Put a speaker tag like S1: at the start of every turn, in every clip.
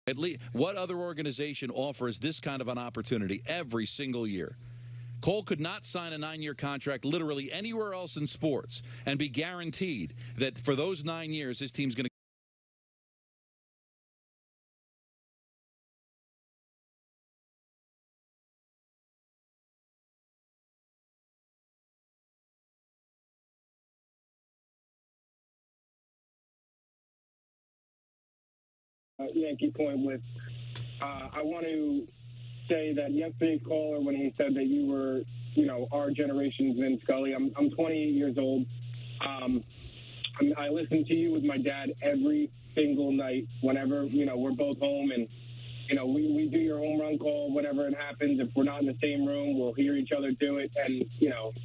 S1: At least, what other organization offers this kind of an opportunity every single year? Cole could not sign a 9-year contract literally anywhere else in sports and be guaranteed that for those 9 years his team's going to.
S2: Yankee point with, I want to say that yesterday's caller, when he said that you were, our generation's Vin Scully, I'm 28 years old. I listen to you with my dad every single night whenever, we're both home, and, we do your home run call whenever it happens. If we're not in the same room, we'll hear each other do it. And,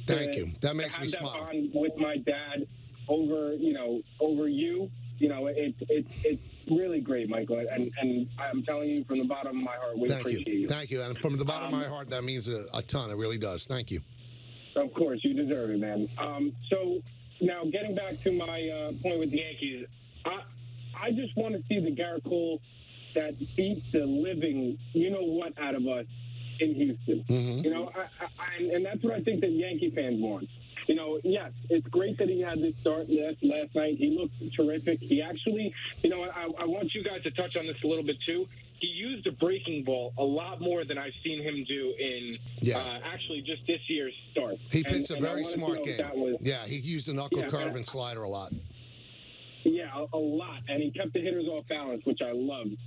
S3: Thank you. That makes me smile.
S2: That bond with my dad over you, it's really great, Michael, and I'm telling you from the bottom of my heart, we appreciate you.
S3: Thank you, and from the bottom of my heart, that means a ton. It really does. Thank you.
S2: Of course, you deserve it, man. So now getting back to my point with the Yankees, I just want to see the Garrett Cole that beats the living, what, out of us in Houston. Mm-hmm. And that's what I think that Yankee fans want. Yes, it's great that he had this start last night. He looked terrific. He actually, I want you guys to touch on this a little bit too. He used a breaking ball a lot more than I've seen him do in actually just this year's start.
S3: He pitched a very smart game. He used a knuckle curve and slider a lot.
S2: Yeah, a lot, and he kept the hitters off balance, which I loved.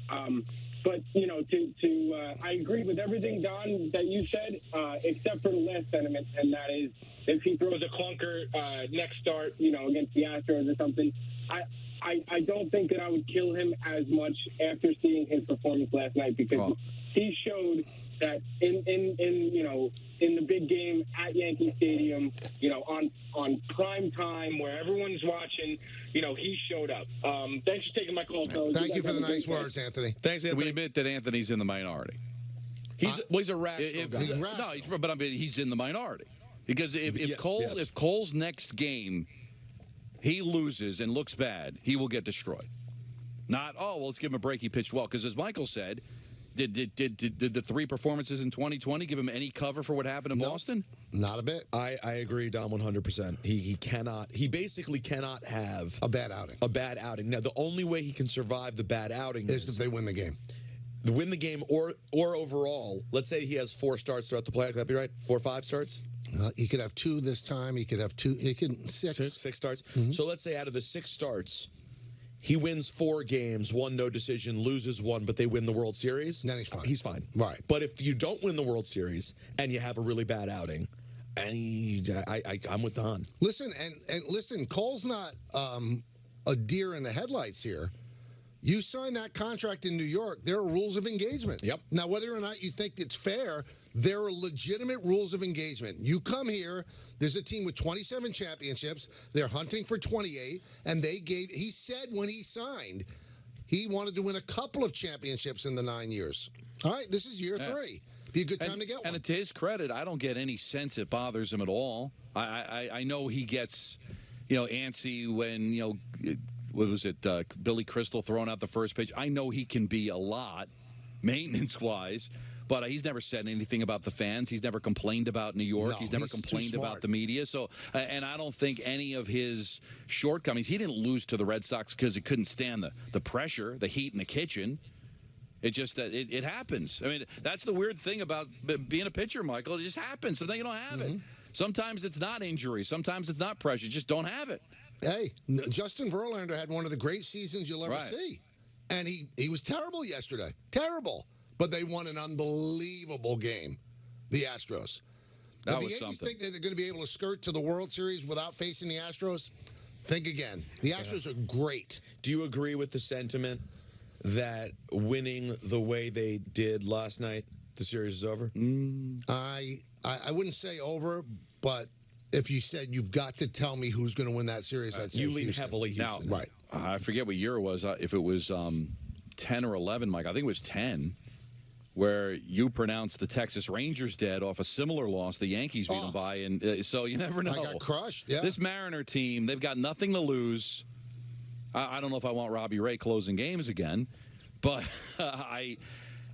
S2: But I agree with everything, Don, that you said, except for the last sentiment, and that is if he throws a clunker next start, against the Astros or something, I don't think that I would kill him as much after seeing his performance last night, because he showed that in the big game at Yankee Stadium, on prime time where everyone's watching, he showed up. Thanks for taking my call, fellas.
S3: Thank you for the nice words, Anthony.
S1: Thanks, Anthony. We admit that Anthony's in the minority.
S4: He's a rational guy.
S1: He's rational. No, but I mean, he's in the minority. Because if Cole's next game he loses and looks bad, he will get destroyed. Not, let's give him a break, he pitched well. Because as Michael said, did the 3 performances in 2020 give him any cover for what happened in Boston?
S3: Not a bit.
S4: I agree, Dom, 100%. He basically cannot have
S3: a bad outing.
S4: Now, the only way he can survive the bad outing
S3: is if they win the game.
S4: Win the game or overall. Let's say he has 4 starts throughout the playoffs. That'd be right? 4 or 5 starts?
S3: He could have 2 this time. He could have 2. He could 6.
S4: 6 starts.
S3: Mm-hmm.
S4: So let's say out of the 6 starts, he wins 4 games, 1 no decision, loses 1, but they win the World Series.
S3: Then he's fine.
S4: He's fine.
S3: Right.
S4: But if you don't win the World Series and you have a really bad outing, I'm with Don.
S3: Listen, and listen, Cole's not a deer in the headlights here. You sign that contract in New York, there are rules of engagement.
S4: Yep.
S3: Now, whether or not you think it's fair, there are legitimate rules of engagement. You come here, there's a team with 27 championships, they're hunting for 28, and he said when he signed, he wanted to win a couple of championships in the 9 years. All right, this is year 3. Be a good time to get one.
S1: And to his credit, I don't get any sense it bothers him at all. I know he gets, antsy when, what was it, Billy Crystal throwing out the first pitch. I know he can be a lot, maintenance-wise, but he's never said anything about the fans. He's never complained about New York.
S3: No,
S1: he's never complained about the media. So, and I don't think any of his shortcomings, he didn't lose to the Red Sox because he couldn't stand the pressure, the heat in the kitchen. It just that it happens. I mean, that's the weird thing about being a pitcher, Michael. It just happens. Sometimes you don't have it. Sometimes it's not injury. Sometimes it's not pressure. You just don't have it.
S3: Hey, Justin Verlander had one of the great seasons you'll ever see. And he was terrible yesterday. Terrible. But they won an unbelievable game, the Astros. If the Yankees think that they're going to be able to skirt to the World Series without facing the Astros, think again. The Astros are great.
S4: Do you agree with the sentiment that winning the way they did last night, the series is over?
S3: I wouldn't say over, but if you said you've got to tell me who's going to win that series, I'd say
S4: you lean
S3: Houston.
S4: heavily Houston.
S3: Now, right.
S1: I forget what year it was. If it was 10 or 11, Mike. I think it was 10, where you pronounced the Texas Rangers dead off a similar loss the Yankees beat them by. And so you never know.
S3: I got crushed, yeah.
S1: This Mariner team, they've got nothing to lose. I don't know if I want Robbie Ray closing games again. But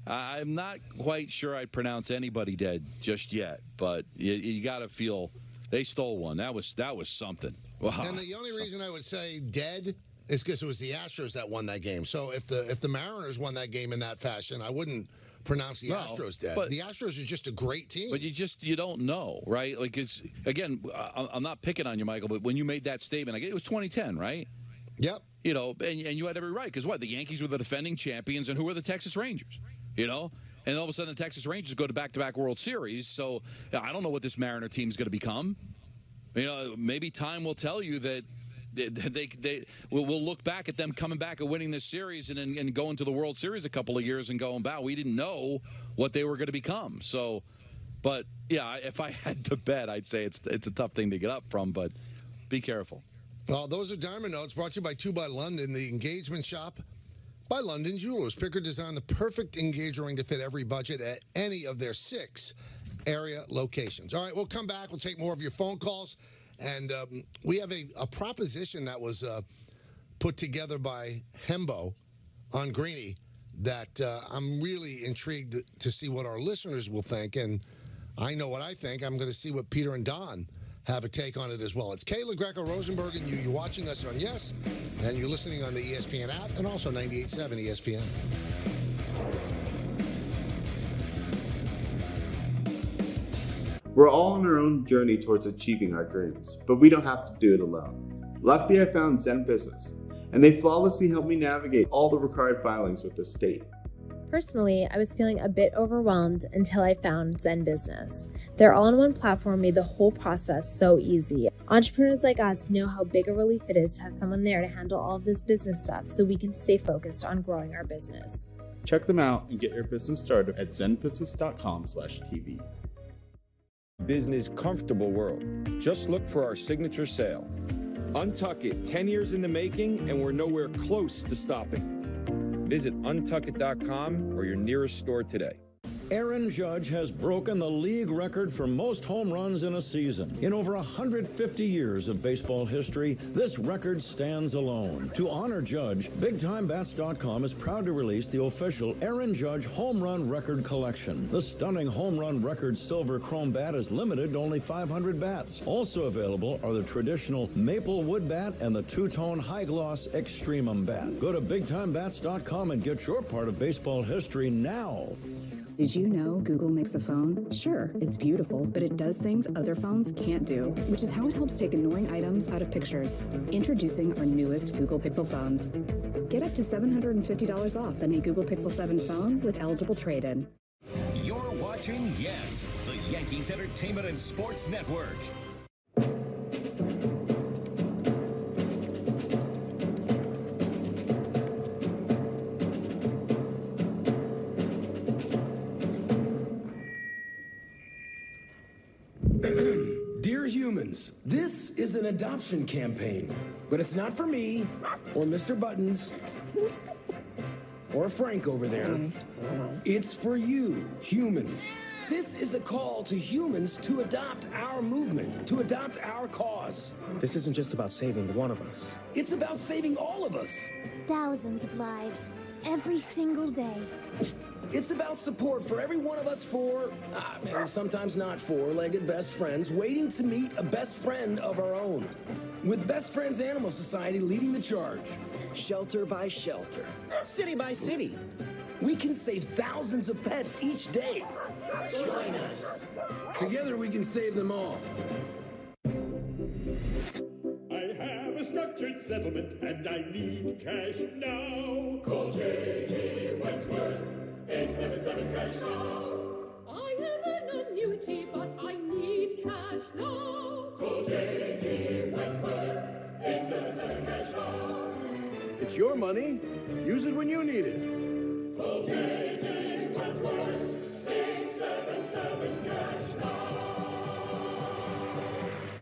S1: I'm not quite sure I'd pronounce anybody dead just yet. But you got to feel they stole one. That was something. Wow.
S3: And the only reason I would say dead is because it was the Astros that won that game. So if the Mariners won that game in that fashion, I wouldn't pronounce the Astros dead. The Astros are just a great team.
S1: But you don't know, right? Like, it's, again, I'm not picking on you, Michael, but when you made that statement, it was 2010, right?
S3: Yep.
S1: You know, and you had every right, because what? The Yankees were the defending champions, and who were the Texas Rangers? You know? And all of a sudden, the Texas Rangers go to back-to-back World Series, so I don't know what this Mariner team is going to become. You know, maybe time will tell you that we'll look back at them coming back and winning this series and going to the World Series a couple of years and going, wow, we didn't know what they were going to become. So, but, yeah, if I had to bet, I'd say it's a tough thing to get up from, but be careful.
S3: Well, those are Diamond Notes brought to you by 2 by London, the engagement shop by London Jewelers. Picker designed the perfect engagement ring to fit every budget at any of their 6 area locations. All right, we'll come back. We'll take more of your phone calls. And we have a proposition that was put together by Hembo on Greeny that I'm really intrigued to see what our listeners will think. And I know what I think. I'm going to see what Peter and Don have a take on it as well. It's Kayla Greco-Rosenberg, and you're watching us on Yes, and you're listening on the ESPN app and also 98.7 ESPN.
S5: We're all on our own journey towards achieving our dreams, but we don't have to do it alone. Luckily, I found Zen Business, and they flawlessly helped me navigate all the required filings with the state.
S6: Personally, I was feeling a bit overwhelmed until I found Zen Business. Their all-in-one platform made the whole process so easy. Entrepreneurs like us know how big a relief it is to have someone there to handle all of this business stuff so we can stay focused on growing our business.
S5: Check them out and get your business started at zenbusiness.com/TV.
S7: Business comfortable world. Just look for our signature sale. Untuck It, 10 years in the making, and we're nowhere close to stopping. Visit untuckit.com or your nearest store today.
S8: Aaron Judge has broken the league record for most home runs in a season. In over 150 years of baseball history, this record stands alone. To honor Judge, BigTimeBats.com is proud to release the official Aaron Judge Home Run Record Collection. The stunning Home Run Record Silver Chrome Bat is limited to only 500 bats. Also available are the traditional Maple Wood Bat and the two-tone High Gloss Extremum Bat. Go to BigTimeBats.com and get your part of baseball history now.
S9: Did you know Google makes a phone? Sure, it's beautiful, but it does things other phones can't do, which is how it helps take annoying items out of pictures. Introducing our newest Google Pixel phones. Get up to $750 off any Google Pixel 7 phone with eligible trade-in.
S10: You're watching Yes, the Yankees Entertainment and Sports Network.
S11: Dear humans, this is an adoption campaign, but it's not for me or Mr. Buttons or Frank over there. It's for you, humans. This is a call to humans to adopt our movement, to adopt our cause.
S12: This isn't just about saving one of us.
S11: It's about saving all of us.
S13: Thousands of lives, every single day.
S11: It's about support for every one of us and sometimes not four-legged best friends waiting to meet a best friend of our own. With Best Friends Animal Society leading the charge.
S12: Shelter by shelter, city by city.
S11: We can save thousands of pets each day. Join us. Together we can save them all.
S14: I have a structured settlement and I need cash now. Call J.G. Wentworth, 877 cash now.
S15: I am an annuity, but I need cash now.
S14: Call J.G. Wentworth, 877 cash now.
S16: It's your money. Use it when you need it.
S14: Call J.G. Wentworth, 877 cash now.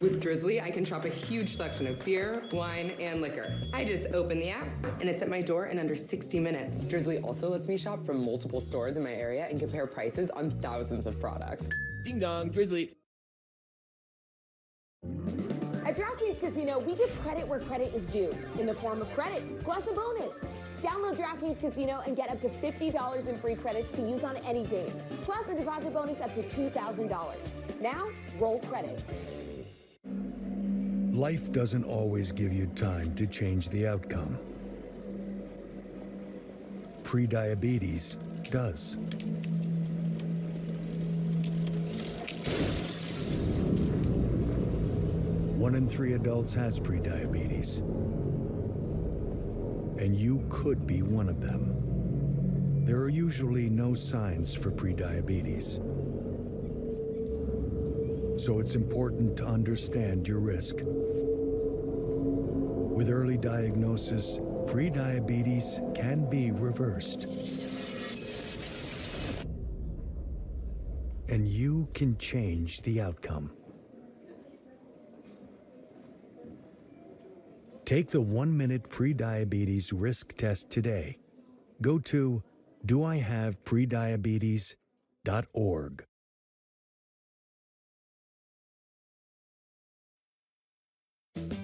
S17: With Drizzly, I can shop a huge selection of beer, wine, and liquor. I just open the app, and it's at my door in under 60 minutes. Drizzly also lets me shop from multiple stores in my area and compare prices on thousands of products.
S18: Ding dong, Drizzly.
S19: At DraftKings
S18: Casino, we give credit where credit is due in the form of credit, plus a bonus. Download DraftKings Casino and get up to $50 in free credits to use on any game, plus a deposit bonus up to $2,000. Now, roll credits.
S19: Life doesn't always give you time to change the outcome. Prediabetes does. One in 3 adults has prediabetes, and you could be one of them. There are usually no signs for prediabetes, so it's important to understand your risk. With early diagnosis, prediabetes can be reversed, and you can change the outcome. Take the 1-minute prediabetes risk test today. Go to doihaveprediabetes.org.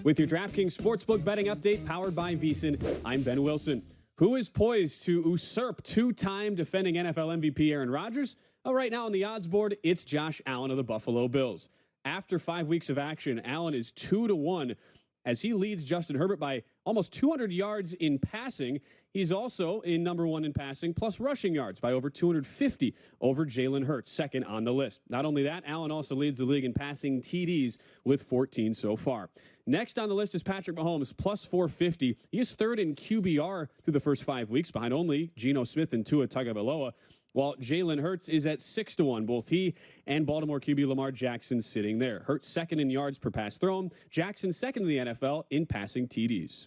S20: With your DraftKings Sportsbook betting update powered by VSiN, I'm Ben Wilson. Who is poised to usurp two-time defending NFL MVP Aaron Rodgers? Well, right now on the odds board, it's Josh Allen of the Buffalo Bills. After 5 weeks of action, Allen is 2-1 as he leads Justin Herbert by almost 200 yards in passing. He's also in number 1 in passing plus rushing yards by over 250 over Jalen Hurts, second on the list. Not only that, Allen also leads the league in passing TDs with 14 so far. Next on the list is Patrick Mahomes, plus 450. He is third in QBR through the first 5 weeks, behind only Geno Smith and Tua Tagovailoa, while Jalen Hurts is at 6-1. Both he and Baltimore QB Lamar Jackson sitting there. Hurts second in yards per pass thrown. Jackson second in the NFL in passing TDs.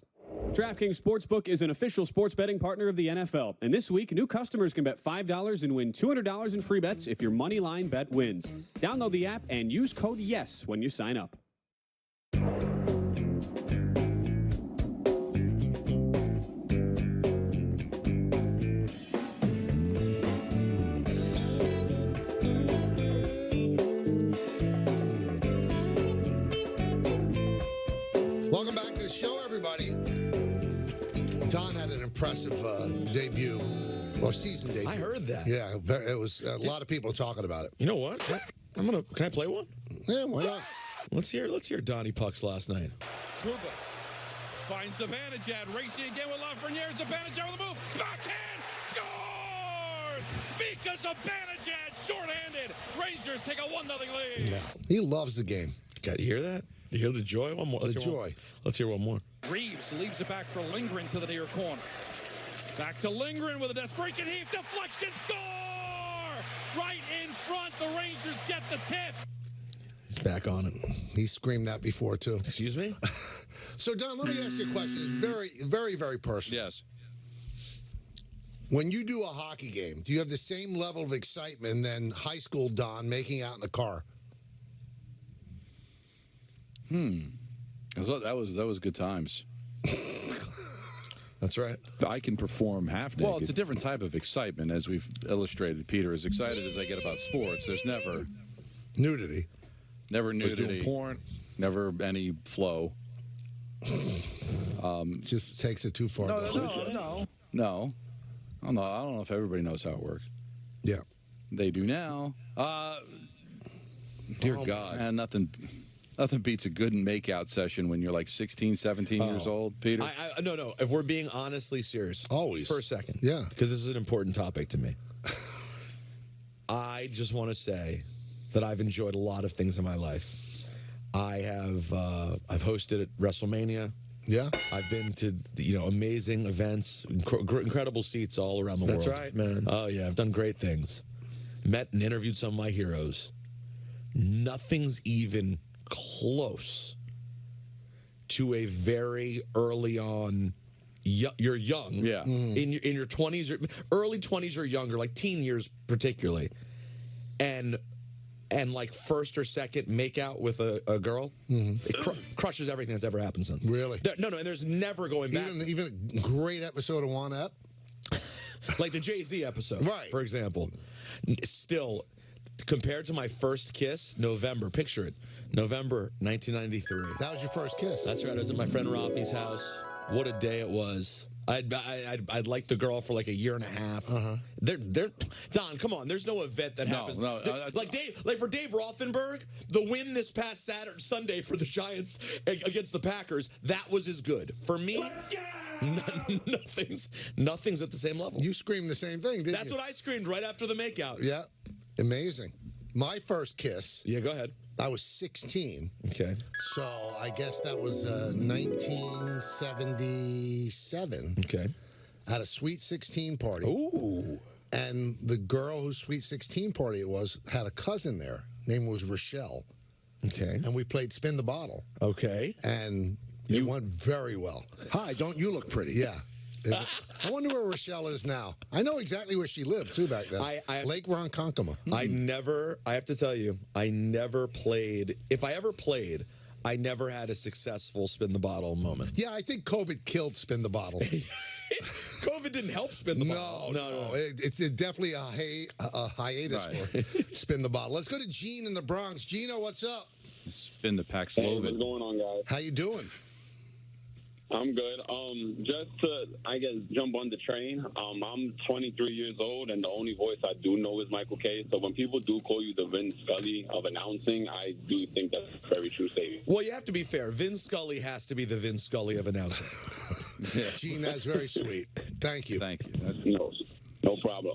S20: DraftKings Sportsbook is an official sports betting partner of the NFL. And this week, new customers can bet $5 and win $200 in free bets if your money line bet wins. Download the app and use code YES when you sign up.
S3: Welcome back to the show, everybody. Don had an impressive debut, or season debut.
S4: I heard that.
S3: Yeah, it was a lot of people talking about it.
S4: You know what? Can I play one?
S3: Yeah, why not?
S4: Let's hear Donnie Pucks last night.
S1: Trouba finds Zibanejad racing again with Lafreniere. Zibanejad with a move. Backhand scores! Mika Zibanejad shorthanded. Rangers take a 1-0 lead.
S3: No, he loves the game.
S4: Got to hear that? You hear the joy? One more.
S3: The joy.
S4: Let's hear one more.
S1: Reeves leaves it back for Lindgren to the near corner. Back to Lindgren with a desperation heave. Deflection score! Right in front. The Rangers get the tip.
S4: He's back on it.
S3: He screamed that before, too.
S4: Excuse me?
S3: So, Don, let me ask you a question. It's very, very, very personal.
S1: Yes.
S3: When you do a hockey game, do you have the same level of excitement than high school Don making out in a car?
S1: That was good times.
S4: That's right.
S1: I can perform half naked. Well, it's a different type of excitement, as we've illustrated, Peter. As excited as I get about sports, there's never
S3: nudity.
S1: Never nudity.
S4: Doing porn.
S1: Never any flow.
S3: Just takes it too far.
S1: No. I don't know if everybody knows how it works.
S3: Yeah.
S1: They do now. Dear God. And nothing beats a good make-out session when you're like 16, 17 years old, Peter.
S4: No. If we're being honestly serious.
S3: Always.
S4: For a second.
S3: Yeah.
S4: Because this is an important topic to me. I just want to say that I've enjoyed a lot of things in my life. I've hosted at WrestleMania.
S3: Yeah.
S4: I've been to amazing events, incredible seats all around the world.
S3: That's right, man.
S4: Oh yeah, I've done great things. Met and interviewed some of my heroes. Nothing's even close to a very early on. You're young,
S1: yeah.
S4: In your 20s, or early 20s or younger, like teen years particularly, and like first or second make out with a girl, it crushes everything that's ever happened since.
S3: Really?
S4: No, and there's never going back.
S3: Even a great episode of One Up,
S4: like the Jay-Z episode,
S3: right?
S4: For example, still. Compared to my first kiss, November, picture it, November 1993.
S3: That was your first kiss.
S4: That's right. I was at my friend Rafi's house. What a day it was. I'd liked the girl for like a year and a half. They're Don, come on. There's no event that happens. Like for Dave Rothenberg, the win this past Sunday for the Giants against the Packers, that was as good. For me, nothing's at the same level.
S3: You screamed the same thing, didn't you?
S4: That's what I screamed right after the makeout.
S3: Yeah, amazing. My first kiss.
S4: Yeah, go ahead.
S3: I was 16.
S4: Okay.
S3: So I guess that was 1977.
S4: Okay.
S3: At a Sweet 16 party.
S4: Ooh.
S3: And the girl whose Sweet 16 party it was had a cousin there. Name was Rochelle.
S4: Okay.
S3: And we played Spin the Bottle.
S4: Okay.
S3: And it went very well. Hi, don't you look pretty? Yeah. I wonder where Rochelle is now. I know exactly where she lived, too, back then. Lake Ronkonkoma.
S4: I have to tell you, I never played. If I ever played, I never had a successful Spin the Bottle moment.
S3: Yeah, I think COVID killed Spin the Bottle.
S4: COVID didn't help Spin the Bottle.
S3: No. It's definitely a hiatus for Spin the Bottle. Let's go to Gene in the Bronx. Gino, what's up?
S1: Spin the Paxlovid.
S21: Hey, what's going on, guys?
S3: How you doing?
S21: I'm good. Just to, I guess, jump on the train. I'm 23 years old, and the only voice I do know is Michael Kay. So when people do call you the Vin Scully of announcing, I do think that's a very true statement.
S4: Well, you have to be fair. Vin Scully has to be the Vin Scully of announcing.
S3: Gene, that's very sweet. Thank you.
S1: Thank you.
S21: No problem.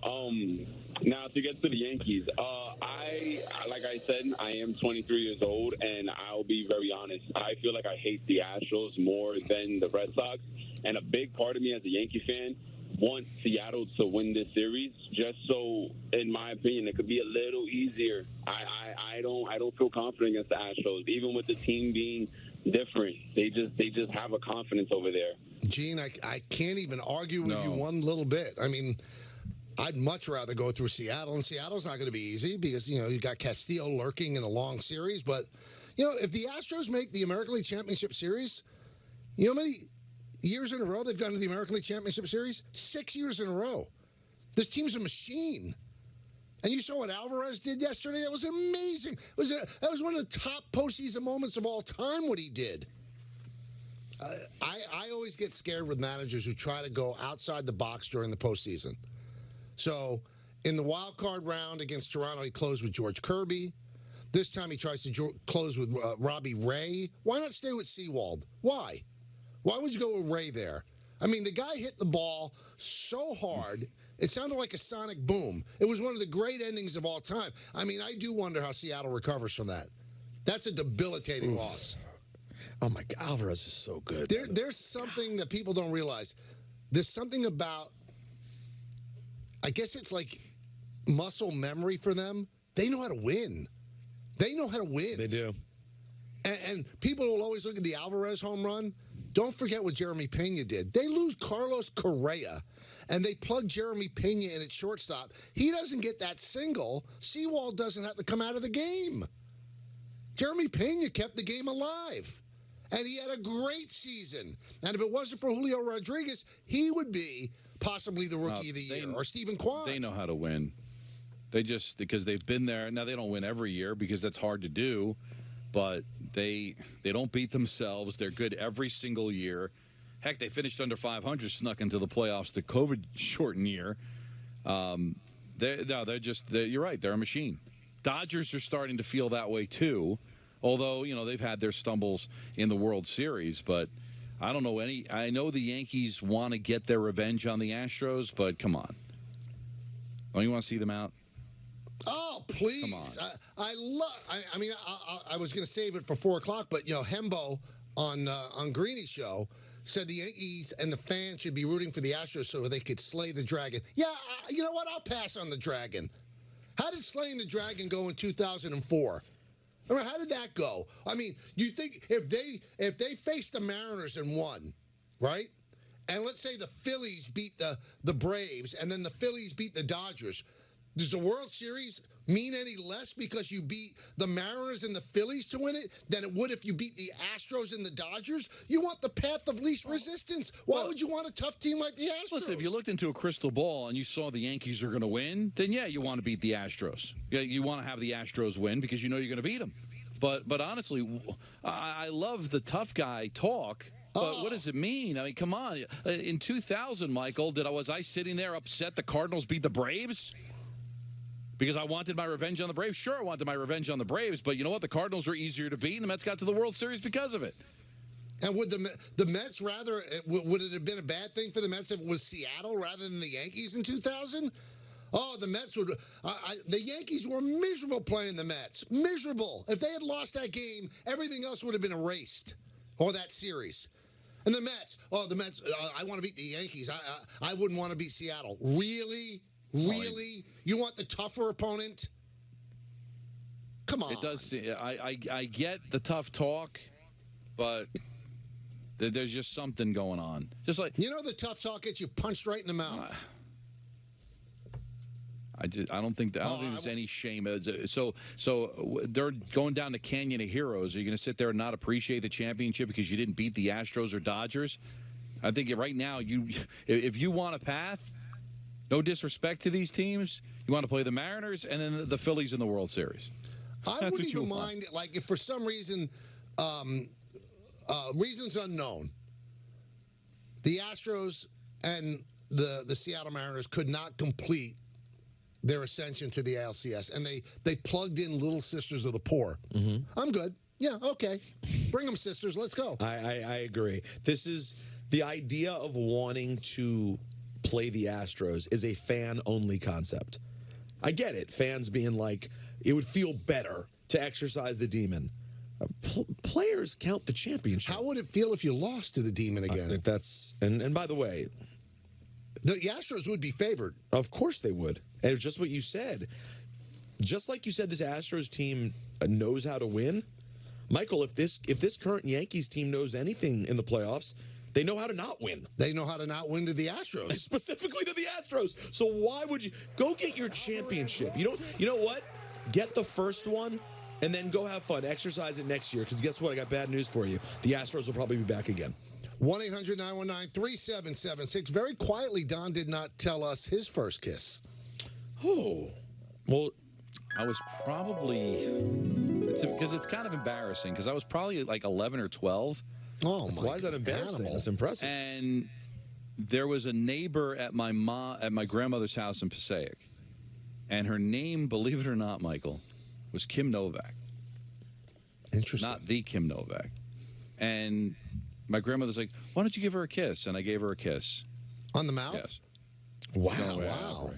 S21: Now, to get to the Yankees, like I said, I am 23 years old, and I'll be very honest. I feel like I hate the Astros more than the Red Sox, and a big part of me as a Yankee fan wants Seattle to win this series, just so, in my opinion, it could be a little easier. I don't feel confident against the Astros, even with the team being different. They just have a confidence over there.
S3: Gene, I can't even argue with you one little bit. I mean, I'd much rather go through Seattle, and Seattle's not going to be easy because, you got Castillo lurking in a long series. But, if the Astros make the American League Championship Series, you know how many years in a row they've gone to the American League Championship Series? 6 years in a row. This team's a machine. And you saw what Alvarez did yesterday? That was amazing. That was one of the top postseason moments of all time, what he did. I always get scared with managers who try to go outside the box during the postseason. So, in the wild card round against Toronto, he closed with George Kirby. This time he tries to close with Robbie Ray. Why not stay with Sewald? Why? Why would you go with Ray there? I mean, the guy hit the ball so hard, it sounded like a sonic boom. It was one of the great endings of all time. I mean, I do wonder how Seattle recovers from that. That's a debilitating loss.
S4: Oh, my God, Alvarez is so good.
S3: There's something that people don't realize. There's something about, I guess it's like muscle memory for them. They know how to win. They know how to win.
S4: They do.
S3: And people will always look at the Alvarez home run. Don't forget what Jeremy Pena did. They lose Carlos Correa, and they plug Jeremy Pena in at shortstop. He doesn't get that single. Sewald doesn't have to come out of the game. Jeremy Pena kept the game alive. And he had a great season. And if it wasn't for Julio Rodriguez, he would be possibly the Rookie of the Year, or Stephen Kwan.
S1: They know how to win. They just, because they've been there. Now, they don't win every year because that's hard to do, but they don't beat themselves. They're good every single year. Heck, they finished under 500, snuck into the playoffs the COVID-shortened year. You're right, they're a machine. Dodgers are starting to feel that way, too, although, they've had their stumbles in the World Series, but I don't know any. I know the Yankees want to get their revenge on the Astros, but come on. Don't you want to see them out?
S3: Oh, please.
S1: Come on.
S3: I was going to save it for 4 o'clock, but, Hembo on Greeny's show said the Yankees and the fans should be rooting for the Astros so they could slay the dragon. Yeah, you know what? I'll pass on the dragon. How did slaying the dragon go in 2004? I mean, how did that go? I mean, you think if they faced the Mariners and won, right? And let's say the Phillies beat the Braves, and then the Phillies beat the Dodgers. Does the World Series mean any less because you beat the Mariners and the Phillies to win it than it would if you beat the Astros and the Dodgers? You want the path of least resistance. Why would you want a tough team like the Astros?
S1: Listen, if you looked into a crystal ball and you saw the Yankees are going to win, then yeah, you want to beat the Astros. Yeah, you want to have the Astros win because you know you're going to beat them. But honestly, I love the tough guy talk. But what does it mean? I mean, come on. In 2000, Michael, was I sitting there upset the Cardinals beat the Braves? Because I wanted my revenge on the Braves? Sure, I wanted my revenge on the Braves, but you know what? The Cardinals were easier to beat, and the Mets got to the World Series because of it.
S3: And would the Mets rather, would it have been a bad thing for the Mets if it was Seattle rather than the Yankees in 2000? Oh, the Mets would. The Yankees were miserable playing the Mets. Miserable. If they had lost that game, everything else would have been erased, or that series. And the Mets. Oh, the Mets. I want to beat the Yankees. I wouldn't want to beat Seattle. Really? Really? You want the tougher opponent? Come on.
S1: It does. I get the tough talk, but there's just something going on. Just like
S3: the tough talk gets you punched right in the mouth.
S1: I don't think there's any shame. So they're going down the Canyon of Heroes. Are you going to sit there and not appreciate the championship because you didn't beat the Astros or Dodgers? I think right now, if you want a path, no disrespect to these teams, you want to play the Mariners and then the Phillies in the World Series.
S3: I wouldn't even mind, like, if for some reason, reasons unknown, the Astros and the Seattle Mariners could not complete their ascension to the ALCS, and they plugged in Little Sisters of the Poor. Mm-hmm. I'm good. Yeah, okay. Bring them, sisters. Let's go.
S4: I agree. This is the idea of wanting to play the Astros is a fan-only concept. I get it. Fans being like, it would feel better to exercise the demon. Players count the championship.
S3: How would it feel if you lost to the demon again?
S4: And by the way,
S3: the Astros would be favored.
S4: Of course they would. And it's just what you said. Just like you said, this Astros team knows how to win. Michael, if this current Yankees team knows anything in the playoffs, they know how to not win.
S3: They know how to not win to the Astros.
S4: Specifically to the Astros. So why would you go get your championship? You know what? Get the first one and then go have fun. Exercise it next year, because guess what? I got bad news for you. The Astros will probably be back again.
S3: 1-800-919-3776. Very quietly, Don did not tell us his first kiss.
S4: Oh. Well,
S1: I was probably, because it's kind of embarrassing, because I was probably like 11 or 12.
S3: Oh,
S4: why is that embarrassing? That's impressive.
S1: And there was a neighbor at my grandmother's house in Passaic, and her name, believe it or not, Michael, was Kim Novak.
S3: Interesting.
S1: Not the Kim Novak. And my grandmother's like, why don't you give her a kiss? And I gave her a kiss.
S3: On the mouth?
S1: Yes.
S4: Wow.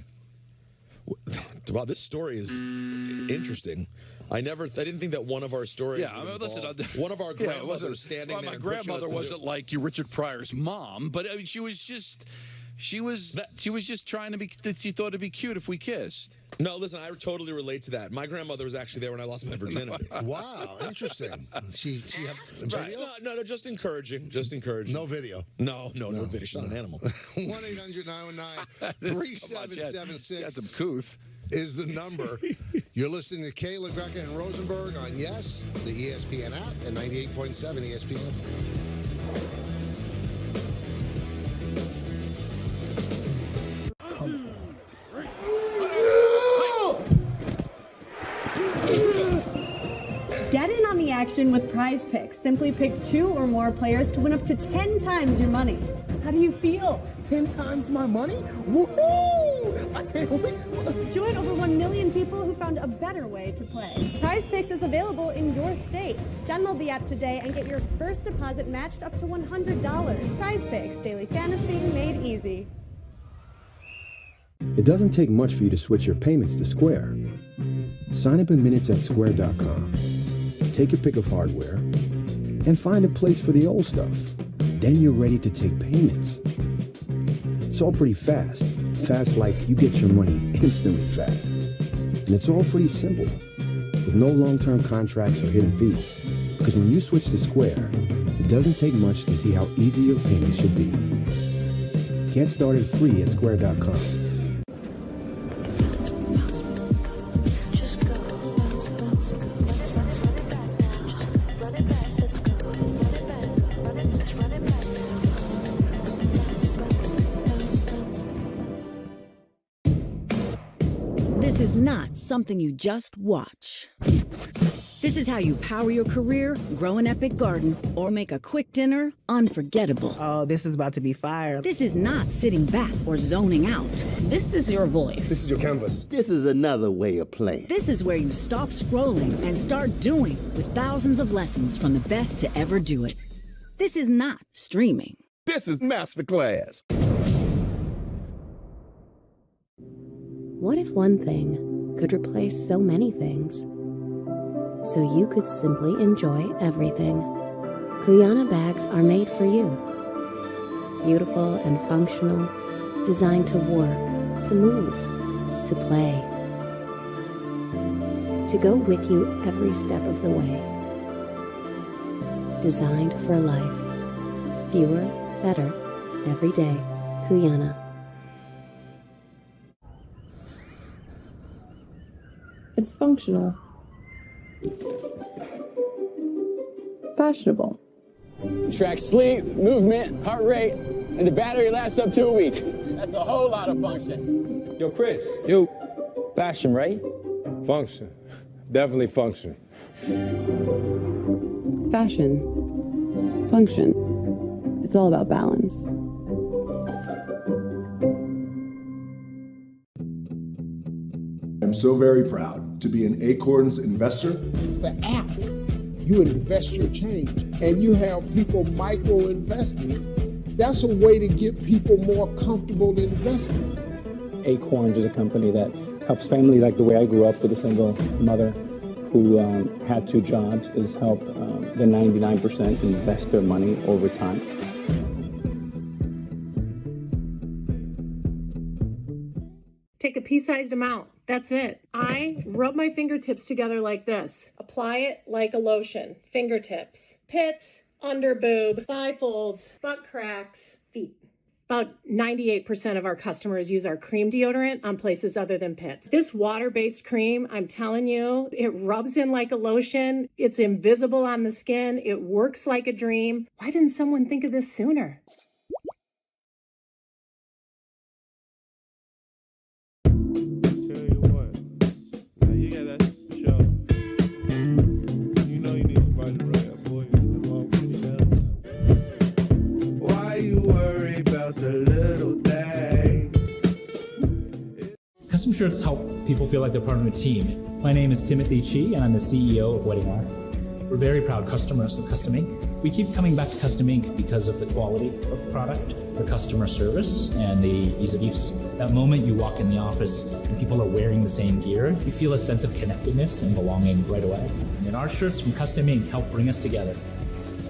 S4: Wow, this story is interesting. I didn't think that one of our stories.
S1: Yeah, I mean, listen,
S4: one of our grandmothers standing there.
S1: My grandmother wasn't like Richard Pryor's mom, but I mean, she was just trying to be. She thought it'd be cute if we kissed.
S4: No, listen, I totally relate to that. My grandmother was actually there when I lost my virginity.
S3: Wow, interesting. She had video?
S4: No, just encouraging. Just encouraging.
S3: No video.
S4: No video. She's not an animal.
S3: 1-800-919-3776.
S1: That's some couth.
S3: Is the number. You're listening to Kay, LaGreca, and Rosenberg on Yes, the ESPN app, and 98.7 ESPN.
S2: Get in on the action with Prize Picks. Simply pick 2 or more players to win up to 10 times your money. How do you feel?
S11: 10 times my money? Woohoo! I can't wait.
S2: Join over 1 million people who found a better way to play. Prize Picks is available in your state. Download the app today and get your first deposit matched up to $100. Prize Picks, daily fantasy made easy.
S22: It doesn't take much for you to switch your payments to Square. Sign up in minutes at square.com. Take your pick of hardware and find a place for the old stuff. Then you're ready to take payments. It's all pretty fast. Fast like you get your money instantly fast. And it's all pretty simple, with no long-term contracts or hidden fees. Because when you switch to Square, it doesn't take much to see how easy your payments should be. Get started free at square.com.
S5: This is not something you just watch. This is how you power your career, grow an epic garden, or make a quick dinner unforgettable.
S6: Oh, this is about to be fire.
S5: This is not sitting back or zoning out. This is your voice.
S16: This is your canvas.
S23: This is another way of playing.
S5: This is where you stop scrolling and start doing with thousands of lessons from the best to ever do it. This is not streaming.
S16: This is Masterclass.
S24: What if one thing could replace so many things? So you could simply enjoy everything. Kuyana bags are made for you. Beautiful and functional, designed to work, to move, to play. To go with you every step of the way. Designed for life. Fewer, better, every day. Kuyana.
S25: It's functional. Fashionable.
S26: Track sleep, movement, heart rate, and the battery lasts up to a week. That's a whole lot of function.
S7: Yo, Chris. Yo. Fashion, right? Function. Definitely function.
S25: Fashion. Function. It's all about balance.
S16: I'm so very proud to be an Acorns investor.
S27: It's an app. You invest your change, and you have people micro-investing. That's a way to get people more comfortable investing.
S28: Acorns is a company that helps families like the way I grew up with a single mother who had two jobs, is help the 99% invest their money over time.
S29: Take a pea-sized amount. That's it. I rub my fingertips together like this. Apply it like a lotion. Fingertips, pits, under boob, thigh folds, butt cracks, feet. About 98% of our customers use our cream deodorant on places other than pits. This water-based cream, I'm telling you, it rubs in like a lotion. It's invisible on the skin. It works like a dream. Why didn't someone think of this sooner?
S30: Custom shirts help people feel like they're part of a team. My name is Timothy Chi, and I'm the CEO of Wedding Art. We're very proud customers of Custom Ink. We keep coming back to Custom Ink because of the quality of the product, the customer service, and the ease of use. That moment you walk in the office and people are wearing the same gear, you feel a sense of connectedness and belonging right away. And our shirts from Custom Ink help bring us together.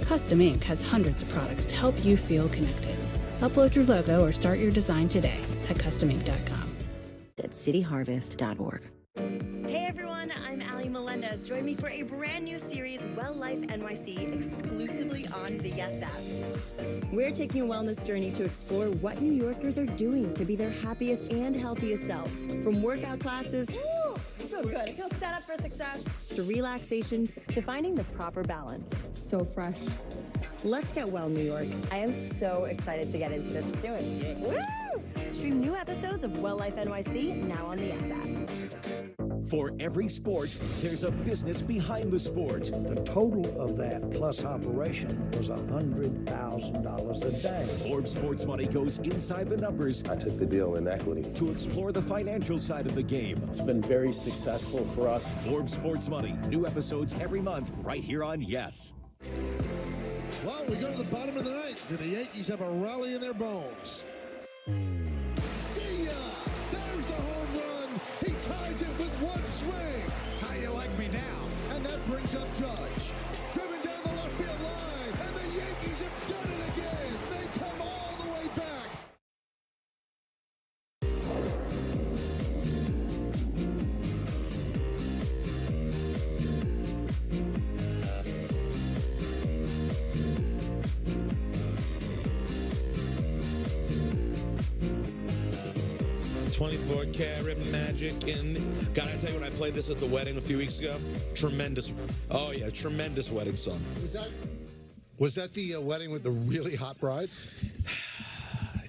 S9: Custom Ink has hundreds of products to help you feel connected. Upload your logo or start your design today at customink.com.
S31: At cityharvest.org.
S32: Hey everyone, I'm Ali Melendez. Join me for a brand new series, Well Life NYC, exclusively on the Yes app. We're taking a wellness journey to explore what New Yorkers are doing to be their happiest and healthiest selves. From workout classes, I feel good, I feel set up for success, to relaxation, to finding the proper balance. So fresh. Let's get well, New York. I am so excited to get into this. Let's do it. Woo! Stream new episodes of Well Life NYC now on the Yes app.
S10: For every sport, there's a business behind the sport.
S33: The total of that plus operation was $100,000 a day.
S10: Forbes Sports Money goes inside the numbers.
S16: I took the deal in equity
S10: to explore the financial side of the game.
S16: It's been very successful for us.
S10: Forbes Sports Money, new episodes every month right here on Yes.
S3: Well, we go to the bottom of the ninth. Do the Yankees have a rally in their bones? See ya! There's the home run. He ties it with one swing. How you like me now? And that brings up Judge. Driven down the left field line. And the Yankees have done it again. They come all the way back.
S4: .24-karat magic in. God, I tell you what, I played this at the wedding a few weeks ago. Tremendous. Oh yeah, tremendous wedding song.
S3: Was that the wedding with the really hot bride?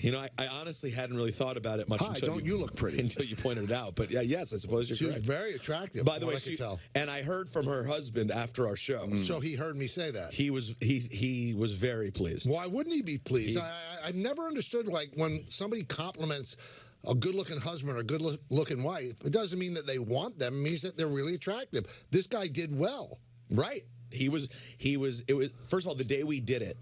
S4: You know, I honestly hadn't really thought about it much until
S3: you look pretty.
S4: Until you pointed it out. But yeah, yes, I suppose you're
S3: She
S4: correct.
S3: was very attractive.
S4: By the way,
S3: I could tell.
S4: And I heard from her husband after our show.
S3: So he heard me say that.
S4: He was very pleased.
S3: Why wouldn't he be pleased? I've never understood, like, when somebody compliments a good-looking husband or a good-looking wife, it doesn't mean that they want them. It means that they're really attractive. This guy did well.
S4: Right. It was first of all, the day we did it,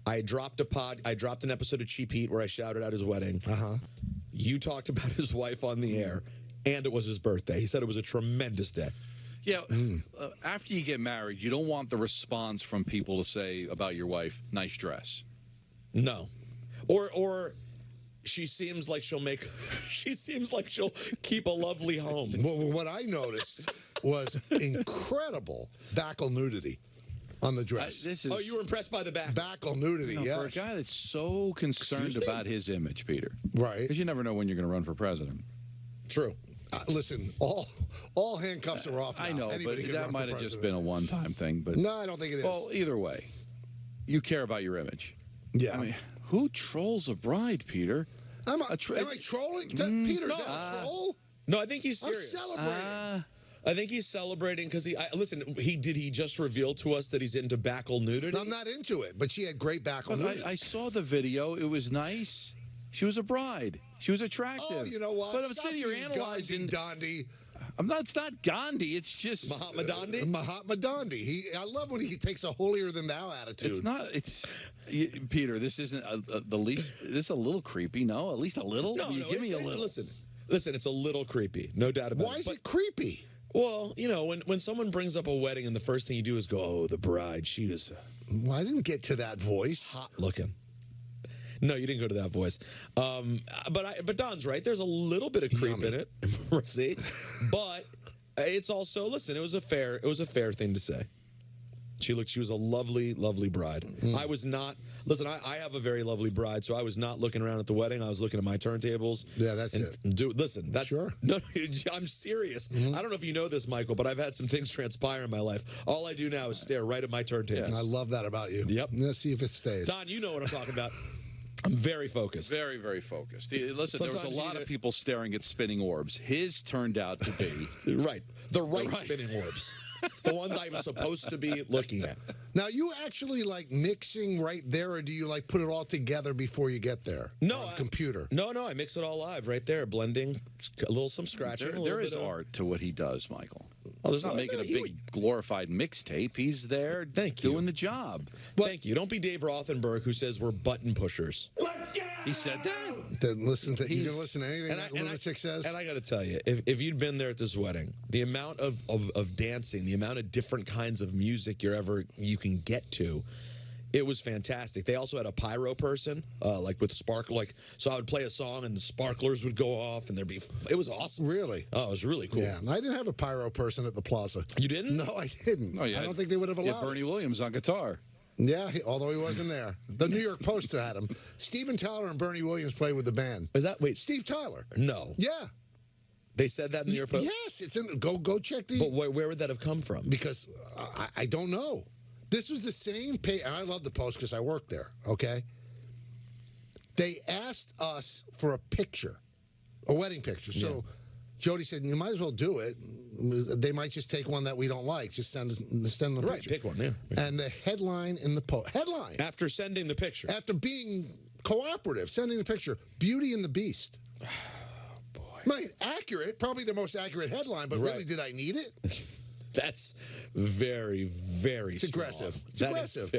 S4: I dropped an episode of Cheap Heat where I shouted out his wedding. You talked about his wife on the air, and it was his birthday. He said it was a tremendous day.
S1: Yeah, after you get married, you don't want the response from people to say about your wife, nice dress.
S4: No. Or she seems like she'll keep a lovely home.
S3: Well, what I noticed was incredible backle nudity on the dress.
S4: Oh, you were impressed by the back?
S3: Backle nudity, yes.
S1: For a guy that's so concerned about his image, Peter.
S3: Right.
S1: Because you never know when you're going to run for president.
S4: True.
S3: Listen, all handcuffs are off now.
S1: I know,
S3: Anybody
S1: but
S3: can
S1: that
S3: run
S1: might
S3: for
S1: have just
S3: president.
S1: been a one-time thing. But
S3: no, I don't think it is.
S1: Well, either way, you care about your image.
S3: Yeah.
S1: I mean, who trolls a bride, Peter?
S3: Am I trolling? Peter, is that a troll?
S4: No, I think he's serious.
S3: I'm celebrating.
S4: I think he's celebrating because he just revealed to us that he's into backle nudity?
S3: I'm not into it, but she had great backle nudity.
S1: I saw the video. It was nice. She was a bride. She was attractive.
S3: Oh, you know what?
S1: But I'm
S3: Stop
S1: sitting here
S3: being
S1: analyzing.
S3: Gandhi.
S1: It's not Gandhi. It's just
S4: Mahatma Gandhi.
S3: Mahatma Gandhi. I love when he takes a holier than thou attitude.
S1: It's not. Peter. This isn't the least. This is a little creepy. No, at least a little.
S4: No,
S1: give me a little.
S4: Listen. It's a little creepy. No doubt about it.
S3: Why is it creepy?
S4: Well, you know, when someone brings up a wedding and the first thing you do is go, oh, the bride, she was...
S3: Well, I didn't get to that voice.
S4: Hot looking. No, you didn't go to that voice. But Don's right. There's a little bit of creep in it. See? But it's also, listen, it was a fair thing to say. She was a lovely, lovely bride. I was not, listen, I have a very lovely bride, so I was not looking around at the wedding. I was looking at my turntables.
S3: Yeah, that's it.
S4: Listen, that's
S3: sure.
S4: No, I'm serious. I don't know if you know this, Michael, but I've had some things transpire in my life. All I do now is stare right at my turntables.
S3: Yes. I love that about you.
S4: Yep.
S3: Let's see if it stays.
S4: Don, you know what I'm talking about. I'm very focused.
S1: Very, very focused. Listen,
S4: Sometimes
S1: there was a lot of people staring at spinning orbs. His turned out to be...
S4: right. The right spinning orbs. The ones I was supposed to be looking at.
S3: Now, you actually like mixing right there, or do you like put it all together before you get there?
S4: No.
S3: On computer.
S4: No, I mix it all live right there, blending, some scratching.
S1: There is art to what he does, Michael.
S4: Oh,
S1: He's not making a big glorified mixtape. He's there doing the job.
S4: Thank you. Don't be Dave Rothenberg, who says we're button pushers.
S1: Let's go! He said that?
S3: Then you can listen to anything that lunatic says?
S4: And I got to tell you, if you'd been there at this wedding, the amount of dancing, the amount of different kinds of music you can get to, it was fantastic. They also had a pyro person, like with sparkle, so I would play a song and the sparklers would go off, and it was awesome.
S3: Really?
S4: Oh, it was really cool.
S3: Yeah, I didn't have a pyro person at the plaza.
S4: You didn't?
S3: No, I didn't.
S1: Oh, yeah.
S3: I don't think they would have allowed
S1: Bernie Williams on guitar.
S3: Yeah, although he wasn't there. The New York Post had him. Steven Tyler and Bernie Williams played with the band. Steve Tyler?
S4: No.
S3: Yeah.
S4: They said that in the New York Post?
S3: Yes, it's in. Go check the.
S4: But where would that have come from?
S3: Because I don't know. This was the same page, and I love the Post because I worked there. Okay. They asked us for a picture, a wedding picture. So Jody said, "You might as well do it. They might just take one that we don't like. Just send them the
S4: right,
S3: picture.
S4: Pick one, yeah.
S3: And the headline in the Post. Headline
S4: after sending the picture,
S3: after being cooperative, sending the picture. Beauty and the Beast. Accurate, probably the most accurate headline, but really, did I need it?
S4: That's very, very
S3: It's aggressive. It's aggressive.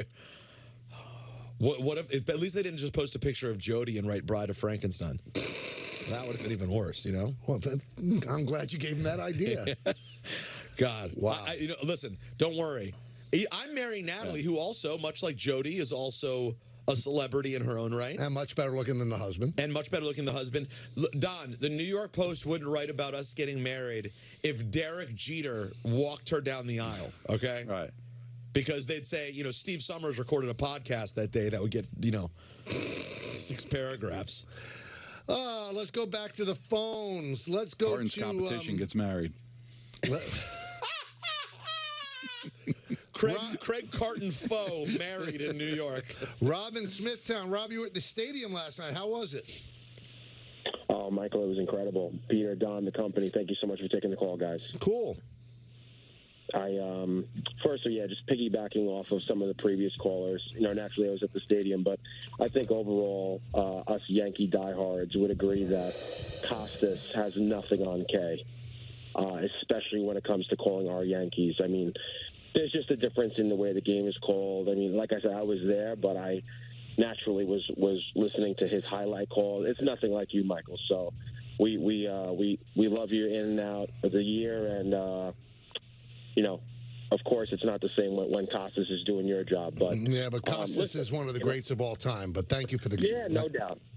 S4: What if, at least they didn't just post a picture of Jody and write Bride of Frankenstein. That would have been even worse, you know?
S3: Well, I'm glad you gave him that idea.
S4: God.
S3: Wow.
S4: Listen, don't worry. I'm marrying Natalie, who also, much like Jody, is also a celebrity in her own right.
S3: And much better looking than the husband.
S4: Don, the New York Post wouldn't write about us getting married if Derek Jeter walked her down the aisle, okay?
S1: Right.
S4: Because they'd say, Steve Summers recorded a podcast that day that would get, 6 paragraphs.
S3: Let's go back to the phones. Let's go
S1: Martin's competition gets married.
S4: Craig Carton Foe married in New York.
S3: Rob in Smithtown. Rob, you were at the stadium last night. How was it?
S2: Oh, Michael, it was incredible. Peter, Don, the company, thank you so much for taking the call, guys.
S3: Cool.
S2: Just piggybacking off of some of the previous callers. Naturally, I was at the stadium, but I think overall, us Yankee diehards would agree that Costas has nothing on K, especially when it comes to calling our Yankees. I mean, there's just a difference in the way the game is called. I mean, like I said, I was there, but I naturally was listening to his highlight call. It's nothing like you, Michael. So we love you in and out of the year, and of course, it's not the same when Costas is doing your job. But
S3: yeah, but Costas is one of the greats of all time. But thank you for the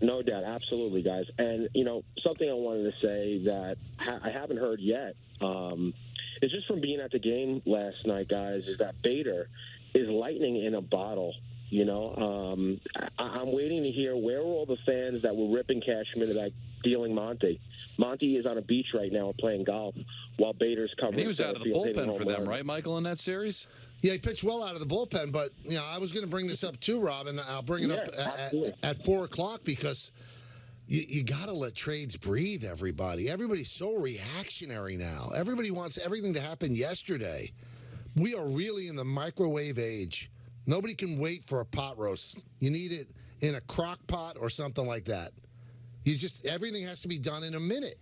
S2: no doubt, absolutely, guys. And something I wanted to say that I haven't heard yet is just from being at the game last night, guys, is that Bader is lightning in a bottle. I'm waiting to hear where were all the fans that were ripping Cashman about dealing Monty. Monty is on a beach right now playing golf while Bader's covering.
S1: And he was out of the bullpen for them, right, Michael, in that series?
S3: Yeah, he pitched well out of the bullpen, but I was going to bring this up too, Rob, and I'll bring it up at 4 o'clock because you got to let trades breathe, everybody. Everybody's so reactionary now. Everybody wants everything to happen yesterday. We are really in the microwave age. Nobody can wait for a pot roast. You need it in a crock pot or something like that. Everything has to be done in a minute.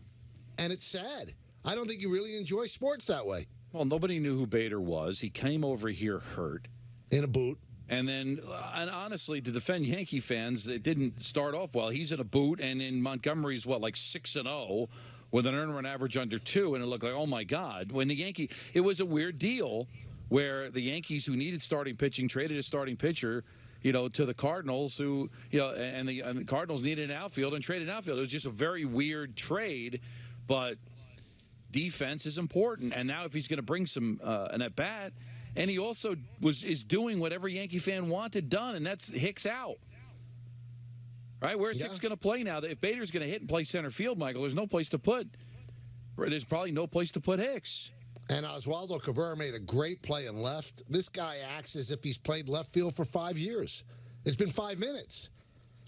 S3: And it's sad. I don't think you really enjoy sports that way.
S1: Well, nobody knew who Bader was. He came over here hurt.
S3: In a boot.
S1: And then, and honestly, to defend Yankee fans, it didn't start off well. He's in a boot, and in Montgomery's, like 6-0 with an earned run average under 2, and it looked like, oh, my God. It was a weird deal where the Yankees, who needed starting pitching, traded a starting pitcher, to the Cardinals, who, and the Cardinals needed an outfield and traded an outfield. It was just a very weird trade, but defense is important. And now if he's going to bring some an at-bat, and he also is doing what every Yankee fan wanted done, and that's Hicks out. Right? Where's Hicks going to play now? If Bader's going to hit and play center field, Michael, there's probably no place to put Hicks.
S3: And Oswaldo Cabrera made a great play in left. This guy acts as if he's played left field for 5 years. It's been 5 minutes.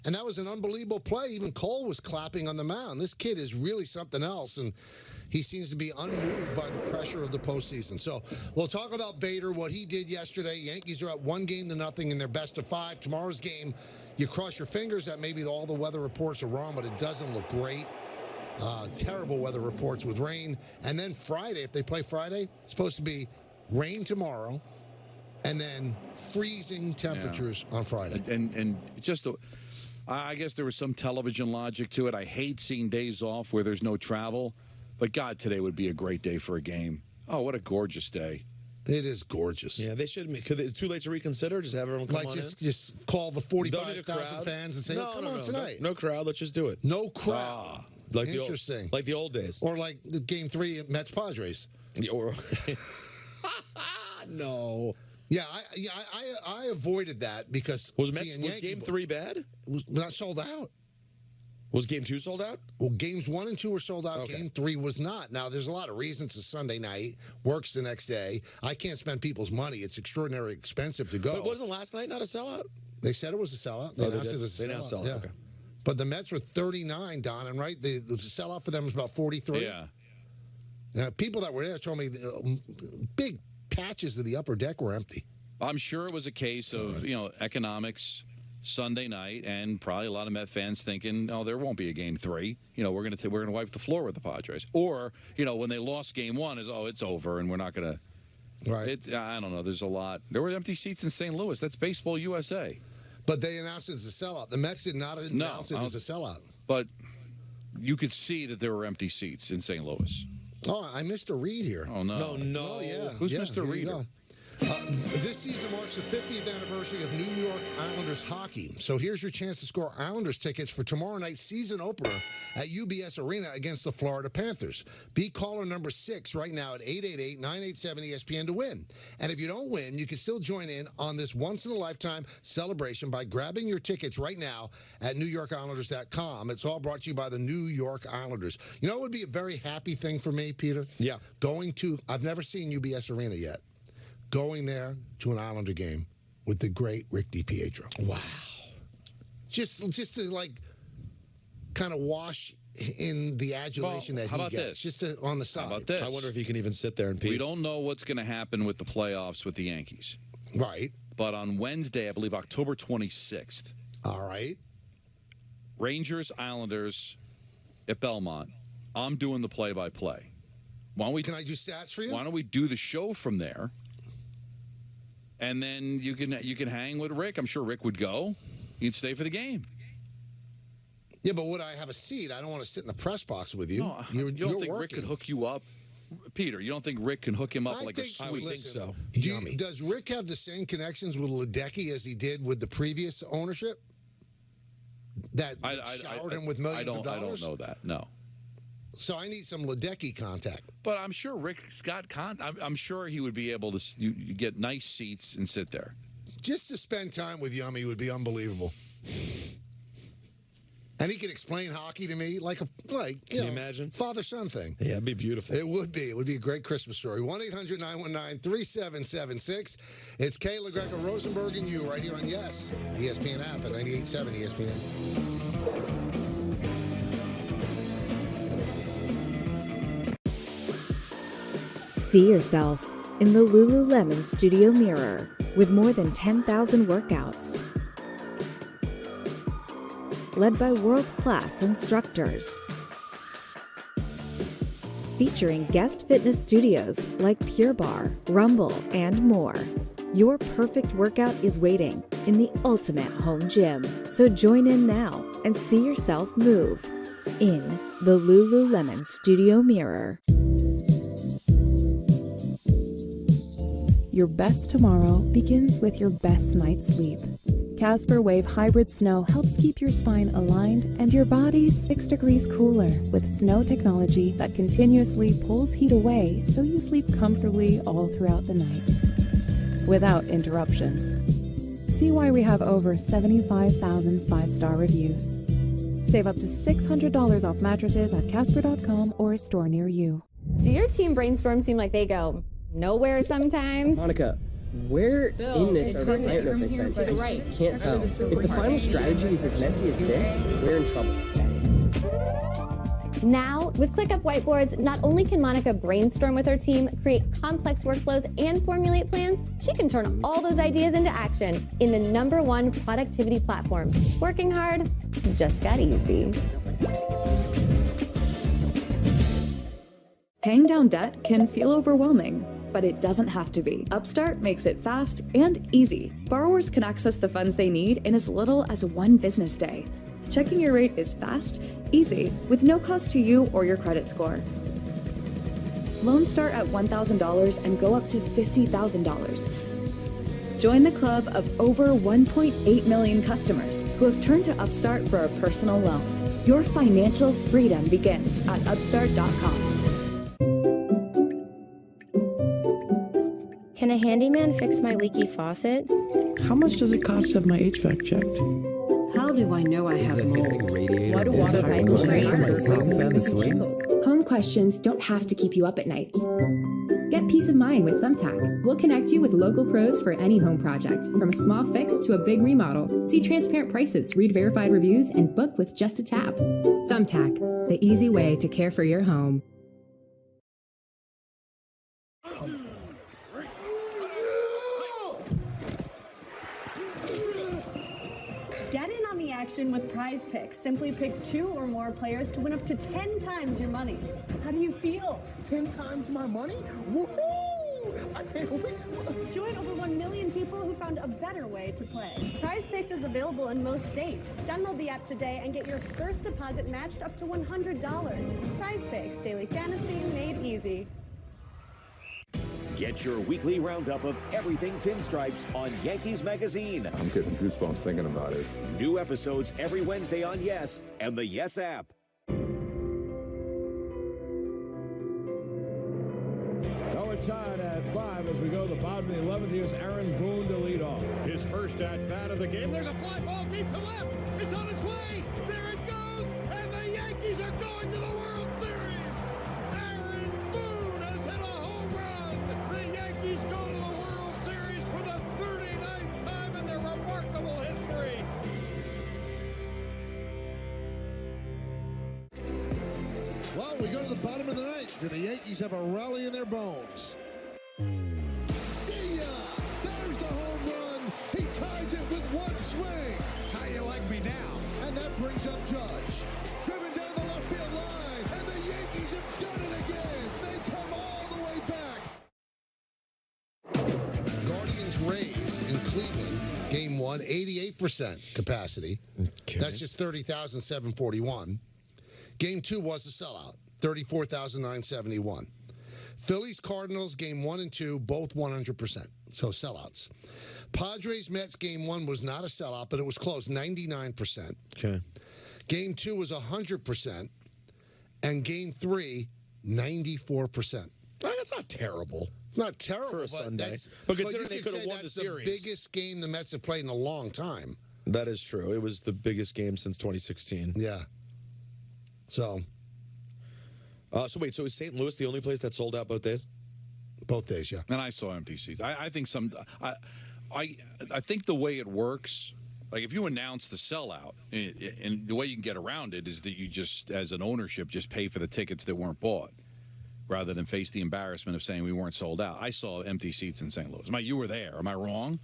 S3: And that was an unbelievable play. Even Cole was clapping on the mound. This kid is really something else, and he seems to be unmoved by the pressure of the postseason. So we'll talk about Bader, what he did yesterday. Yankees are up 1-0 in their best of 5. Tomorrow's game, you cross your fingers that maybe all the weather reports are wrong, but it doesn't look great. Terrible weather reports with rain. And then Friday, if they play Friday, it's supposed to be rain tomorrow and then freezing temperatures on Friday.
S1: And just, I guess there was some television logic to it. I hate seeing days off where there's no travel. But, God, today would be a great day for a game. Oh, what a gorgeous day.
S3: It is gorgeous.
S4: Yeah, they should. It's too late to reconsider. Just have everyone come on in.
S3: Just call the 45,000 fans and say, come on tonight.
S4: No crowd. Let's just do it.
S3: No crowd.
S4: Interesting. Like the old days.
S3: Or like the Game 3 at Mets-Padres.
S4: No.
S3: Yeah, I avoided that because
S4: was Game 3 bad?
S3: It was not sold out.
S4: Was Game 2 sold out?
S3: Well, Games 1 and 2 were sold out.
S4: Okay.
S3: Game 3 was not. Now, there's a lot of reasons. It's Sunday night. Works the next day. I can't spend people's money. It's extraordinarily expensive to go.
S4: But wasn't last night not a sellout?
S3: They said it was a sellout. They announced it as a sellout. Yeah. Okay. But the Mets were 39, Don, and right? The sellout for them was about 43.
S1: Yeah.
S3: People that were there told me big patches of the upper deck were empty.
S1: I'm sure it was a case of, economics Sunday night, and probably a lot of Met fans thinking, oh, there won't be a Game 3. We're going to wipe the floor with the Padres. Or, when they lost Game 1, it's over, and we're not going to.
S3: Right.
S1: I don't know. There's a lot. There were empty seats in St. Louis. That's Baseball USA.
S3: But they announced it as a sellout. The Mets did not announce it as a sellout.
S1: But you could see that there were empty seats in St. Louis.
S3: Oh, I missed a read here.
S1: Oh, no.
S4: No.
S3: Oh, yeah.
S1: Who's Mr. Reader?
S3: This season marks the 50th anniversary of New York Islanders hockey. So here's your chance to score Islanders tickets for tomorrow night's season opener at UBS Arena against the Florida Panthers. Be caller number 6 right now at 888-987-ESPN to win. And if you don't win, you can still join in on this once-in-a-lifetime celebration by grabbing your tickets right now at NewYorkIslanders.com. It's all brought to you by the New York Islanders. You know what would be a very happy thing for me, Peter?
S4: Yeah.
S3: I've never seen UBS Arena yet. going there to an Islander game with the great Rick DiPietro.
S4: Wow.
S3: Just to like kind of wash in the adulation that he gets.
S1: This?
S3: Just on the side.
S1: How about this?
S4: I wonder if he can even sit there in peace.
S1: We don't know what's going to happen with the playoffs with the Yankees.
S3: Right.
S1: But on Wednesday, I believe October 26th.
S3: All right.
S1: Rangers, Islanders at Belmont. I'm doing the play-by-play. Why don't we?
S3: Can I do stats for you?
S1: Why don't we do the show from there? And then you can hang with Rick. I'm sure Rick would go. You'd stay for the game.
S3: Yeah, but would I have a seat? I don't want to sit in the press box with you.
S1: No,
S3: you
S1: don't think
S3: working.
S1: Rick could hook you up? Peter, you don't think Rick can hook him up like a
S3: I
S1: suite?
S3: think so. Does Rick have the same connections with Ledecky as he did with the previous ownership? That showered him with millions of dollars?
S1: I don't know that, no.
S3: So I need some Ledecky contact.
S1: But I'm sure Rick's got I'm sure he would be able to you get nice seats and sit there.
S3: Just to spend time with Yummy would be unbelievable. And he could explain hockey to me like
S4: Can you imagine?
S3: Father-son thing.
S4: Yeah, it'd be beautiful.
S3: It would be. It would be a great Christmas story. 1-800-919-3776. It's Kayla, Greco, Rosenberg, and you right here on Yes, ESPN app at 98.7 ESPN.
S6: See yourself in the Lululemon Studio Mirror with more than 10,000 workouts. Led by world-class instructors. Featuring guest fitness studios like Pure Barre, Rumble, and more. Your perfect workout is waiting in the ultimate home gym. So join in now and see yourself move in the Lululemon Studio Mirror.
S25: Your best tomorrow begins with your best night's sleep. Casper Wave Hybrid Snow helps keep your spine aligned and your body 6 degrees cooler with snow technology that continuously pulls heat away so you sleep comfortably all throughout the night, without interruptions. See why we have over 75,000 5-star reviews. Save up to $600 off mattresses at Casper.com or a store near you.
S8: Do your team brainstorms seem like they go nowhere sometimes?
S11: Monica, where in this are the client notes I sent you? I can't tell. If the final strategy is as messy as this, we're in trouble.
S8: Now, with ClickUp Whiteboards, not only can Monica brainstorm with her team, create complex workflows, and formulate plans, she can turn all those ideas into action in the #1 productivity platform. Working hard just got easy.
S12: Paying down debt can feel overwhelming, but it doesn't have to be. Upstart makes it fast and easy. Borrowers can access the funds they need in as little as 1 business day. Checking your rate is fast, easy, with no cost to you or your credit score. Loans start at $1,000 and go up to $50,000. Join the club of over 1.8 million customers who have turned to Upstart for a personal loan. Your financial freedom begins at upstart.com.
S8: Can a handyman fix my leaky faucet?
S13: How much does it cost to have my HVAC checked?
S14: How do I know I have mold?
S13: Why do water pipes
S9: Home questions don't have to keep you up at night. Get peace of mind with Thumbtack. We'll connect you with local pros for any home project, from a small fix to a big remodel. See transparent prices, read verified reviews, and book with just a tap. Thumbtack, the easy way to care for your home.
S15: Get in on the action with Prize Picks. Simply pick 2 or more players to win up to 10 times your money. How do you feel?
S17: 10 times my money? Woohoo! I can't wait.
S15: Join over 1 million people who found a better way to play. Prize Picks is available in most states. Download the app today and get your first deposit matched up to $100. Prize Picks, daily fantasy made easy.
S10: Get your weekly roundup of everything Pinstripes on Yankees Magazine.
S18: I'm getting goosebumps thinking about it.
S10: New episodes every Wednesday on Yes and the Yes app.
S19: Now we're tied at 5 as we go to the bottom of the 11th. Here's Aaron Boone to lead off.
S20: His first at-bat of the game. There's a fly ball deep to left. It's on its way. There it goes. And the Yankees are going to the World Series. Aaron Boone has hit a home run. The Yankees go to the World the bottom of the ninth. Do the Yankees have a rally in their bones? See ya! There's the home run. He ties it with one swing. How you like me now? And that brings up Judge. Driven down the left field line. And the Yankees have done it again. They come all the way back.
S3: Guardians Rays in Cleveland, game 1, 88% capacity.
S4: Okay.
S3: That's just 30,741. Game 2 was a sellout, 34,971. Phillies Cardinals, game 1 and 2, both 100%. So sellouts. Padres Mets, game 1 was not a sellout, but it was close, 99%.
S4: Okay.
S3: Game 2 was 100%. And game 3, 94%.
S4: That's not terrible.
S3: Not terrible
S4: For a
S3: but
S4: Sunday. But considering
S3: you
S4: they
S3: could
S4: could have
S3: say
S4: won the
S3: that's
S4: series.
S3: the biggest game the Mets have played in a long time.
S4: That is true. It was the biggest game since 2016.
S3: Yeah. So
S4: wait, so is St. Louis the only place that sold out both days?
S3: Both days, yeah.
S1: And I saw empty seats. I think I think the way it works, like if you announce the sellout, and the way you can get around it is that you just, as an ownership, just pay for the tickets that weren't bought, rather than face the embarrassment of saying we weren't sold out. I saw empty seats in St. Louis. You were there. Am I wrong?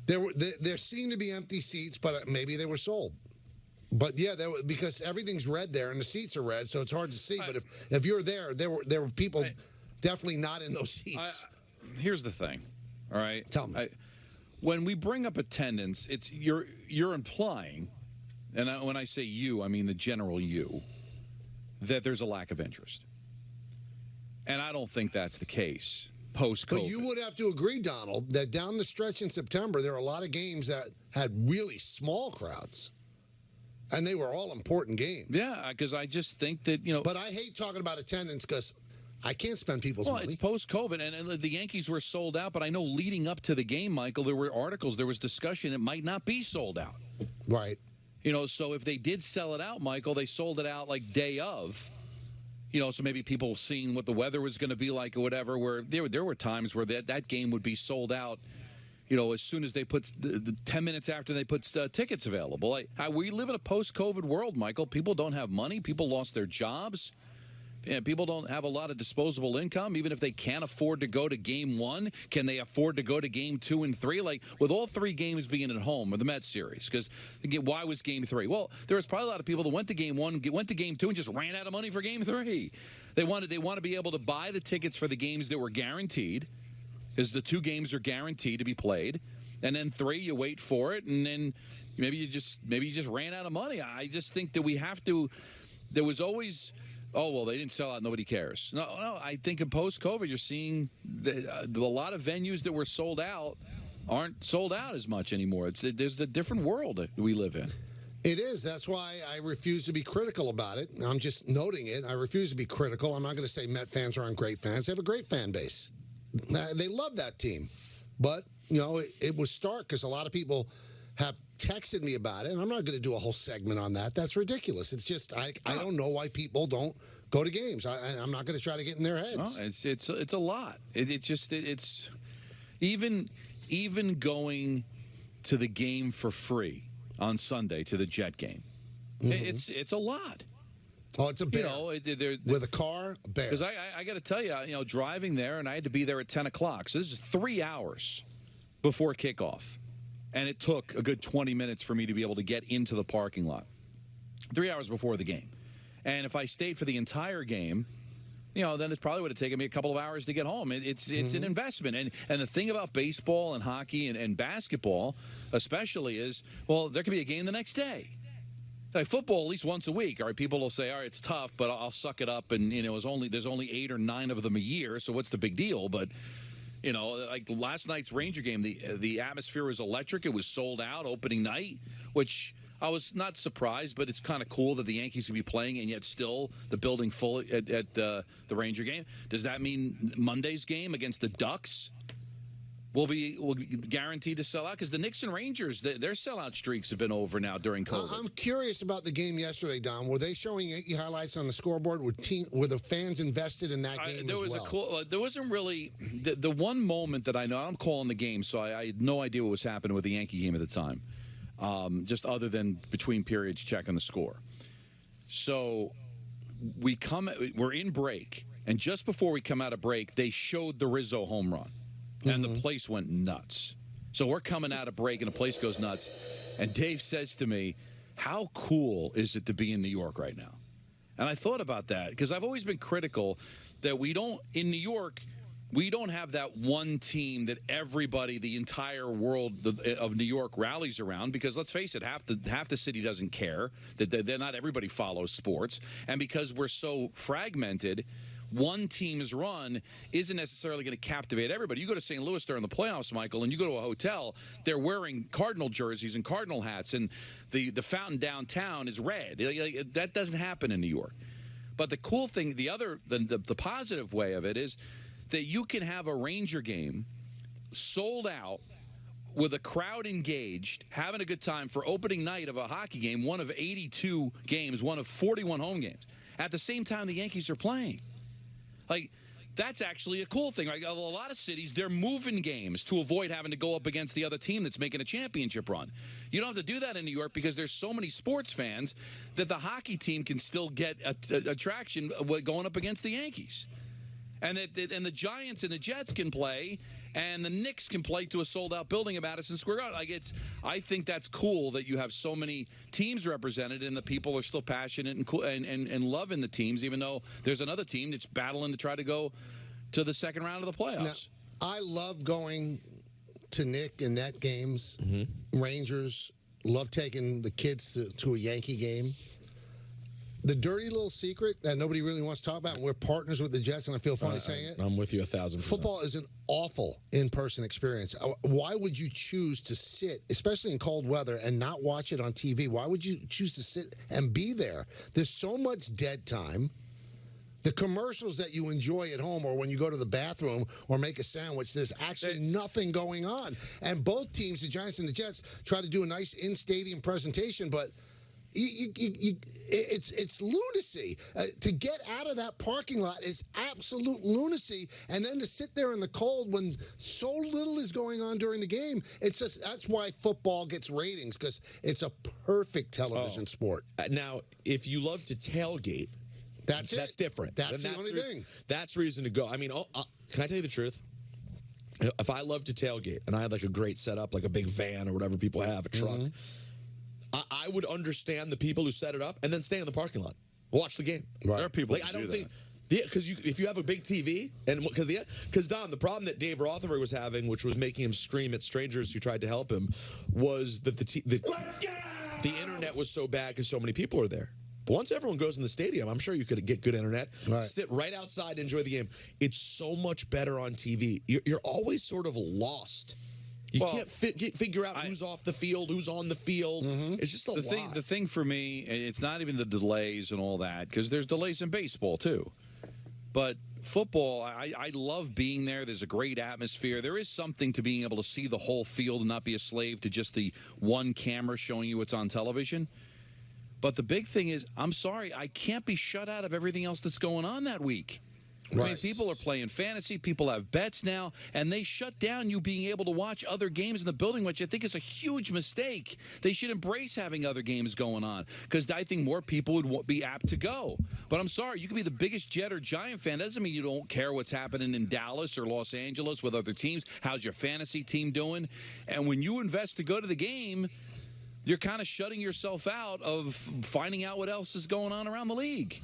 S3: There seemed to be empty seats, but maybe they were sold. But yeah, because everything's red there and the seats are red, so it's hard to see. But if you're there were people definitely not in those seats.
S1: Here's the thing, all right?
S3: Tell me.
S1: When we bring up attendance, it's you're implying, and when I say you, I mean the general you, that there's a lack of interest. And I don't think that's the case post-COVID.
S3: But you would have to agree, Donald, that down the stretch in September, there are a lot of games that had really small crowds. And they were all important games.
S1: Yeah, because I just think that,
S3: But I hate talking about attendance because I can't spend people's money.
S1: Well, it's post-COVID, and the Yankees were sold out, but I know leading up to the game, Michael, there were articles, there was discussion it might not be sold out.
S3: Right.
S1: So if they did sell it out, Michael, they sold it out like day of. So maybe people seeing what the weather was going to be like or whatever, where there were times where that game would be sold out, as soon as they put the 10 minutes after they put tickets available. We live in a post-COVID world, Michael. People don't have money. People lost their jobs. Yeah, people don't have a lot of disposable income. Even if they can't afford to go to game 1, can they afford to go to game 2 and 3? Like, with all 3 games being at home, or the Mets series, because why was game 3? Well, there was probably a lot of people that went to game 1, went to game 2, and just ran out of money for game 3. They want to be able to buy the tickets for the games that were guaranteed, because the 2 games are guaranteed to be played, and then 3 you wait for it, and then maybe you just ran out of money. I just think that we have to. There was always. Oh, well, they didn't sell out. Nobody cares. No, I think in post-COVID, you're seeing a lot of venues that were sold out aren't sold out as much anymore. There's a different world that we live in.
S3: It is. That's why I refuse to be critical about it. I'm just noting it. I refuse to be critical. I'm not going to say Met fans aren't great fans. They have a great fan base. They love that team. But, it was stark because a lot of people have texted me about it, and I'm not going to do a whole segment on that. That's ridiculous. It's just I don't know why people don't go to games. I'm not going to try to get in their heads.
S1: No, it's a lot. It's even going to the game for free on Sunday, to the Jet game. Mm-hmm. It's a lot.
S3: Oh, it's a bear. With a car, a bear.
S1: Because I got to tell you, driving there, and I had to be there at 10 o'clock. So this is 3 hours before kickoff. And it took a good 20 minutes for me to be able to get into the parking lot. 3 hours before the game. And if I stayed for the entire game, then it probably would have taken me a couple of hours to get home. It's an investment. And the thing about baseball and hockey and basketball especially is, well, there could be a game the next day. Like football, at least once a week. All right, people will say, all right, it's tough, but I'll suck it up. And, there's only 8 or 9 of them a year, so what's the big deal? But like last night's Ranger game, the atmosphere was electric. It was sold out opening night, which I was not surprised, but it's kind of cool that the Yankees could be playing and yet still the building full at the Ranger game. Does that mean Monday's game against the Ducks will be guaranteed to sell out? Because the Knicks and Rangers, their sellout streaks have been over now during COVID.
S3: I'm curious about the game yesterday, Don. Were they showing Yankee highlights on the scoreboard? Were the fans invested in that game
S1: there
S3: as
S1: was
S3: well?
S1: There wasn't really the one moment that I know. I'm calling the game, so I had no idea what was happening with the Yankee game at the time, just other than between periods checking the score. So we're in break, and just before we come out of break, they showed the Rizzo home run, and the place went nuts. So we're coming out of break, and the place goes nuts. And Dave says to me, how cool is it to be in New York right now? And I thought about that because I've always been critical that in New York, we don't have that one team that everybody, the entire world of New York rallies around, because let's face it, half the city doesn't care, that not everybody follows sports. And because we're so fragmented, one team's run isn't necessarily going to captivate everybody. You go to St. Louis during the playoffs, Michael, and you go to a hotel, they're wearing Cardinal jerseys and Cardinal hats, and the fountain downtown is red. That doesn't happen in New York. But the cool thing, the positive way of it is that you can have a Ranger game sold out with a crowd engaged, having a good time for opening night of a hockey game, one of 82 games, one of 41 home games. At the same time the Yankees are playing. Like, that's actually a cool thing. Like, a lot of cities, they're moving games to avoid having to go up against the other team that's making a championship run. You don't have to do that in New York because there's so many sports fans that the hockey team can still get attraction going up against the Yankees. And the Giants and the Jets can play, and the Knicks can play to a sold-out building at Madison Square Garden. I think that's cool that you have so many teams represented, and the people are still passionate and cool and loving the teams, even though there's another team that's battling to try to go to the second round of the playoffs.
S3: Now, I love going to Nick and Net games. Rangers, love taking the kids to a Yankee game. The dirty little secret that nobody really wants to talk about, and we're partners with the Jets, and I feel funny saying it.
S4: I'm with you 1,000%.
S3: Football is an awful in-person experience. Why would you choose to sit, especially in cold weather, and not watch it on TV? Why would you choose to sit and be there? There's so much dead time. The commercials that you enjoy at home or when you go to the bathroom or make a sandwich, there's actually nothing going on. And both teams, the Giants and the Jets, try to do a nice in-stadium presentation, but it's lunacy. To get out of that parking lot is absolute lunacy, and then to sit there in the cold when so little is going on during the game, that's why football gets ratings, because it's a perfect television sport.
S4: Now, if you love to tailgate, that's different.
S3: That's the only thing.
S4: That's reason to go. I mean, can I tell you the truth? If I love to tailgate and I had like a great setup, like a big van or whatever people have, a truck, I would understand the people who set it up and then stay in the parking lot, watch the game.
S1: Right. There are people
S4: I don't think, because if you have a big TV, and because Don, the problem that Dave Rothenberg was having, which was making him scream at strangers who tried to help him, was that the internet was so bad because so many people were there. But once everyone goes in the stadium, I'm sure you could get good internet, sit right outside and enjoy the game. It's so much better on TV. You're always sort of lost. You can't figure out who's off the field, who's on the field. It's just a lot.
S1: The thing for me, it's not even the delays and all that, because there's delays in baseball too. But football, I love being there. There's a great atmosphere. There is something to being able to see the whole field and not be a slave to just the one camera showing you what's on television. But the big thing is, I'm sorry, I can't be shut out of everything else that's going on that week. I mean, people are playing fantasy. People have bets now, and they shut down you being able to watch other games in the building, which I think is a huge mistake. They should embrace having other games going on, because I think more people would be apt to go. But I'm sorry, you can be the biggest Jet or Giant fan. That doesn't mean you don't care what's happening in Dallas or Los Angeles with other teams. How's your fantasy team doing? And when you invest to go to the game, you're kind of shutting yourself out of finding out what else is going on around the league.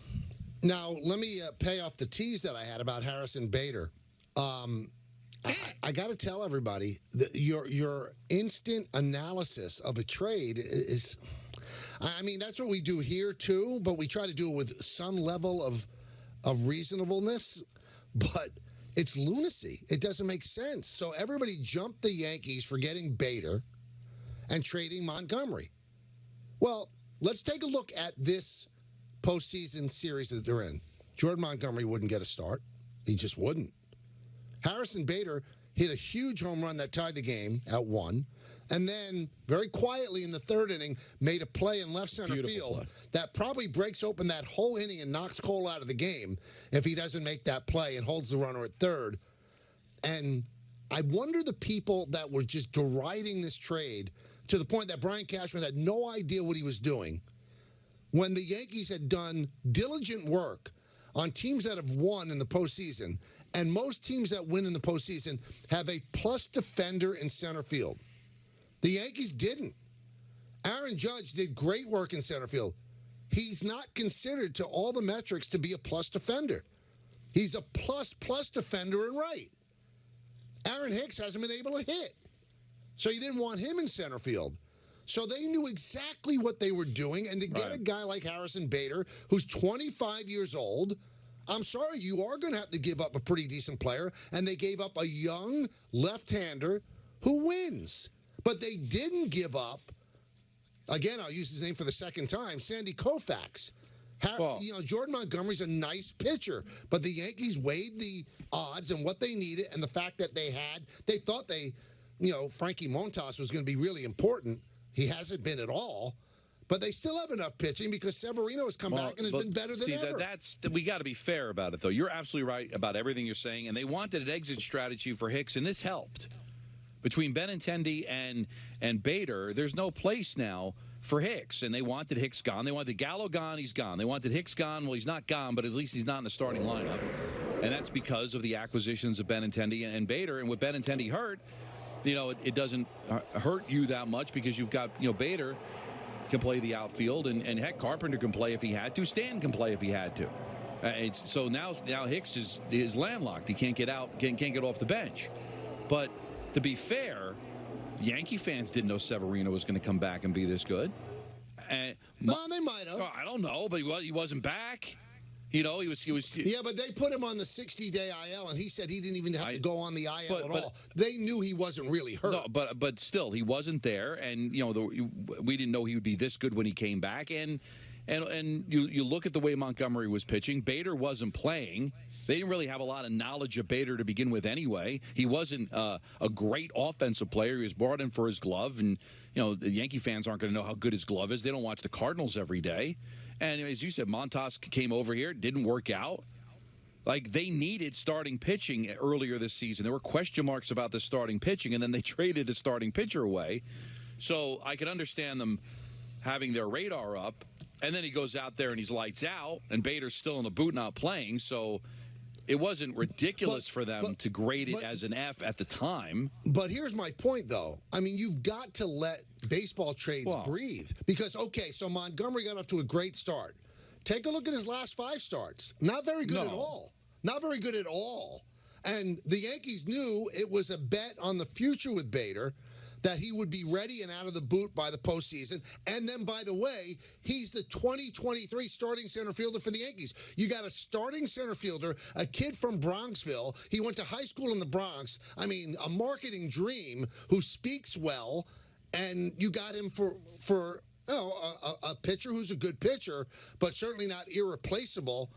S3: Now, let me pay off the tease that I had about Harrison Bader. I got to tell everybody that your instant analysis of a trade is, I mean, that's what we do here too, but we try to do it with some level of reasonableness, but it's lunacy. It doesn't make sense. So everybody jumped the Yankees for getting Bader and trading Montgomery. Well, let's take a look at this postseason series that they're in. Jordan Montgomery wouldn't get a start. He just wouldn't. Harrison Bader hit a huge home run that tied the game at 1, and then very quietly in the third inning made a play in left center field that probably breaks open that whole inning and knocks Cole out of the game if he doesn't make that play and holds the runner at third. And I wonder the people that were just deriding this trade to the point that Brian Cashman had no idea what he was doing. when the Yankees had done diligent work on teams that have won in the postseason, and most teams that win in the postseason have a plus defender in center field. The Yankees didn't. Aaron Judge did great work in center field. He's not considered to all the metrics to be a plus defender. He's a plus defender in right. Aaron Hicks hasn't been able to hit. So you didn't want him in center field. So they knew exactly what they were doing. And to get a guy like Harrison Bader, who's 25 years old, I'm sorry, you are going to have to give up a pretty decent player. And they gave up a young left-hander who wins. But they didn't give up, again, I'll use his name for the second time, Sandy Koufax. Jordan Montgomery's a nice pitcher, but the Yankees weighed the odds and what they needed and the fact that they thought Frankie Montas was going to be really important. He hasn't been at all. But they still have enough pitching because Severino has come back and has been better than ever.
S1: We got to be fair about it, though. You're absolutely right about everything you're saying, and they wanted an exit strategy for Hicks, and this helped. Between Benintendi and Bader, there's no place now for Hicks, and they wanted Hicks gone. They wanted Gallo gone, he's gone. They wanted Hicks gone, well, he's not gone, but at least he's not in the starting lineup. And that's because of the acquisitions of Benintendi and Bader. And with Benintendi hurt, it doesn't hurt you that much because you've got, Bader can play the outfield, and heck, Carpenter can play if he had to. Stan can play if he had to. So now Hicks is landlocked. He can't get out, can't get off the bench. But to be fair, Yankee fans didn't know Severino was going to come back and be this good.
S3: No, they might have.
S1: I don't know, but he wasn't back. He was.
S3: Yeah, but they put him on the 60-day IL, and he said he didn't even have to go on the IL at all. They knew he wasn't really hurt.
S1: No, but still, he wasn't there, and we didn't know he would be this good when he came back. And you look at the way Montgomery was pitching. Bader wasn't playing. They didn't really have a lot of knowledge of Bader to begin with anyway. He wasn't a great offensive player. He was brought in for his glove, and the Yankee fans aren't going to know how good his glove is. They don't watch the Cardinals every day. And as you said, Montas came over here, didn't work out. Like, they needed starting pitching earlier this season. There were question marks about the starting pitching, and then they traded a starting pitcher away. So I can understand them having their radar up. And then he goes out there and he's lights out, and Bader's still in the boot not playing. So it wasn't ridiculous for them to grade it as an F at the time.
S3: But here's my point, though. I mean, you've got to let baseball trades breathe. Because, okay, so Montgomery got off to a great start. Take a look at his last 5 starts. Not very good at all. Not very good at all. And the Yankees knew it was a bet on the future with Bader, that he would be ready and out of the boot by the postseason. And then, by the way, he's the 2023 starting center fielder for the Yankees. You got a starting center fielder, a kid from Bronxville. He went to high school in the Bronx. I mean, a marketing dream who speaks well. And you got him for a pitcher who's a good pitcher, but certainly not irreplaceable.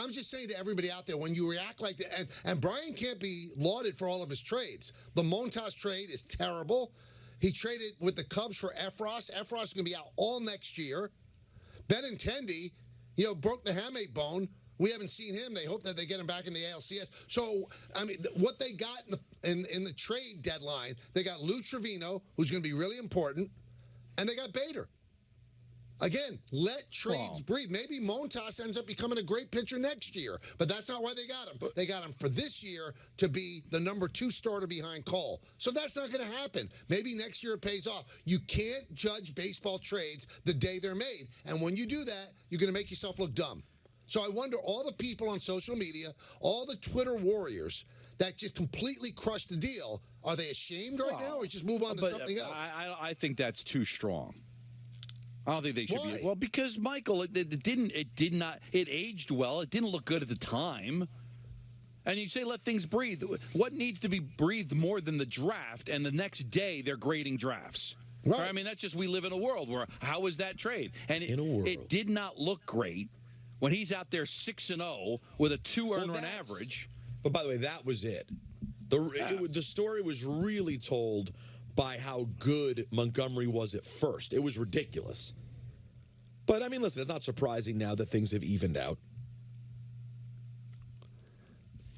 S3: I'm just saying to everybody out there, when you react like that, and Brian can't be lauded for all of his trades. The Montas trade is terrible. He traded with the Cubs for Efros. Efros is going to be out all next year. Benintendi, broke the hamate bone. We haven't seen him. They hope that they get him back in the ALCS. So, I mean, what they got in the trade deadline, they got Lou Trevino, who's going to be really important, and they got Bader. Again, let trades breathe. Maybe Montas ends up becoming a great pitcher next year, but that's not why they got him. They got him for this year to be the number 2 starter behind Cole. So that's not going to happen. Maybe next year it pays off. You can't judge baseball trades the day they're made. And when you do that, you're going to make yourself look dumb. So I wonder, all the people on social media, all the Twitter warriors that just completely crushed the deal, are they ashamed right now or just move on to something else?
S1: I think that's too strong. I don't think they should be. Well, because, Michael, it aged well. It didn't look good at the time. And you say let things breathe. What needs to be breathed more than the draft, and the next day they're grading drafts? Right. I mean, that's just, we live in a world where, how is that trade? And it did not look great when he's out there 6-0 with a 2 earned run average.
S4: But by the way, that was it. The story was really told by how good Montgomery was at first. It was ridiculous. But, I mean, listen, it's not surprising now that things have evened out.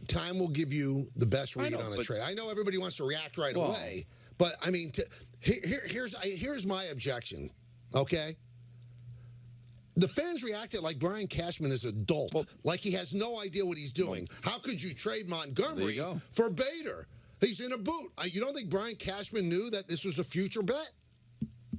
S3: Time will give you the best read on a trade. I know everybody wants to react right away, but, I mean, here's my objection, okay? The fans reacted like Brian Cashman is an adult, like he has no idea what he's doing. How could you trade Montgomery for Bader? He's in a boot. You don't think Brian Cashman knew that this was a future bet?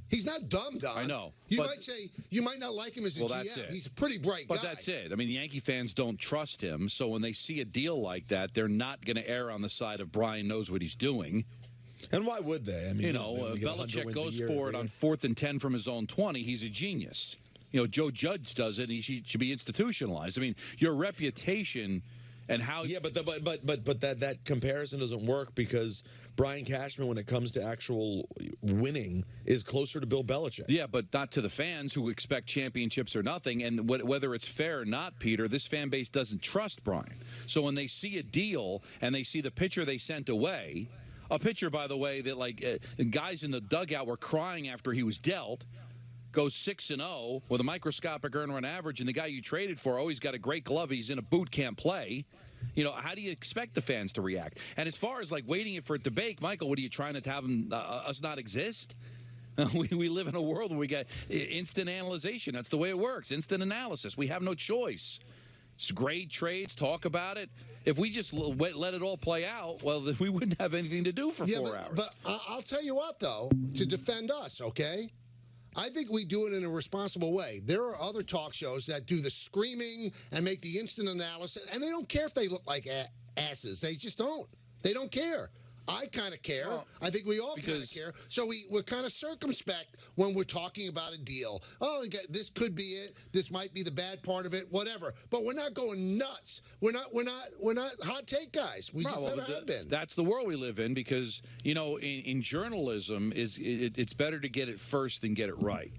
S3: He's not dumb, Don.
S1: I know.
S3: You might say you might not like him as a GM. He's a pretty bright guy.
S1: But that's it. I mean, the Yankee fans don't trust him, so when they see a deal like that, they're not going to err on the side of Brian knows what he's doing.
S4: And why would they? I mean,
S1: Belichick goes for it on 4th and 10 from his own 20. He's a genius. Joe Judge does it, and he should be institutionalized. I mean, your reputation and how...
S4: Yeah, but that comparison doesn't work because Brian Cashman, when it comes to actual winning, is closer to Bill Belichick.
S1: Yeah, but not to the fans who expect championships or nothing. And whether it's fair or not, Peter, this fan base doesn't trust Brian. So when they see a deal and they see the pitcher they sent away, a pitcher, by the way, that guys in the dugout were crying after he was dealt, goes 6-0 with a microscopic earned run average, and the guy you traded for, he's got a great glove, he's in a boot, can't play. How do you expect the fans to react? And as far as waiting for it to bake, Michael, what are you trying to have us not exist? We live in a world where we got instant analyzation. That's the way it works. Instant analysis. We have no choice. It's grade trades, talk about it. If we just let it all play out, well, then we wouldn't have anything to do for 4 hours.
S3: But I'll tell you what, though, to defend us, okay? I think we do it in a responsible way. There are other talk shows that do the screaming and make the instant analysis, and they don't care if they look like asses. They just don't. They don't care. I kind of care. Well, I think we all kind of care. So we're kind of circumspect when we're talking about a deal. Oh, this could be it. This might be the bad part of it. Whatever. But we're not going nuts. We're not hot take guys. We just never have been.
S1: That's the world we live in because in journalism it's better to get it first than get it right.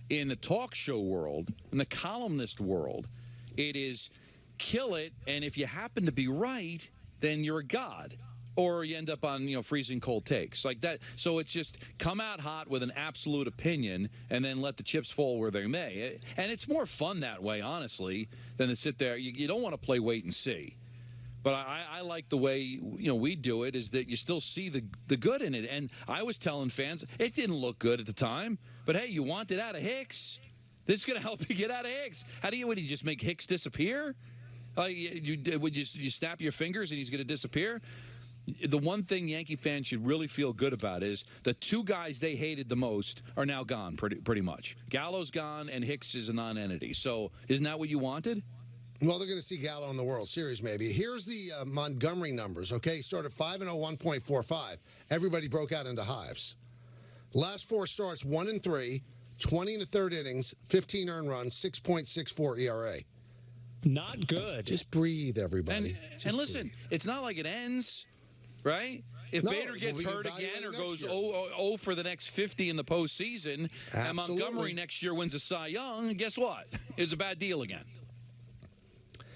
S1: In the talk show world, in the columnist world, it is kill it, and if you happen to be right, then you're a god. Or you end up on, freezing cold takes like that. So it's just come out hot with an absolute opinion and then let the chips fall where they may. And it's more fun that way, honestly, than to sit there. You don't want to play wait and see. But I like the way, we do it is that you still see the good in it. And I was telling fans, it didn't look good at the time. But, hey, you want it out of Hicks. This is going to help you get out of Hicks. Would you just make Hicks disappear? Would you snap your fingers and he's going to disappear? The one thing Yankee fans should really feel good about is the two guys they hated the most are now gone pretty much. Gallo's gone and Hicks is a non-entity. So isn't that what you wanted?
S3: Well, they're going to see Gallo in the World Series maybe. Here's the Montgomery numbers, okay? He started 5-0, 1.45. Everybody broke out into hives. Last 4 starts, 1-3, 20 in the third innings, 15 earned runs, 6.64 ERA.
S5: Not good.
S3: Just breathe, everybody.
S1: And listen, it's not like it ends. Right? If Bader gets hurt again or goes 0 for the next 50 in the postseason, and Montgomery next year wins a Cy Young, guess what? It's a bad deal again.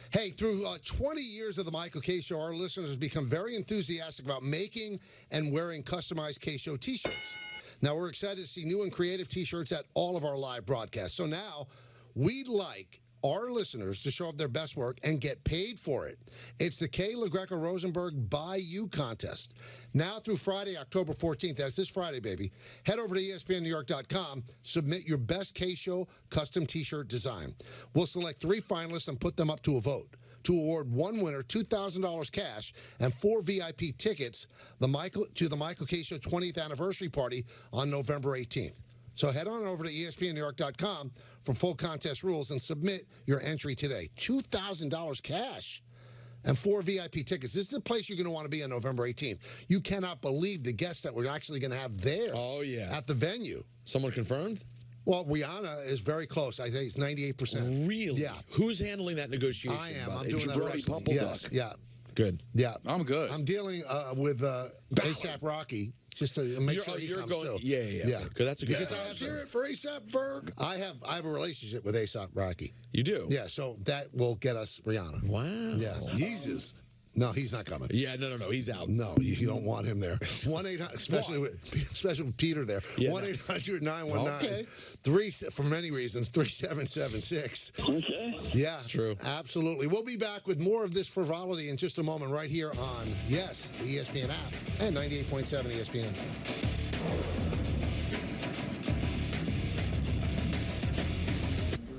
S3: Hey, through 20 years of the Michael Kay Show, our listeners have become very enthusiastic about making and wearing customized Kay Show T-shirts. Now, we're excited to see new and creative T-shirts at all of our live broadcasts. So now, we'd like our listeners to show off their best work and get paid for it. It's the Kay LaGreca Rosenberg Buy You contest. Now through Friday, October 14th, that's this Friday, baby, head over to ESPNNewYork.com, submit your best Kay Show custom T-shirt design. We'll select 3 finalists and put them up to a vote to award one winner $2,000 cash and 4 VIP tickets to the Michael Kay Show 20th anniversary party on November 18th. So head on over to ESPNNewYork.com for full contest rules and submit your entry today. $2,000 cash and 4 VIP tickets. This is the place you're going to want to be on November 18th. You cannot believe the guests that we're actually going to have there.
S4: Oh, yeah.
S3: At the venue.
S4: Someone confirmed?
S3: Well, Rihanna is very close. I think it's 98%.
S4: Really?
S3: Yeah.
S4: Who's handling that negotiation?
S3: I am. I'm doing that right.
S4: Yes.
S3: Yeah.
S4: Good.
S3: Yeah.
S1: I'm good.
S3: I'm dealing with ASAP Rocky. Just to make sure he comes too.
S4: Yeah. Because that's a good.
S3: Because I have hear it for ASAP Ferg. I have a relationship with ASAP Rocky.
S4: You do?
S3: Yeah. So that will get us Rihanna.
S4: Wow.
S3: Yeah. Jesus. No, he's not coming.
S4: Yeah, no, he's out.
S3: No, you don't want him there. 1-800, especially with Peter there. 1-800-919-3, for many reasons, 3776.
S2: Okay.
S3: Yeah,
S4: it's true.
S3: Absolutely. We'll be back with more of this frivolity in just a moment right here on, the ESPN app and 98.7 ESPN.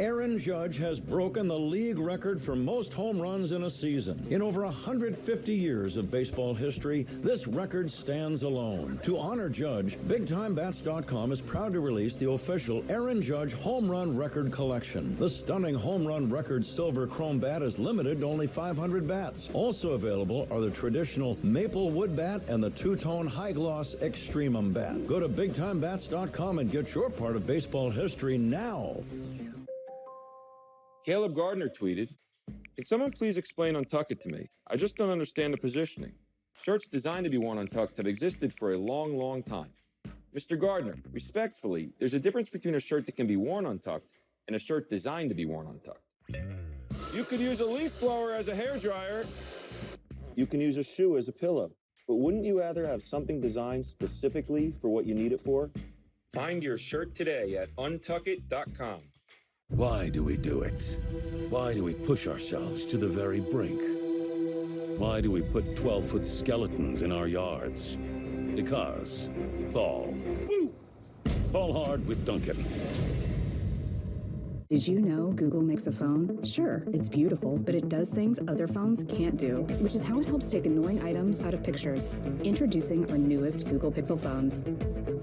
S19: Aaron Judge has broken the league record for most home runs in a season. In over 150 years of baseball history, this record stands alone. To honor Judge, BigTimeBats.com is proud to release the official Aaron Judge Home Run Record Collection. The stunning Home Run Record Silver Chrome bat is limited to only 500 bats. Also available are the traditional Maple Wood bat and the two-tone High Gloss Extremum bat. Go to BigTimeBats.com and get your part of baseball history now.
S7: Caleb Gardner tweeted, "Can someone please explain Untuck It to me? I just don't understand the positioning. Shirts designed to be worn untucked have existed for a long, long time. Mr. Gardner, respectfully, there's a difference between a shirt that can be worn untucked and a shirt designed to be worn untucked. You could use a leaf blower as a hairdryer. You can use a shoe as a pillow. But wouldn't you rather have something designed specifically for what you need it for? Find your shirt today at untuckit.com.
S21: Why do we do it? Why do we push ourselves to the very brink? Why do we put 12-foot skeletons in our yards? Because fall. Woo! Fall hard with Duncan.
S9: Did you know Google makes a phone? Sure, it's beautiful, but it does things other phones can't do, which is how it helps take annoying items out of pictures. Introducing our newest Google Pixel phones.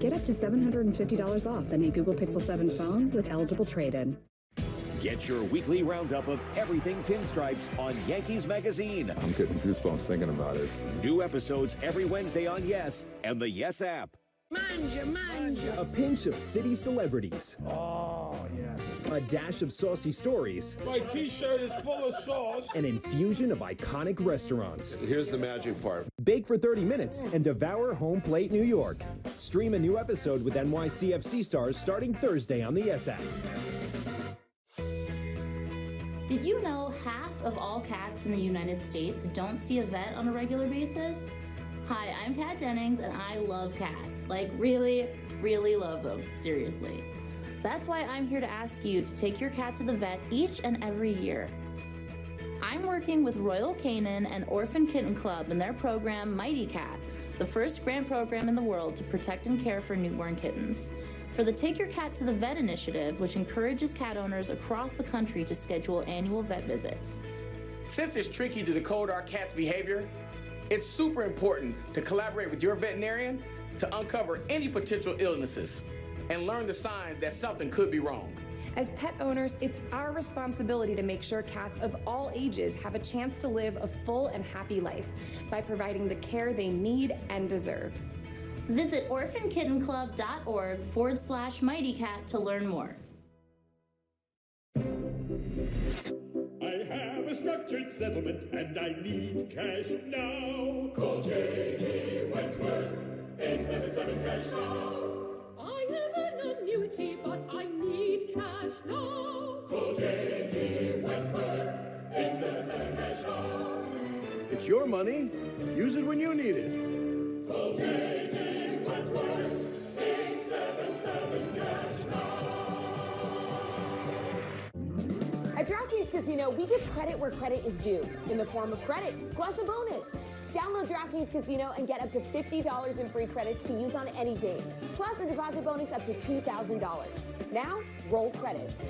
S9: Get up to $750 off any Google Pixel 7 phone with eligible trade-in.
S10: Get your weekly roundup of everything Pinstripes on Yankees Magazine.
S18: I'm getting goosebumps thinking about it.
S10: New episodes every Wednesday on Yes and the Yes app.
S22: Manja. A pinch of city celebrities.
S19: Oh, yes.
S22: A dash of saucy stories.
S19: My t-shirt is full of sauce.
S22: An infusion of iconic restaurants.
S3: Here's the magic part.
S22: Bake for 30 minutes and devour Home Plate New York. Stream a new episode with NYCFC stars starting Thursday on the Yes app.
S23: Did you know half of all cats in the United States don't see a vet on a regular basis? Hi, I'm Kat Dennings, and I love cats. Like, really, really love them. Seriously. That's why I'm here to ask you to take your cat to the vet each and every year. I'm working with Royal Canin and Orphan Kitten Club in their program, Mighty Cat, the first grant program in the world to protect and care for newborn kittens. For the Take Your Cat to the Vet initiative, which encourages cat owners across the country to schedule annual vet visits.
S24: Since it's tricky to decode our cat's behavior, it's super important to collaborate with your veterinarian to uncover any potential illnesses and learn the signs that something could be wrong.
S26: As pet owners, it's our responsibility to make sure cats of all ages have a chance to live a full and happy life by providing the care they need and deserve.
S23: Visit orphankittenclub.org/mightycat to learn more.
S27: I have a structured settlement and I need cash now. Call J.G. Wentworth, 877 cash now.
S28: I have an annuity, but I need cash now.
S27: Call J.G. Wentworth, 877 cash now.
S20: It's your money. Use it when you need it.
S27: Call J.G. Wentworth, 877 cash now.
S29: At DraftKings Casino, we give credit where credit is due, in the form of credit, plus a bonus. Download DraftKings Casino and get up to $50 in free credits to use on any game, plus a deposit bonus up to $2,000. Now, roll credits.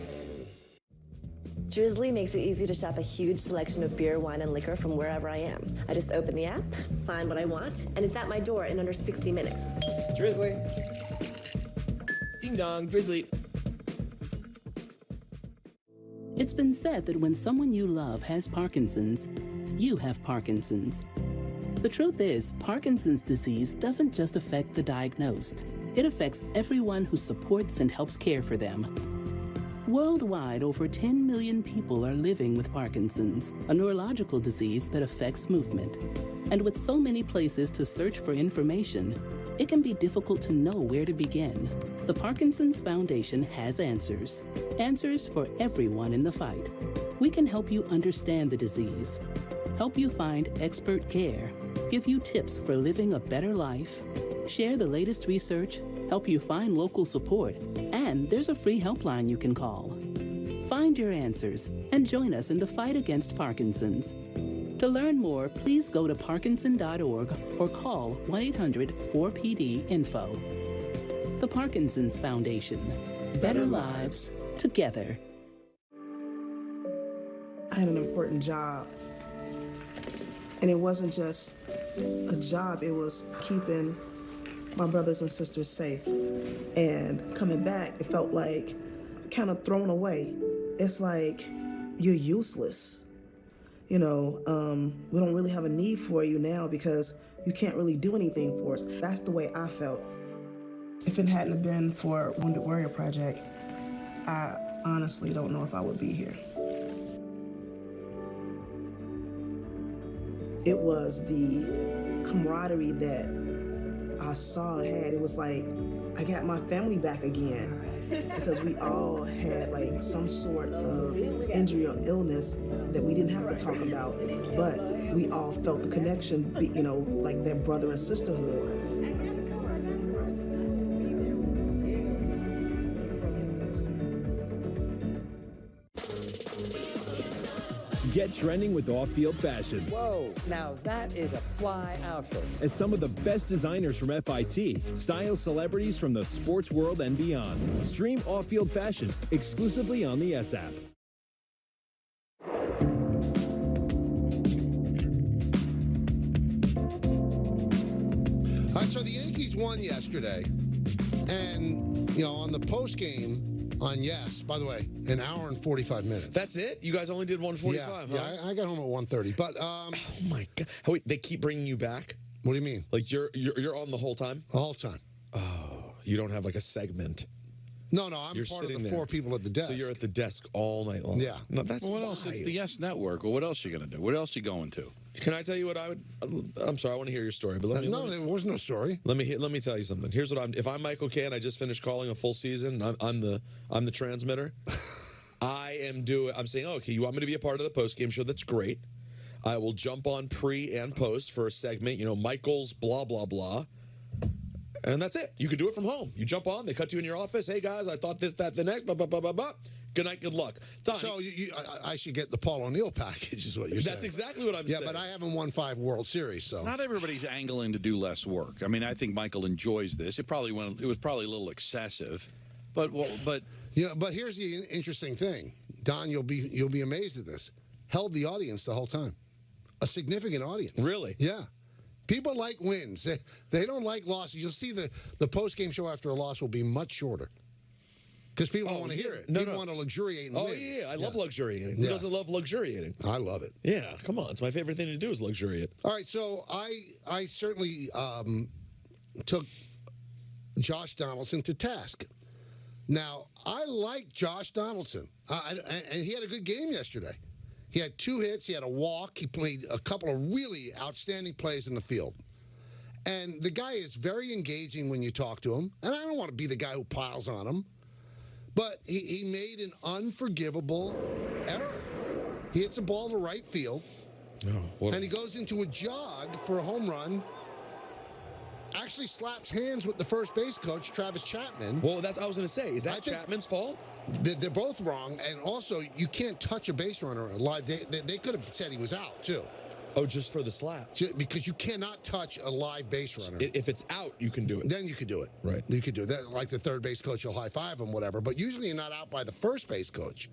S30: Drizzly makes it easy to shop a huge selection of beer, wine, and liquor from wherever I am. I just open the app, find what I want, and it's at my door in under 60 minutes.
S31: Drizzly. Ding dong, Drizzly.
S32: It's been said that when someone you love has Parkinson's, you have Parkinson's. The truth is, Parkinson's disease doesn't just affect the diagnosed. It affects everyone who supports and helps care for them. Worldwide, over 10 million people are living with Parkinson's, a neurological disease that affects movement. And with so many places to search for information, it can be difficult to know where to begin. The Parkinson's Foundation has answers. Answers for everyone in the fight. We can help you understand the disease, help you find expert care, give you tips for living a better life, share the latest research, help you find local support, and there's a free helpline you can call. Find your answers and join us in the fight against Parkinson's. To learn more, please go to parkinson.org or call 1-800-4PD-INFO. The Parkinson's Foundation. Better lives together.
S1: had an important job. And it wasn't just a job, it was keeping my brothers and sisters safe. And coming back, it felt like kind of thrown away. It's like you're useless. You know, we don't really have a need for you now because you can't really do anything for us. That's the way I felt. If it hadn't been for Wounded Warrior Project, I honestly don't know if I would be here. It was the camaraderie that I saw and had. It was like I got my family back again because we all had like some sort of injury or illness that we didn't have to talk about, but we all felt the connection, you know, like that brother and sisterhood.
S22: Get trending with off-field fashion.
S5: Whoa, now that is a fly outfit.
S22: As some of the best designers from FIT style celebrities from the sports world and beyond. Stream off-field fashion exclusively on the S app.
S3: All right, so the Yankees won yesterday. And, you know, on the post game on Yes, by the way, an hour and 45 minutes.
S4: That's it? You guys only did 145,
S3: yeah,
S4: huh?
S3: Yeah, I got home at 1:30. But
S4: oh my God. Oh, wait, they keep bringing you back?
S3: What do you mean?
S4: Like you're on the whole time?
S3: The whole time.
S4: Oh, you don't have like a segment.
S3: No, I'm
S4: You're
S3: part of the
S4: sitting
S3: four
S4: there.
S3: people at the desk.
S4: So you're at the desk all night long.
S3: Yeah.
S4: No, that's
S6: well, what else? It's the Yes Network. Well, what else are you going to do? What else are you going to?
S4: Can I tell you what I would? I'm sorry, I want to hear your story. But
S3: there was no story.
S4: Let me tell you something. Here's what I'm. If I'm Michael Kay and I just finished calling a full season, I'm the transmitter. I'm saying, oh, okay, you want me to be a part of the post game show? That's great. I will jump on pre and post for a segment. You know, Michael's blah blah blah. And that's it. You could do it from home. You jump on, they cut you in your office. Hey, guys, I thought this, that, the next, blah, blah, blah, blah, blah. Good night, good luck. Donnie.
S3: So I should get the Paul O'Neill package is what you're saying.
S4: That's exactly what I'm saying.
S3: Yeah, but I haven't won 5 World Series, so.
S6: Not everybody's angling to do less work. I mean, I think Michael enjoys this. It was probably a little excessive. But
S3: yeah, but here's the interesting thing. Don, you'll be amazed at this. Held the audience the whole time. A significant audience.
S4: Really?
S3: Yeah. People like wins. They don't like losses. You'll see the post-game show after a loss will be much shorter. Because people don't want to hear it. People want to luxuriate in wins.
S4: Oh, yeah. I love luxuriating. Who doesn't love luxuriating?
S3: I love it.
S4: Yeah, come on. It's my favorite thing to do is luxuriate.
S3: All right, so I certainly took Josh Donaldson to task. Now, I like Josh Donaldson. And he had a good game yesterday. He had 2 hits. He had a walk. He played a couple of really outstanding plays in the field. And the guy is very engaging when you talk to him. And I don't want to be the guy who piles on him. But he made an unforgivable error. He hits a ball to right field. And he goes into a jog for a home run. Actually slaps hands with the first base coach, Travis Chapman.
S4: Well, I was going to say, is that Chapman's fault?
S3: They're both wrong, and also you can't touch a base runner live. They could have said he was out too.
S4: Oh, just for the slap?
S3: Because you cannot touch a live base runner.
S4: If it's out, you can do it.
S3: Then you could do it.
S4: Right.
S3: You could do that. Like the third base coach will high five him, whatever. But usually you're not out by the first base coach.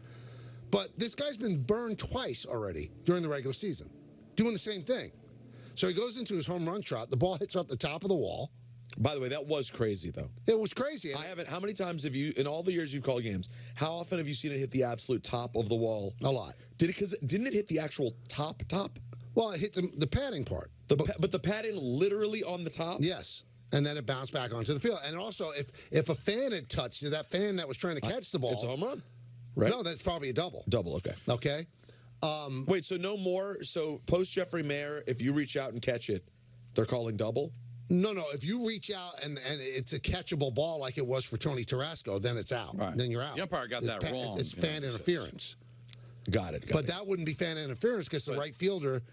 S3: But this guy's been burned twice already during the regular season, doing the same thing. So he goes into his home run trot. The ball hits off the top of the wall.
S4: By the way, that was crazy, though.
S3: It was crazy.
S4: How many times have you, in all the years you've called games, how often have you seen it hit the absolute top of the wall?
S3: A lot.
S4: Didn't it hit the actual top?
S3: Well, it hit the padding part.
S4: But the padding literally on the top?
S3: Yes. And then it bounced back onto the field. And also, if a fan had touched it, that fan that was trying to catch the ball.
S4: It's a home run, right?
S3: No, that's probably a double.
S4: Double, okay.
S3: Okay.
S4: Wait, so no more. So post Jeffrey Mayer, if you reach out and catch it, they're calling double?
S3: No. If you reach out and it's a catchable ball like it was for Tony Tarasco, then it's out.
S6: Right.
S3: Then you're out.
S6: The umpire got that wrong.
S3: It's fan interference.
S4: Got it.
S3: But that wouldn't be fan interference because the right fielder,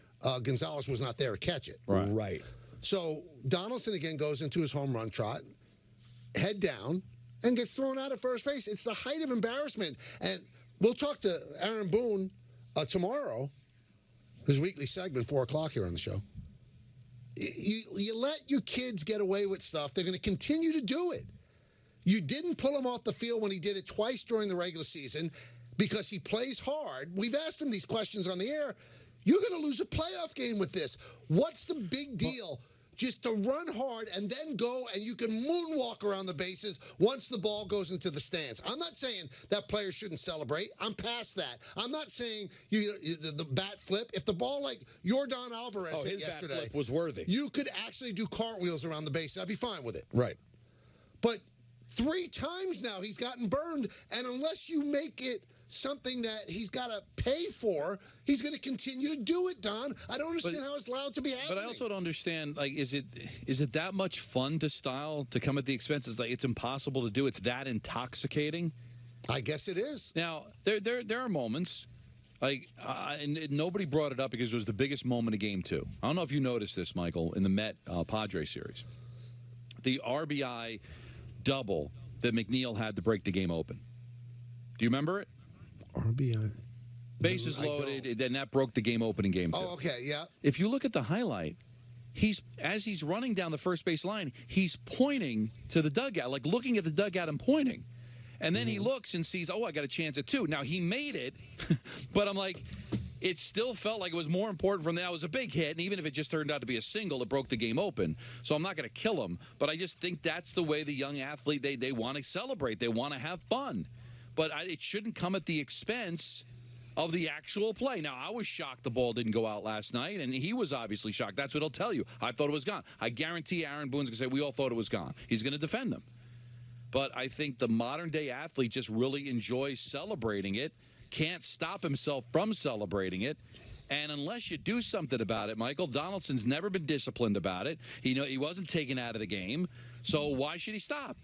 S3: Gonzalez, was not there to catch it.
S4: Right.
S3: So Donaldson again goes into his home run trot, head down, and gets thrown out at first base. It's the height of embarrassment. And we'll talk to Aaron Boone tomorrow, his weekly segment, 4 o'clock here on the show. You let your kids get away with stuff, they're going to continue to do it. You didn't pull him off the field when he did it twice during the regular season. because he plays hard. We've asked him these questions on the air. You're going to lose a playoff game with this. What's the big deal? Just to run hard and then go and you can moonwalk around the bases once the ball goes into the stands. I'm not saying that players shouldn't celebrate. I'm past that. I'm not saying the bat flip. If the ball like Yordan Alvarez hit
S4: his
S3: yesterday,
S4: bat flip was worthy.
S3: You could actually do cartwheels around the base. I'd be fine with it.
S4: Right.
S3: But 3 times now he's gotten burned, and unless you make it something that he's got to pay for, he's going to continue to do it, Don. I don't understand how it's allowed to be happening.
S6: But I also don't understand, like, is it that much fun to come at the expenses? Like, it's impossible to do. It's that intoxicating?
S3: I guess it is.
S6: Now, there are moments, like, and nobody brought it up because it was the biggest moment of Game 2. I don't know if you noticed this, Michael, in the Met-Padres series. The RBI double that McNeil had to break the game open. Do you remember it?
S3: RBI.
S6: Bases loaded, then that broke the game open in Game 2.
S3: Oh, okay, yeah.
S6: If you look at the highlight, as he's running down the first base line, he's pointing to the dugout, like looking at the dugout and pointing. And then he looks and sees, I got a chance at 2. Now, he made it, but I'm like, it still felt like it was more important from that. It was a big hit, and even if it just turned out to be a single, it broke the game open. So I'm not going to kill him, but I just think that's the way the young athlete, they want to celebrate. They want to have fun. But it shouldn't come at the expense of the actual play. Now, I was shocked the ball didn't go out last night, and he was obviously shocked. That's what he'll tell you. I thought it was gone. I guarantee Aaron Boone's going to say, we all thought it was gone. He's going to defend them. But I think the modern-day athlete just really enjoys celebrating it, can't stop himself from celebrating it, and unless you do something about it, Michael, Donaldson's never been disciplined about it. He wasn't taken out of the game, so why should he stop?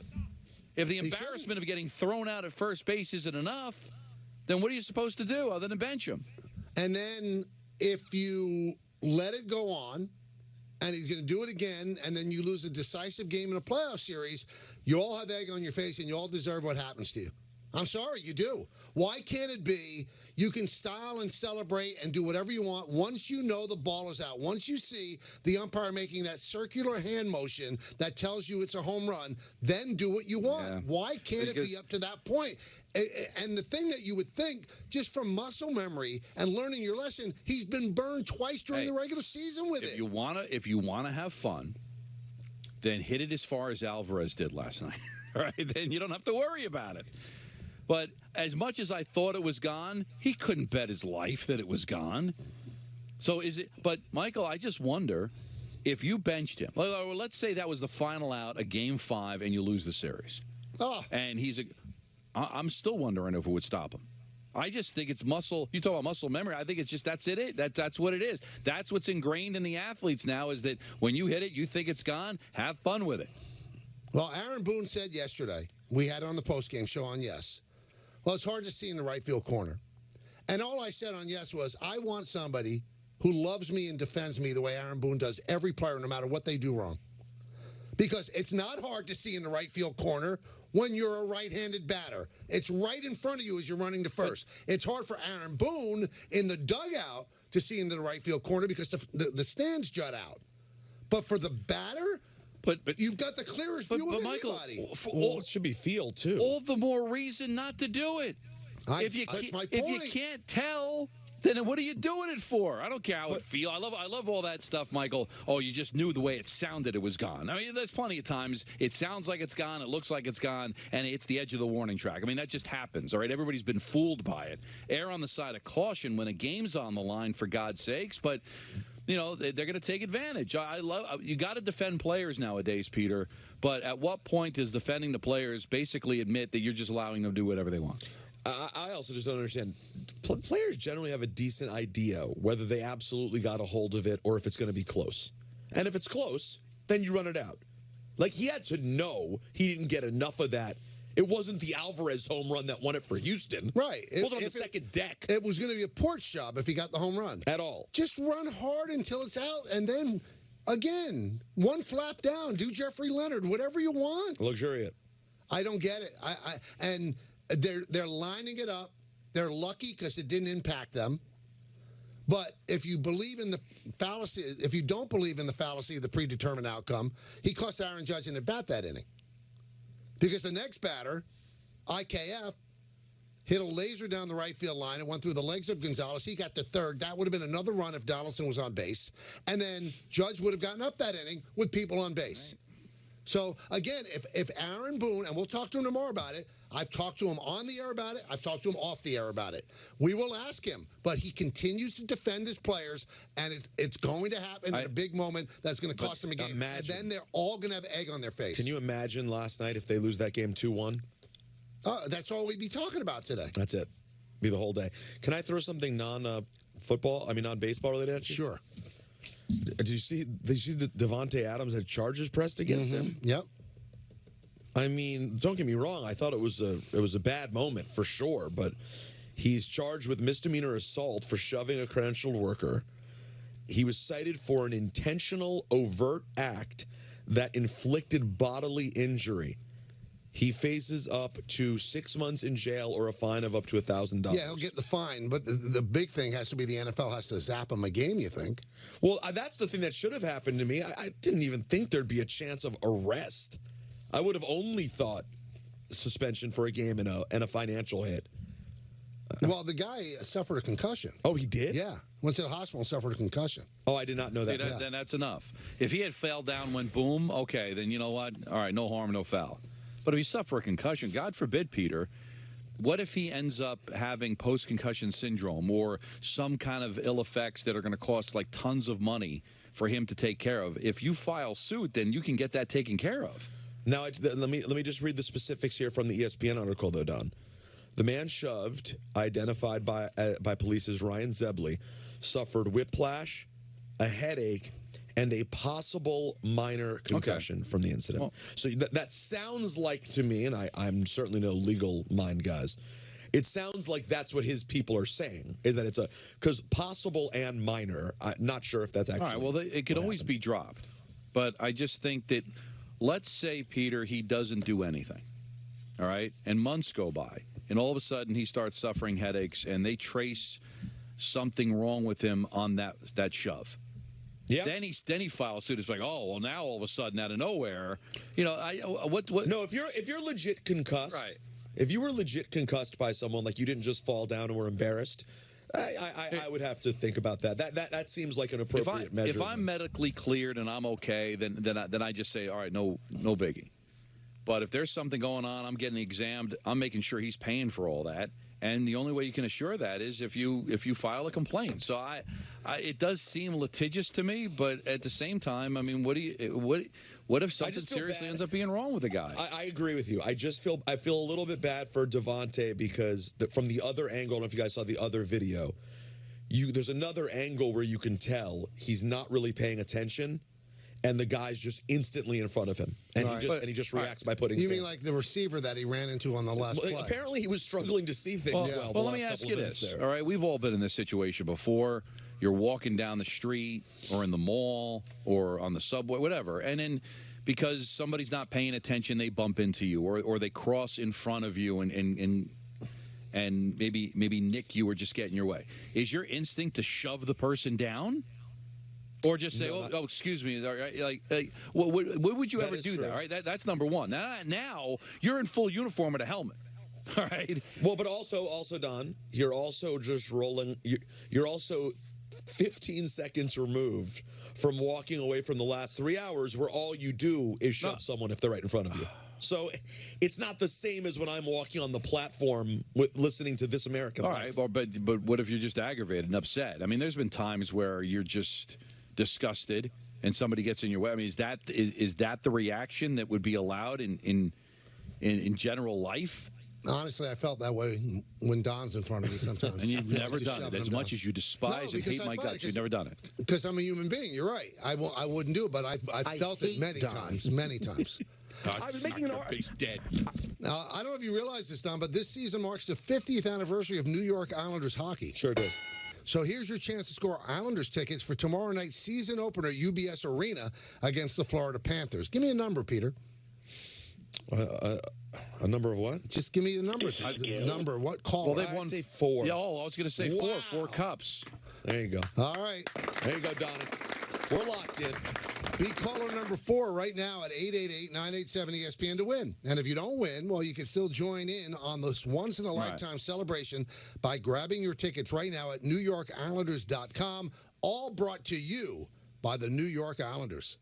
S6: If the embarrassment of getting thrown out at first base isn't enough, then what are you supposed to do other than bench him?
S3: And then if you let it go on, and he's going to do it again, and then you lose a decisive game in a playoff series, you all have egg on your face, and you all deserve what happens to you. I'm sorry, you do. Why can't it be you can style and celebrate and do whatever you want once you know the ball is out? Once you see the umpire making that circular hand motion that tells you it's a home run, then do what you want. Yeah. Why can't it be up to that point? And the thing that you would think, just from muscle memory and learning your lesson, he's been burned twice during the regular season with it.
S6: If you wanna have fun, then hit it as far as Alvarez did last night. Right? Then you don't have to worry about it. But as much as I thought it was gone, he couldn't bet his life that it was gone. So is it? But, Michael, I just wonder if you benched him. Let's say that was the final out of Game 5 and you lose the series.
S3: Oh.
S6: And I'm still wondering if it would stop him. I just think it's muscle. You talk about muscle memory. I think it's just that's what it is. That's what's ingrained in the athletes now is that when you hit it, you think it's gone, have fun with it.
S3: Well, Aaron Boone said yesterday, we had it on the postgame show on Yes. Well, it's hard to see in the right field corner. And all I said on Yes was, I want somebody who loves me and defends me the way Aaron Boone does every player, no matter what they do wrong. Because it's not hard to see in the right field corner when you're a right-handed batter. It's right in front of you as you're running to first. It's hard for Aaron Boone in the dugout to see into the right field corner because the stands jut out. But for the batter, but you've got the clearest view of
S6: Michael,
S3: anybody.
S4: It should be field, too.
S6: All the more reason not to do it.
S3: That's my point.
S6: If you can't tell, then what are you doing it for? I don't care how it feels. I love all that stuff, Michael. Oh, you just knew the way it sounded it was gone. I mean, there's plenty of times it sounds like it's gone, it looks like it's gone, and it's the edge of the warning track. I mean, that just happens, all right? Everybody's been fooled by it. Err on the side of caution when a game's on the line, for God's sakes, but... You know, they're going to take advantage. You got to defend players nowadays, Peter. But at what point does defending the players basically admit that you're just allowing them to do whatever they want?
S4: I also just don't understand. Players generally have a decent idea whether they absolutely got a hold of it or if it's going to be close. And if it's close, then you run it out. Like, he had to know he didn't get enough of that. It wasn't the Alvarez home run that won it for Houston.
S3: Right.
S4: It was on the second deck.
S3: It was going to be a porch job if he got the home run.
S4: At all.
S3: Just run hard until it's out, and then, again, one flap down. Do Jeffrey Leonard, whatever you want.
S4: Luxuriate.
S3: I don't get it. And they're lining it up. They're lucky because it didn't impact them. But if you believe in the fallacy, if you don't believe in the fallacy of the predetermined outcome, he cost Aaron Judge an at-bat that inning. Because the next batter, IKF, hit a laser down the right field line. It went through the legs of Gonzalez. He got the third. That would have been another run if Donaldson was on base. And then Judge would have gotten up that inning with people on base. Right. So, again, if Aaron Boone, and we'll talk to him tomorrow about it, I've talked to him on the air about it, I've talked to him off the air about it. We will ask him, but he continues to defend his players, and it's going to happen at a big moment that's going to cost him a game.
S4: Imagine.
S3: And then they're all going to have egg on their face.
S4: Can you imagine last night if they lose that game 2-1?
S3: That's all we'd be talking about today.
S4: That's it. Be the whole day. Can I throw something non-baseball related at you?
S3: Sure.
S4: Did you see that Devontae Adams had charges pressed against him?
S3: Yep.
S4: I mean, don't get me wrong. I thought it was a bad moment for sure, but he's charged with misdemeanor assault for shoving a credentialed worker. He was cited for an intentional overt act that inflicted bodily injury. He faces up to 6 months in jail or a fine of up to $1,000.
S3: Yeah, he'll get the fine, but the big thing has to be the NFL has to zap him a game, you think?
S4: Well, that's the thing that should have happened to me. I didn't even think there'd be a chance of arrest. I would have only thought suspension for a game and a financial hit.
S3: Well, the guy suffered a concussion.
S4: Oh, he did?
S3: Yeah. Went to the hospital and suffered a concussion.
S4: Oh, I did not know that.
S6: Then that's enough. If he had fell down, went boom, okay, then you know what? All right, no harm, no foul. But if he suffered a concussion, God forbid, Peter, what if he ends up having post-concussion syndrome or some kind of ill effects that are going to cost like tons of money for him to take care of? If you file suit, then you can get that taken care of.
S4: Now, let me just read the specifics here from the ESPN article, though, Don. The man shoved, identified by police as Ryan Zebley, suffered whiplash, a headache, and a possible minor concussion from the incident. Well, so that sounds like to me, and I'm certainly no legal mind, guys, it sounds like that's what his people are saying, is that it's because possible and minor, I'm not sure if that's actually.
S6: All right, well, it could always be dropped. But I just think that, let's say, Peter, he doesn't do anything, all right, and months go by, and all of a sudden he starts suffering headaches, and they trace something wrong with him on that shove. Yeah. Then he files suit. It's like, oh, well, now all of a sudden, out of nowhere, you know, what?
S4: No, if you're legit concussed,
S6: right?
S4: If you were legit concussed by someone, like you didn't just fall down and were embarrassed, I would have to think about that. That seems like an appropriate measure.
S6: If I'm medically cleared and I'm okay, then I just say, all right, no biggie. But if there's something going on, I'm getting examined. I'm making sure he's paying for all that. And the only way you can assure that is if you file a complaint. So it does seem litigious to me, but at the same time, I mean, what if something seriously ends up being wrong with the guy?
S4: I agree with you. I feel a little bit bad for Devontae because from the other angle, I don't know if you guys saw the other video, there's another angle where you can tell he's not really paying attention. And the guy's just instantly in front of him, and he just reacts by putting.
S3: You mean like the receiver that he ran into on the last play?
S4: Apparently, he was struggling to see things well.
S6: Well, let me ask you this. All right, we've all been in this situation before. You're walking down the street, or in the mall, or on the subway, whatever, and then because somebody's not paying attention, they bump into you, or they cross in front of you, and maybe nick you or just get in your way. Is your instinct to shove the person down? Or just say, oh, excuse me. Like, what would you ever do that? Right? That's number one. Now you're in full uniform with a helmet. All right.
S4: Well, but also, Don, you're also just rolling. You're also 15 seconds removed from walking away from the last 3 hours where all you do is shove someone if they're right in front of you. So it's not the same as when I'm walking on the platform listening to This American Life.
S6: All right. Well, but what if you're just aggravated and upset? I mean, there's been times where you're just disgusted and somebody gets in your way. I mean, is that the reaction that would be allowed in general life?
S3: Honestly, I felt that way when Don's in front of me sometimes.
S6: And you've never done it. As much as you despise and hate my guts, you've never done it.
S3: Because I'm a human being. You're right. I wouldn't do it, but I felt it many times. Many times.
S4: I was making an argument. Dead.
S3: I don't know if you realize this, Don, but this season marks the 50th anniversary of New York Islanders hockey.
S4: Sure does.
S3: So here's your chance to score Islanders tickets for tomorrow night's season opener at UBS Arena against the Florida Panthers. Give me a number, Peter.
S4: A number of what?
S3: Just give me the number. Number. What call?
S6: Well, they've won
S4: 4.
S6: Yeah, I was going to say 4 cups.
S4: There you go.
S3: All right.
S4: There you go, Donnie. We're locked in.
S3: Be caller number 4 right now at 888-987-ESPN to win. And if you don't win, well, you can still join in on this once-in-a-lifetime celebration by grabbing your tickets right now at NewYorkIslanders.com, all brought to you by the New York Islanders.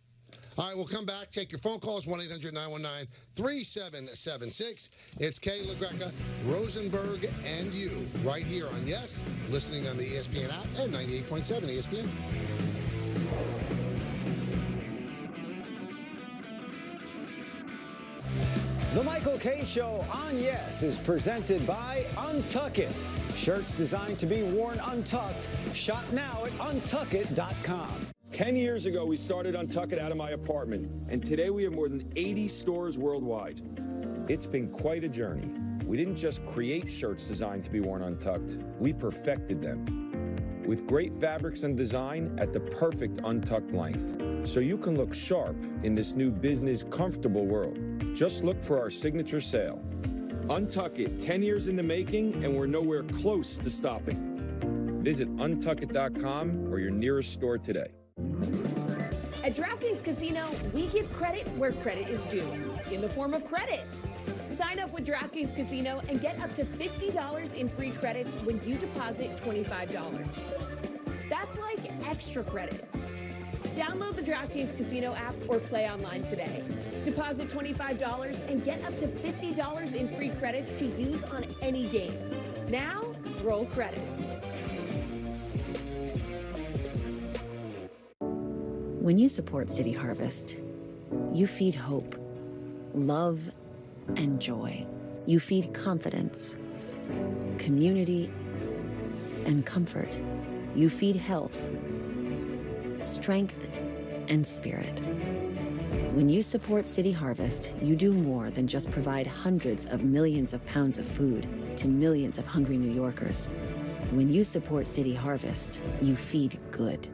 S3: All right, we'll come back. Take your phone calls, 1-800-919-3776. It's Kay LaGreca, Rosenberg, and you right here on Yes, listening on the ESPN app and 98.7 ESPN.
S2: The Michael Kay Show on Yes is presented by Untuck It. Shirts designed to be worn untucked. Shop now at untuckit.com.
S7: 10 years ago, we started Untuck It out of my apartment, and today we have more than 80 stores worldwide. It's been quite a journey. We didn't just create shirts designed to be worn untucked, we perfected them. With great fabrics and design at the perfect untucked length, so you can look sharp in this new business comfortable world. Just look for our signature sale. Untuck It, 10 years in the making, and we're nowhere close to stopping. Visit untuckit.com or your nearest store today.
S29: At DraftKings Casino, we give credit where credit is due, in the form of credit. Sign up with DraftKings Casino and get up to $50 in free credits when you deposit $25. That's like extra credit. Download the DraftKings Casino app or play online today. Deposit $25 and get up to $50 in free credits to use on any game. Now, roll credits.
S8: When you support City Harvest, you feed hope, love, and joy. You feed confidence, community, and comfort. You feed health, strength, and spirit. When you support City Harvest, you do more than just provide hundreds of millions of pounds of food to millions of hungry New Yorkers. When you support City Harvest, you feed good.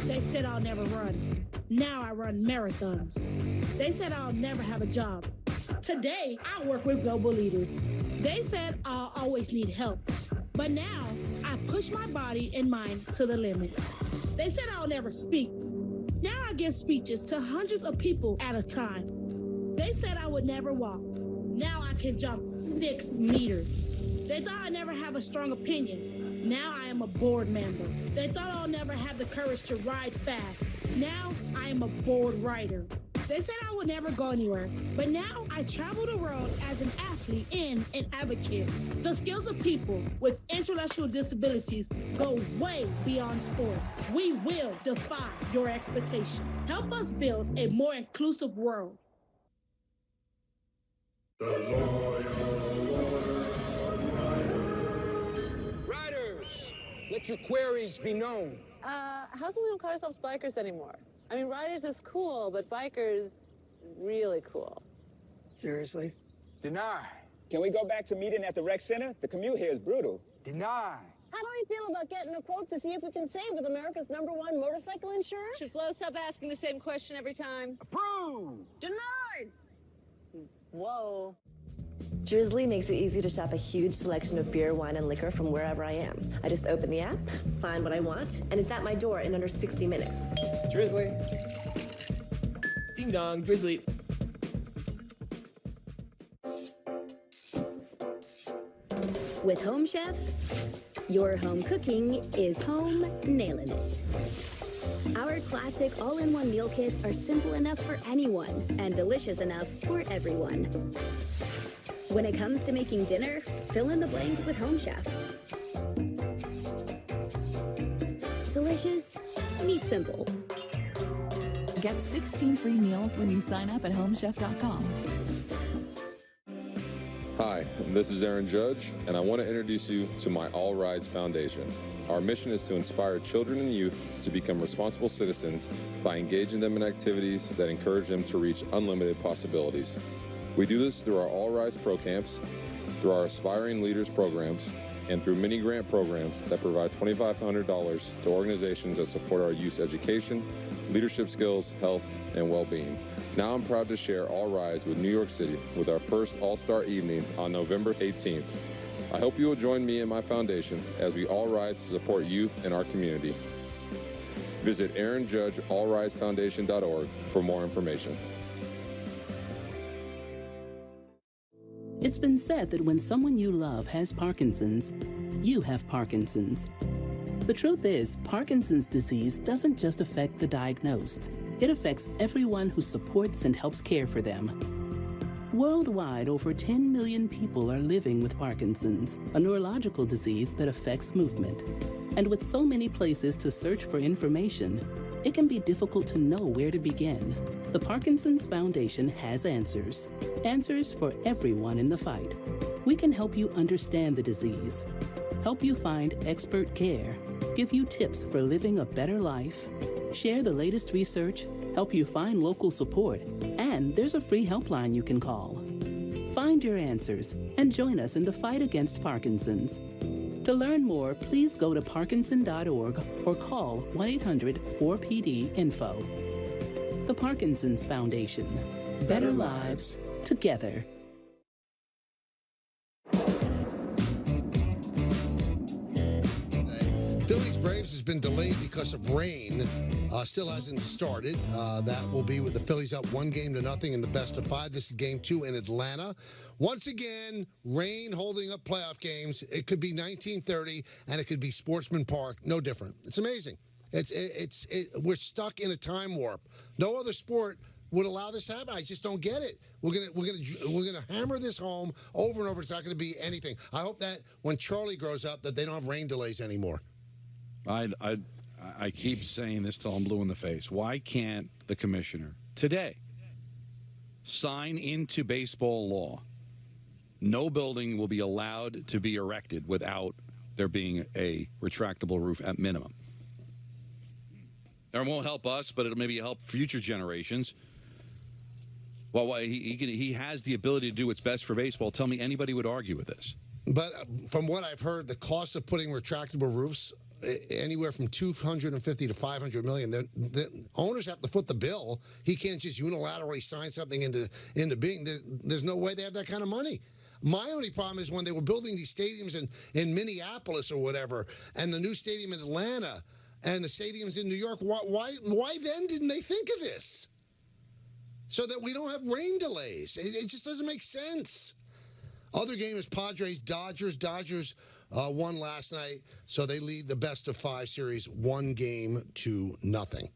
S11: They said I'll never run. Now I run marathons. They said I'll never have a job. Today, I work with global leaders. They said I'll always need help. But now, I push my body and mind to the limit. They said I'll never speak. Now I give speeches to hundreds of people at a time. They said I would never walk. Now I can jump 6 meters. They thought I'd never have a strong opinion. Now I am a board member. They thought I'll never have the courage to ride fast. Now I am a board rider. They said I would never go anywhere, but now I travel the world as an athlete and an advocate. The skills of people with intellectual disabilities go way beyond sports. We will defy your expectation. Help us build a more inclusive world.
S12: Riders, let your queries be known.
S13: How come we don't call ourselves bikers anymore? I mean, riders is cool, but bikers, really cool.
S12: Seriously?
S14: Deny. Can we go back to meeting at the rec center? The commute here is brutal. Deny.
S30: How do we feel about getting a quote to see if we can save with America's #1 motorcycle insurer?
S13: Should Flo stop asking the same question every time?
S14: Approved.
S30: Denied!
S13: Whoa.
S30: Drizzly makes it easy to shop a huge selection of beer, wine, and liquor from wherever I am. I just open the app, find what I want, and it's at my door in under 60 minutes.
S31: Drizzly. Ding dong, Drizzly.
S9: With Home Chef, your home cooking is home nailing it. Our classic all-in-one meal kits are simple enough for anyone and delicious enough for everyone. When it comes to making dinner, fill in the blanks with Home Chef. Delicious, meet simple.
S15: Get 16 free meals when you sign up at homechef.com.
S18: Hi, this is Aaron Judge, and I want to introduce you to my All Rise Foundation. Our mission is to inspire children and youth to become responsible citizens by engaging them in activities that encourage them to reach unlimited possibilities. We do this through our All Rise Pro Camps, through our Aspiring Leaders programs, and through many grant programs that provide $2,500 to organizations that support our youth's education, leadership skills, health, and well-being. Now I'm proud to share All Rise with New York City with our first All-Star evening on November 18th. I hope you will join me and my foundation as we all rise to support youth in our community. Visit AaronJudgeAllRiseFoundation.org for more information.
S32: It's been said that when someone you love has Parkinson's, you have Parkinson's. The truth is, Parkinson's disease doesn't just affect the diagnosed. It affects everyone who supports and helps care for them. Worldwide, over 10 million people are living with Parkinson's, a neurological disease that affects movement. And with so many places to search for information, it can be difficult to know where to begin. The Parkinson's Foundation has answers. Answers for everyone in the fight. We can help you understand the disease, help you find expert care, give you tips for living a better life, share the latest research, help you find local support, and there's a free helpline you can call. Find your answers and join us in the fight against Parkinson's. To learn more, please go to parkinson.org or call 1-800-4PD-INFO. The Parkinson's Foundation. Better lives together.
S3: Phillies Braves has been delayed because of rain. Still hasn't started. That will be with the Phillies up 1-0 in the best of 5. This is game 2 in Atlanta. Once again, rain holding up playoff games. It could be 1930 and it could be Sportsman Park. No different. It's amazing. We're stuck in a time warp. No other sport would allow this to happen. I just don't get it. We're gonna hammer this home over and over. It's not gonna be anything. I hope that when Charlie grows up, that they don't have rain delays anymore.
S6: I keep saying this till I'm blue in the face. Why can't the commissioner today sign into baseball law? No building will be allowed to be erected without there being a retractable roof at minimum. It won't help us, but it'll maybe help future generations. Well, he has the ability to do what's best for baseball. Tell me anybody would argue with this.
S3: But from what I've heard, the cost of putting retractable roofs, anywhere from $250 to $500 million. The owners have to foot the bill. He can't just unilaterally sign something into being. There's no way they have that kind of money. My only problem is when they were building these stadiums in Minneapolis or whatever, and the new stadium in Atlanta, and the stadiums in New York. Why then didn't they think of this? So that we don't have rain delays. It just doesn't make sense. Other game is Padres-Dodgers. Dodgers won last night, so they lead the best of 5 series 1-0.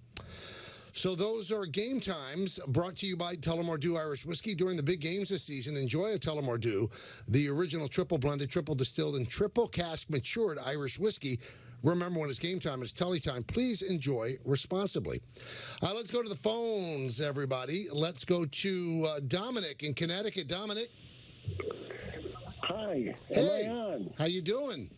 S3: So those are game times brought to you by Tullamore Dew Irish Whiskey. During the big games this season, enjoy a Tullamore Dew, the original triple blended, triple distilled, and triple cask matured Irish whiskey. Remember, when it's game time, it's Tully time. Please enjoy responsibly. Let's go to the phones, everybody. Let's go to Dominic in Connecticut. Dominic.
S10: Hi.
S3: Hey.
S10: Am I on?
S3: How you doing?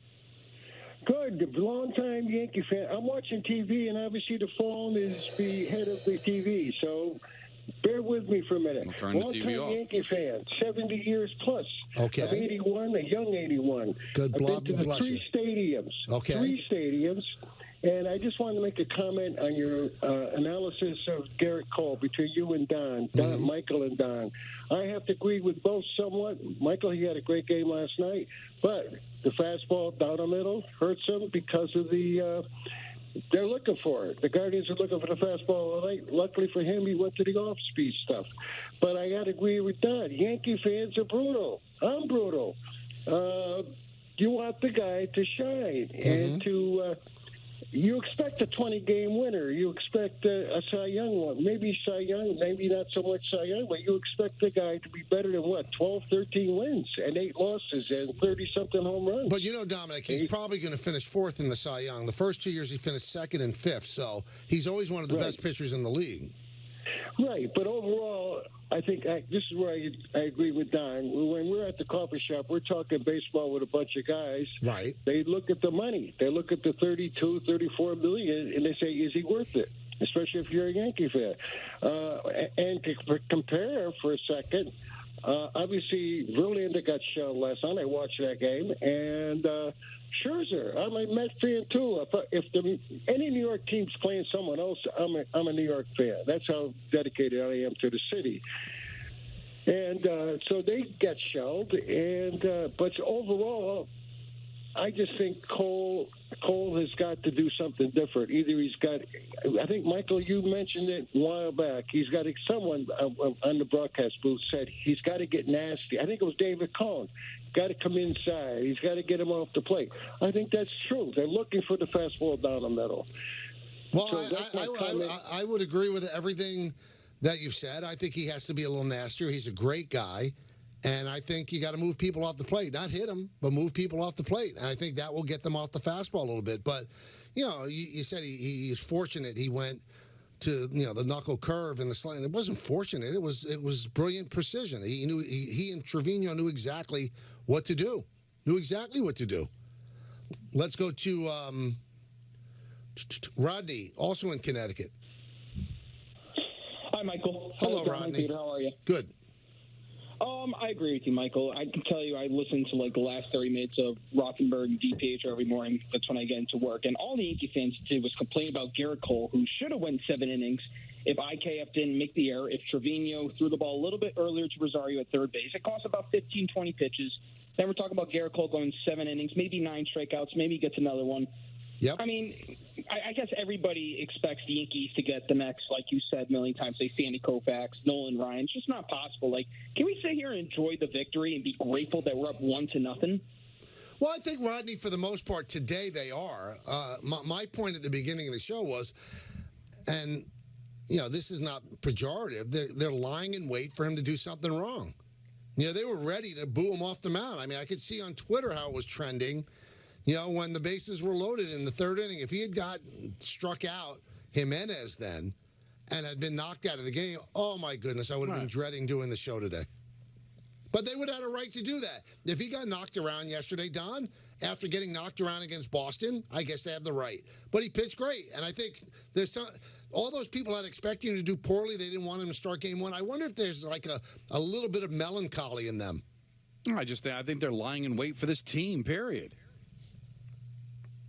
S10: Good. Long-time Yankee fan. I'm watching TV, and obviously the phone is the head of the TV, so bear with me for a minute.
S6: We'll turn the TV off.
S10: Yankee fan, 70 years plus.
S3: Okay.
S10: I'm 81, a young 81.
S3: Good.
S10: I've been to the 3 stadiums.
S3: Okay.
S10: 3 stadiums. And I just wanted to make a comment on your analysis of Garrett Cole between you and Don, Michael and Don. I have to agree with both somewhat. Michael, he had a great game last night, but the fastball down the middle hurts him because of the they're looking for it. The Guardians are looking for the fastball. Luckily for him, he went to the off-speed stuff. But I got to agree with Don. Yankee fans are brutal. I'm brutal. You want the guy to shine and to you expect a 20-game winner. You expect a Cy Young one. Maybe Cy Young, maybe not so much Cy Young, but you expect the guy to be better than, 12, 13 wins and 8 losses and 30-something home runs.
S3: But, Dominic, he's probably going to finish 4th in the Cy Young. The first 2 years he finished 2nd and 5th, so he's always one of the best pitchers in the league.
S10: Right, but overall, I think this is where I agree with Don. When we're at the coffee shop, we're talking baseball with a bunch of guys.
S3: Right.
S10: They look at the money. They look at the 32, 34 million, and they say, is he worth it? Especially if you're a Yankee fan. And to compare for a second, obviously, Verlander got shelled last night. I watched that game, and Scherzer, I'm a Met fan too. If any New York team's playing someone else, I'm a New York fan. That's how dedicated I am to the city. And so they got shelled. And but overall, I just think Cole has got to do something different. Either he's got, I think, Michael, you mentioned it a while back. He's got someone on the broadcast booth said he's got to get nasty. I think it was David Cohn. Got to come inside. He's got to get him off the plate. I think that's true. They're looking for the fastball down the middle.
S3: Well,
S10: So
S3: I would agree with everything that you've said. I think he has to be a little nastier. He's a great guy. And I think you got to move people off the plate. Not hit them, but move people off the plate. And I think that will get them off the fastball a little bit. But, you know, you said he's fortunate he went to, you know, the knuckle curve and the slant. It wasn't fortunate. It was brilliant precision. He knew he and Trevino knew exactly what to do. Let's go to Rodney, also in Connecticut.
S1: Hi, Michael.
S3: Hello,
S1: Hi,
S3: Rodney.
S1: Peter. How are you?
S3: Good.
S1: I agree with you, Michael. I can tell you I listen to like the last 30 minutes of Rothenberg and DPH every morning. That's when I get into work. And all the Yankee fans did was complain about Garrett Cole, who should have went 7 innings if IKF didn't make the error, if Trevino threw the ball a little bit earlier to Rosario at third base. It cost about 15, 20 pitches. Then we're talking about Garrett Cole going 7 innings, maybe 9 strikeouts, maybe he gets another one.
S3: Yep.
S1: I mean, I guess everybody expects the Yankees to get the next, like you said a million times, say Sandy Koufax, Nolan Ryan. It's just not possible. Like, can we sit here and enjoy the victory and be grateful that we're up 1-0?
S3: Well, I think, Rodney, for the most part, today they are. My point at the beginning of the show was, and, you know, this is not pejorative, they're lying in wait for him to do something wrong. You know, they were ready to boo him off the mound. I mean, I could see on Twitter how it was trending. You know, when the bases were loaded in the third inning, if he had struck out Jimenez then and had been knocked out of the game, oh, my goodness, I would have been dreading doing the show today. But they would have had a right to do that. If he got knocked around yesterday, Don, after getting knocked around against Boston, I guess they have the right. But he pitched great. And I think there's all those people that expected him to do poorly, they didn't want him to start game one. I wonder if there's like a little bit of melancholy in them.
S6: I think they're lying in wait for this team, period.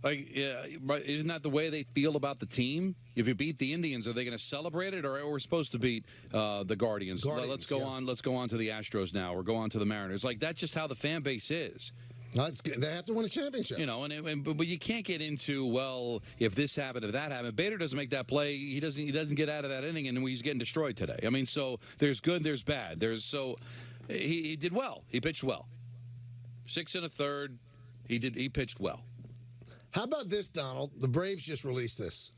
S6: Like, yeah, isn't that the way they feel about the team? If you beat the Indians, are they going to celebrate it, or we're supposed to beat the Guardians? Let's go on. Let's go on to the Astros now, or go on to the Mariners. Like, that's just how the fan base is.
S3: They have to win a championship.
S6: You know, but you can't get into, well, if this happened, if that happened. Bader doesn't make that play. He doesn't get out of that inning, and he's getting destroyed today. I mean, so there's good, there's bad. He did well. He pitched well. 6 1/3. He pitched well.
S3: How about this, Donald? The Braves just released this.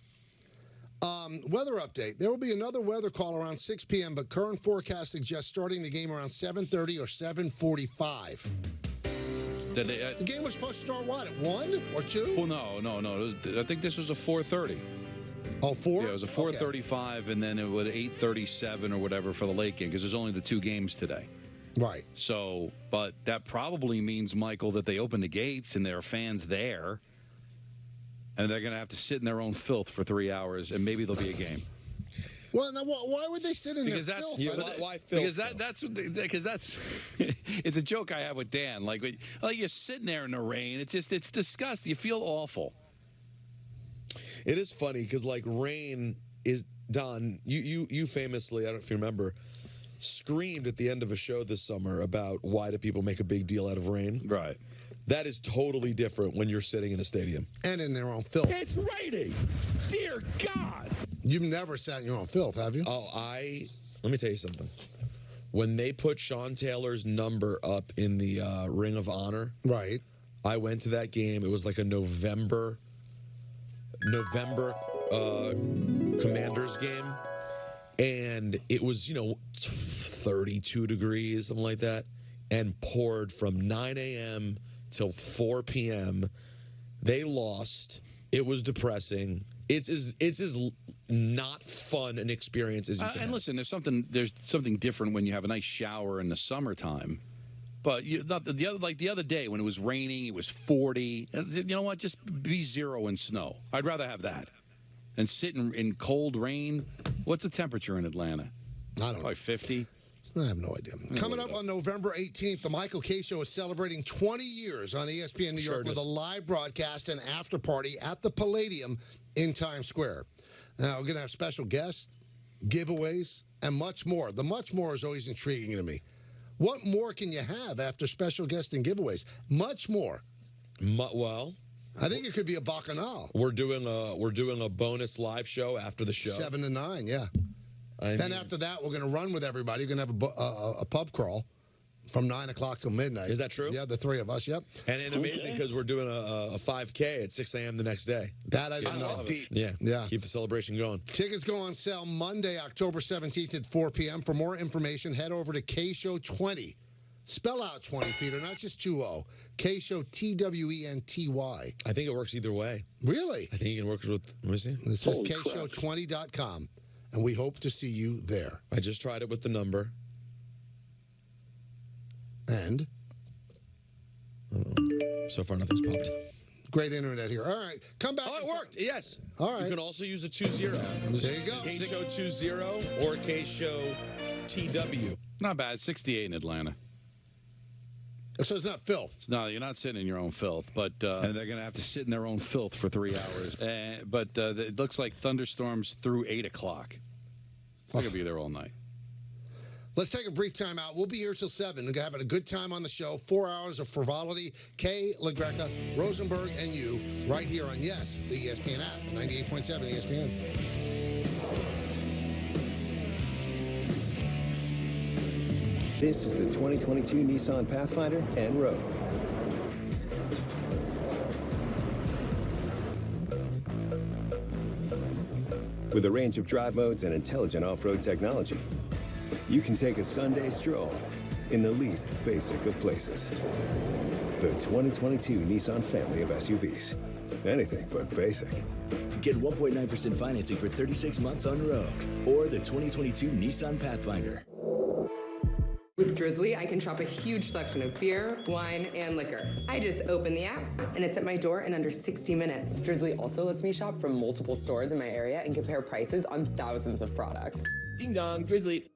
S3: Weather update. There will be another weather call around 6 p.m., but current forecast suggests starting the game around 7:30 or 7:45. The game was supposed to start, what, at 1 or 2?
S6: Well, no. I think this was a 4:30.
S3: Oh, 4?
S6: Yeah, it was a 4:35, and then it was 8:37 or whatever for the late game, because there's only the 2 games today.
S3: Right.
S6: So, but that probably means, Michael, that they open the gates and there are fans there. And they're going to have to sit in their own filth for 3 hours, and maybe there'll be a game.
S3: Well, now, why would they sit in their filth?
S6: Why filth? Because that's it's a joke I have with Dan. Like you're sitting there in the rain. It's disgusting. You feel awful.
S4: It is funny because like rain is Don. You famously, I don't know if you remember, screamed at the end of a show this summer about why do people make a big deal out of rain.
S6: Right.
S4: That is totally different when you're sitting in a stadium.
S3: And in their own filth.
S6: It's raining. Dear God.
S3: You've never sat in your own filth, have you?
S4: Oh, let me tell you something. When they put Sean Taylor's number up in the Ring of Honor.
S3: Right.
S4: I went to that game. It was like a November Commanders game. And it was, 32 degrees, something like that. And poured from 9 a.m. till 4 p.m. They lost. It was depressing. It's as not fun an experience as you can.
S6: And listen, there's something different when you have a nice shower in the summertime. But the other day when it was raining, it was 40. You know what? Just be 0 in snow. I'd rather have that than sit in cold rain. What's the temperature in Atlanta?
S3: I don't know.
S6: Probably 50.
S3: I have no idea. Coming up on November 18th, the Michael K. Show is celebrating 20 years on ESPN New York with a live broadcast and after party at the Palladium in Times Square. Now, we're going to have special guests, giveaways, and much more. The much more is always intriguing to me. What more can you have after special guests and giveaways? Much more.
S4: Well,
S3: I think it could be a bacchanal.
S4: We're doing a bonus live show after the show.
S3: 7 to 9, yeah. Then after that, we're going to run with everybody. We're going to have a pub crawl from 9 o'clock till midnight.
S4: Is that true?
S3: Yeah, the 3 of us, yep.
S4: And amazing because we're doing a 5K at 6 a.m. the next day.
S3: That I don't know.
S4: Yeah. Keep the celebration going.
S3: Tickets go on sale Monday, October 17th at 4 p.m. For more information, head over to K-Show20. Spell out 20, Peter, not just 2-0. K-Show, T-W-E-N-T-Y.
S4: I think it works either way.
S3: Really?
S4: I think you can work with, let me see.
S3: It says Kshow20.com. And we hope to see you there.
S4: I just tried it with the number.
S3: And?
S4: So far, nothing's popped.
S3: Great internet here. All right, come back.
S4: Oh, it worked. Yes.
S3: All right.
S4: You can also use a 20.
S3: There you go.
S4: K-Show 20 or K-Show TW.
S6: Not bad. 68 in Atlanta.
S3: So it's not filth.
S6: No, you're not sitting in your own filth, but and they're going to have to sit in their own filth for 3 hours. But it looks like thunderstorms through 8 o'clock. They're going to be there all night.
S3: Let's take a brief time out. We'll be here till 7. We're having a good time on the show. 4 hours of frivolity. Kay, LaGreca, Rosenberg, and you right here on, yes, the ESPN app, 98.7 ESPN.
S5: This is the 2022 Nissan Pathfinder and Rogue. With a range of drive modes and intelligent off-road technology, you can take a Sunday stroll in the least basic of places. The 2022 Nissan family of SUVs. Anything but basic.
S16: Get 1.9% financing for 36 months on Rogue or the 2022 Nissan Pathfinder.
S17: With Drizzly, I can shop a huge selection of beer, wine, and liquor. I just open the app, and it's at my door in under 60 minutes. Drizzly also lets me shop from multiple stores in my area and compare prices on thousands of products.
S31: Ding dong, Drizzly.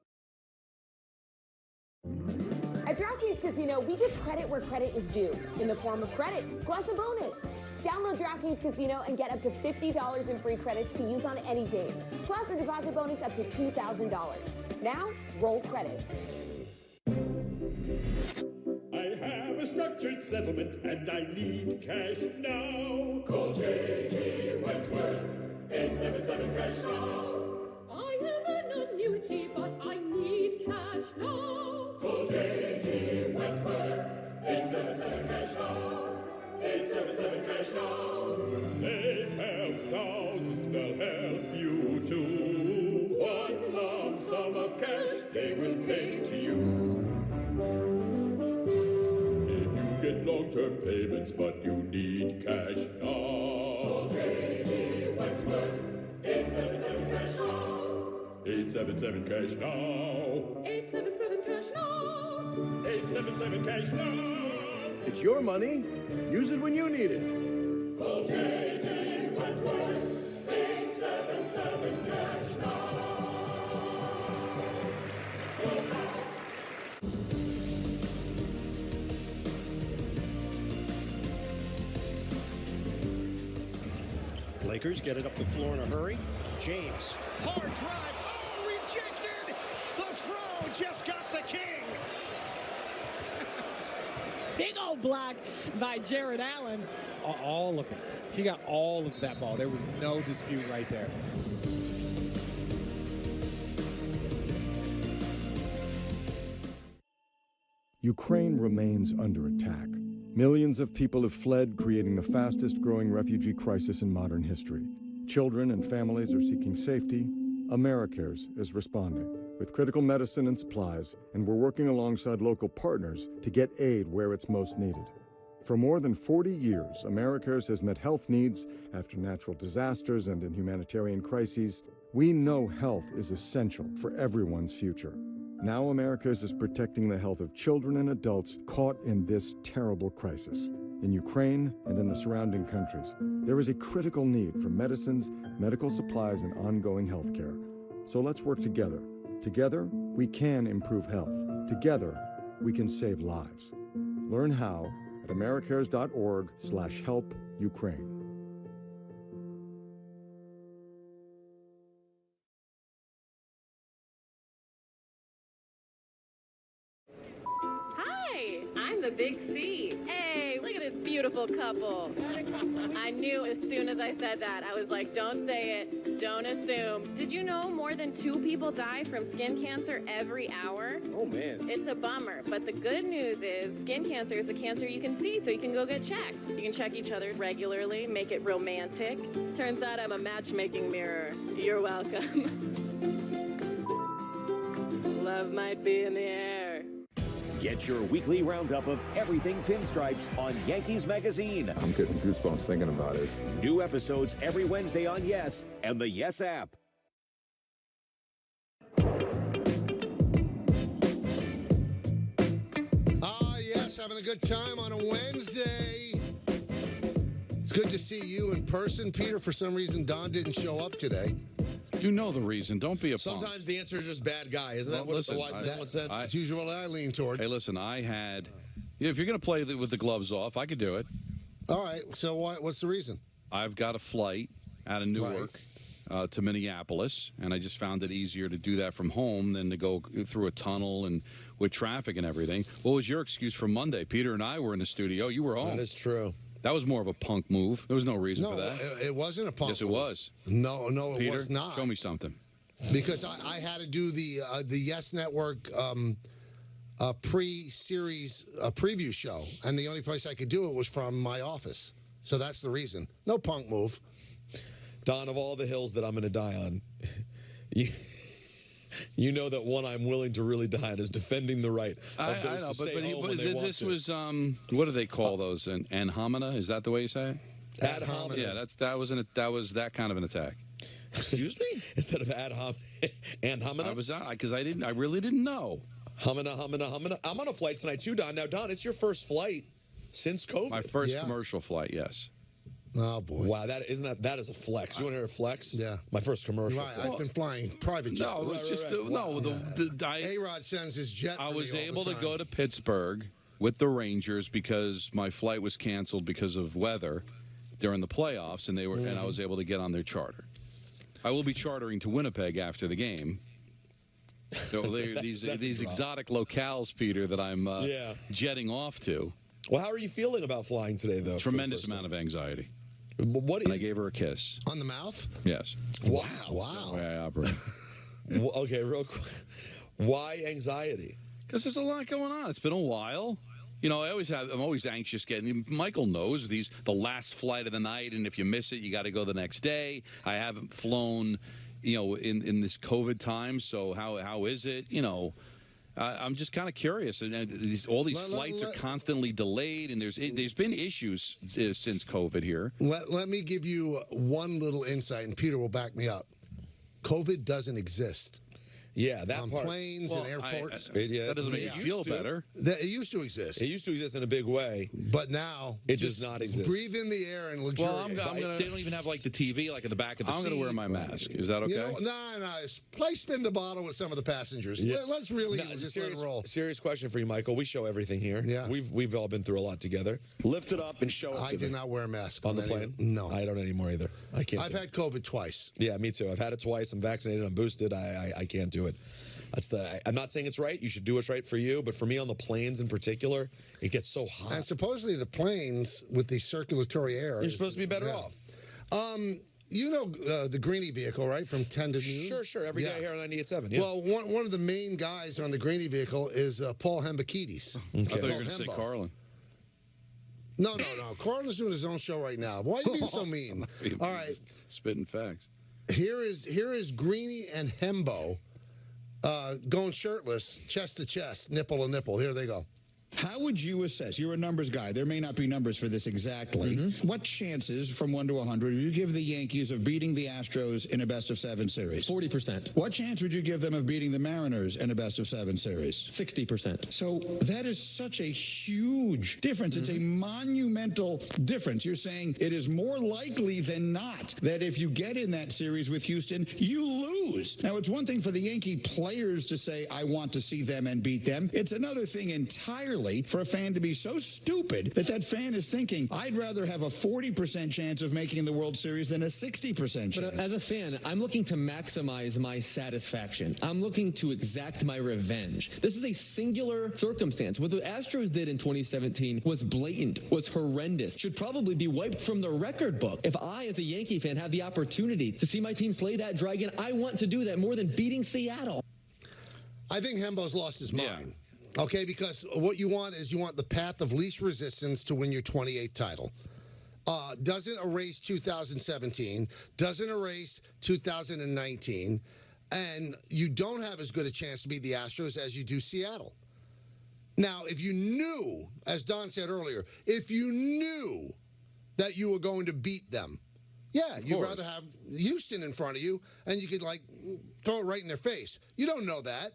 S29: At DraftKings Casino, we give credit where credit is due in the form of credit, plus a bonus. Download DraftKings Casino and get up to $50 in free credits to use on any game, plus a deposit bonus up to $2,000. Now, roll credits.
S19: I have a structured settlement and I need cash now. Call J.G. Wentworth, 877 cash now.
S20: I have an annuity, but I need cash now.
S19: Call J.G. Wentworth, 877 cash now. 877 cash now. They help thousands, they'll help you too. One lump sum of cash they will pay to you. Get long-term payments, but you need cash now. Call J.G. Wentworth, 877 cash now. 877 cash now.
S20: 877 cash now.
S19: 877 cash now.
S21: It's your money. Use it when you need it.
S19: Call J.G. Wentworth, 877 cash now.
S23: Lakers get it up the floor in a hurry. James, hard drive. Oh, rejected! The throw just got the king.
S24: Big old block by Jared Allen.
S25: All of it. He got all of that ball. There was no dispute right there.
S26: Ukraine remains under attack. Millions of people have fled, creating the fastest-growing refugee crisis in modern history. Children and families are seeking safety. AmeriCares is responding with critical medicine and supplies, and we're working alongside local partners to get aid where it's most needed. For more than 40 years, AmeriCares has met health needs after natural disasters and in humanitarian crises, We know health is essential for everyone's future. Now America's is protecting the health of children and adults caught in this terrible crisis. In Ukraine and in the surrounding countries, there is a critical need for medicines, medical supplies, and ongoing health care. So let's work together. Together, we can improve health. Together, we can save lives. Learn how at americares.org/help-Ukraine.
S2: Hi, I'm the Big C. Hey, look at this beautiful couple. I knew as soon as I said that. I was like, don't say it, don't assume. Did you know more than 2 people die from skin cancer every hour?
S21: Oh, man.
S2: It's a bummer, but the good news is skin cancer is a cancer you can see, so you can go get checked. You can check each other regularly, make it romantic. Turns out I'm a matchmaking mirror. You're welcome. Love might be in the air.
S7: Get your weekly roundup of everything Pinstripes on Yankees Magazine.
S18: I'm getting goosebumps thinking about it.
S7: New episodes every Wednesday on Yes and the Yes app.
S3: Yes, having a good time on a Wednesday. It's good to see you in person, Peter. For some reason, Don didn't show up today.
S6: You know the reason. Don't be a punk.
S4: Sometimes the answer is just bad guy. Isn't that what the wise man once said?
S3: It's usually what I lean toward.
S6: Hey, listen, I had... if you're going to play with the gloves off, I could do it.
S3: All right. So what's the reason?
S6: I've got a flight out of Newark to Minneapolis, and I just found it easier to do that from home than to go through a tunnel and with traffic and everything. What was your excuse for Monday? Peter and I were in the studio. You were home.
S4: That is true.
S6: That was more of a punk move. There was no reason for that.
S3: No, it wasn't a punk move.
S6: Yes, it was.
S3: No, it
S6: Peter,
S3: was not.
S6: Show me something.
S3: Because I had to do the Yes Network pre-series preview show, and the only place I could do it was from my office. So that's the reason. No punk move.
S4: Don, of all the hills that I'm going to die on, you know that one I'm willing to really die on is defending the right of those to stay home when they want
S6: this
S4: to.
S6: was what do they call those? An homina? Is that the way you say it?
S4: Ad hominem.
S6: Yeah, that was that kind of an attack.
S4: Excuse me? Instead of ad hominem, and homina?
S6: I really didn't know.
S4: Homina. I'm on a flight tonight too, Don. Now, Don, it's your first flight since COVID.
S6: My first commercial flight, yes.
S3: Oh boy!
S4: Wow, that is a flex. You want to hear a flex?
S3: Yeah,
S4: my first commercial.
S3: Right,
S4: flight.
S3: I've been flying private jets.
S6: No, it's just
S3: A-Rod sends his jet.
S6: I was able
S3: to
S6: go to Pittsburgh with the Rangers because my flight was canceled because of weather during the playoffs, and and I was able to get on their charter. I will be chartering to Winnipeg after the game. So these exotic locales, Peter, that I'm jetting off to.
S4: Well, how are you feeling about flying today, though?
S6: Tremendous amount of anxiety.
S4: And
S6: I gave her a kiss.
S3: On the mouth?
S6: Yes.
S3: Wow.
S6: That's the way I operate.
S4: Okay, real quick. Why anxiety?
S6: Because there's a lot going on. It's been a while. You know, I'm always anxious getting. Michael knows the last flight of the night, and if you miss it, you got to go the next day. I haven't flown, in this COVID time. So how is it? I'm just kind of curious. And all these flights are constantly delayed, and there's been issues since COVID here.
S3: Let me give you one little insight, and Peter will back me up. COVID doesn't exist.
S4: Yeah, that
S3: on
S4: part.
S3: planes and airports.
S6: That doesn't make you feel better.
S3: It used to exist.
S4: It used to exist in a big way.
S3: But now
S4: it does not exist.
S3: Breathe in the air and luxuriate.
S4: They don't even have like the TV like in the back of the seat.
S6: I'm going to wear my mask. Is that okay?
S3: No. Play spin the bottle with some of the passengers. Yeah. Let's really just let it roll.
S4: Serious question for you, Michael. We show everything here.
S3: Yeah.
S4: We've all been through a lot together.
S21: Lift it up and show it
S3: I did not wear a mask
S4: on the plane.
S3: No.
S4: I don't anymore either. I can't.
S3: I've had COVID twice.
S4: Yeah, me too. I've had it twice. I'm vaccinated. I'm boosted. I can't do it. I'm not saying it's right. You should do what's right for you. But for me on the planes in particular, it gets so hot.
S3: And supposedly the planes with the circulatory air.
S4: You're supposed to be better off.
S3: The Greenie vehicle, right? From 10 to noon?
S4: Sure. Every day here on 98.7. Yeah.
S3: Well, one of the main guys on the Greenie vehicle is Paul Hembekides.
S6: Okay. I thought you were going to say Carlin.
S3: No. Carlin's doing his own show right now. Why are you being so mean? All right.
S6: Spitting facts.
S3: Here is Greenie and Hembo going shirtless, chest to chest, nipple to nipple. Here they go.
S8: How would you assess? You're a numbers guy. There may not be numbers for this exactly. What chances, from 1 to 100, would you give the Yankees of beating the Astros in a best-of-7 series?
S31: 40%.
S8: What chance would you give them of beating the Mariners in a best-of-7 series?
S31: 60%.
S8: So that is such a huge difference. It's a monumental difference. You're saying it is more likely than not that if you get in that series with Houston, you lose. Now, it's one thing for the Yankee players to say, I want to see them and beat them. It's another thing entirely for a fan to be so stupid that that fan is thinking, I'd rather have a 40% chance of making the World Series than a 60% chance.
S31: But as a fan, I'm looking to maximize my satisfaction. I'm looking to exact my revenge. This is a singular circumstance. What the Astros did in 2017 was blatant, was horrendous, should probably be wiped from the record book. If I, as a Yankee fan, have the opportunity to see my team slay that dragon, I want to do that more than beating Seattle.
S3: I think Hembo's lost his mind. Okay, because what you want is you want the path of least resistance to win your 28th title. Doesn't erase 2017, doesn't erase 2019, and you don't have as good a chance to beat the Astros as you do Seattle. Now, if you knew, as Don said earlier, if you knew that you were going to beat them, yeah, you'd rather have Houston in front of you, and you could, like, throw it right in their face. You don't know that.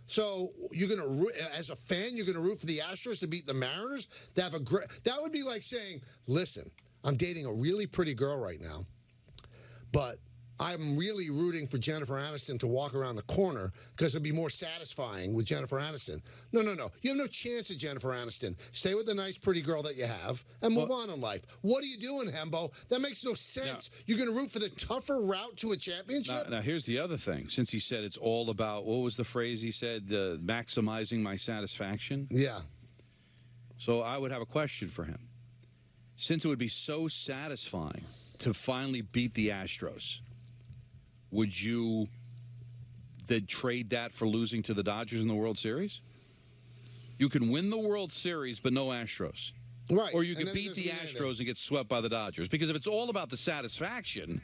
S3: So you're going to, as a fan, you're going to root for the Astros to beat the Mariners? That would be like saying, listen, I'm dating a really pretty girl right now, but I'm really rooting for Jennifer Aniston to walk around the corner because it'd be more satisfying with Jennifer Aniston. No. You have no chance at Jennifer Aniston. Stay with the nice, pretty girl that you have and move on in life. What are you doing, Hembo? That makes no sense. You're going to root for the tougher route to a championship?
S6: Now, here's the other thing. Since he said it's all about, what was the phrase he said? Maximizing my satisfaction?
S3: Yeah.
S6: So I would have a question for him. Since it would be so satisfying to finally beat the Astros, would you then trade that for losing to the Dodgers in the World Series? You can win the World Series, but no Astros.
S3: Right.
S6: Or you can beat the Astros and get swept by the Dodgers. Because if it's all about the satisfaction,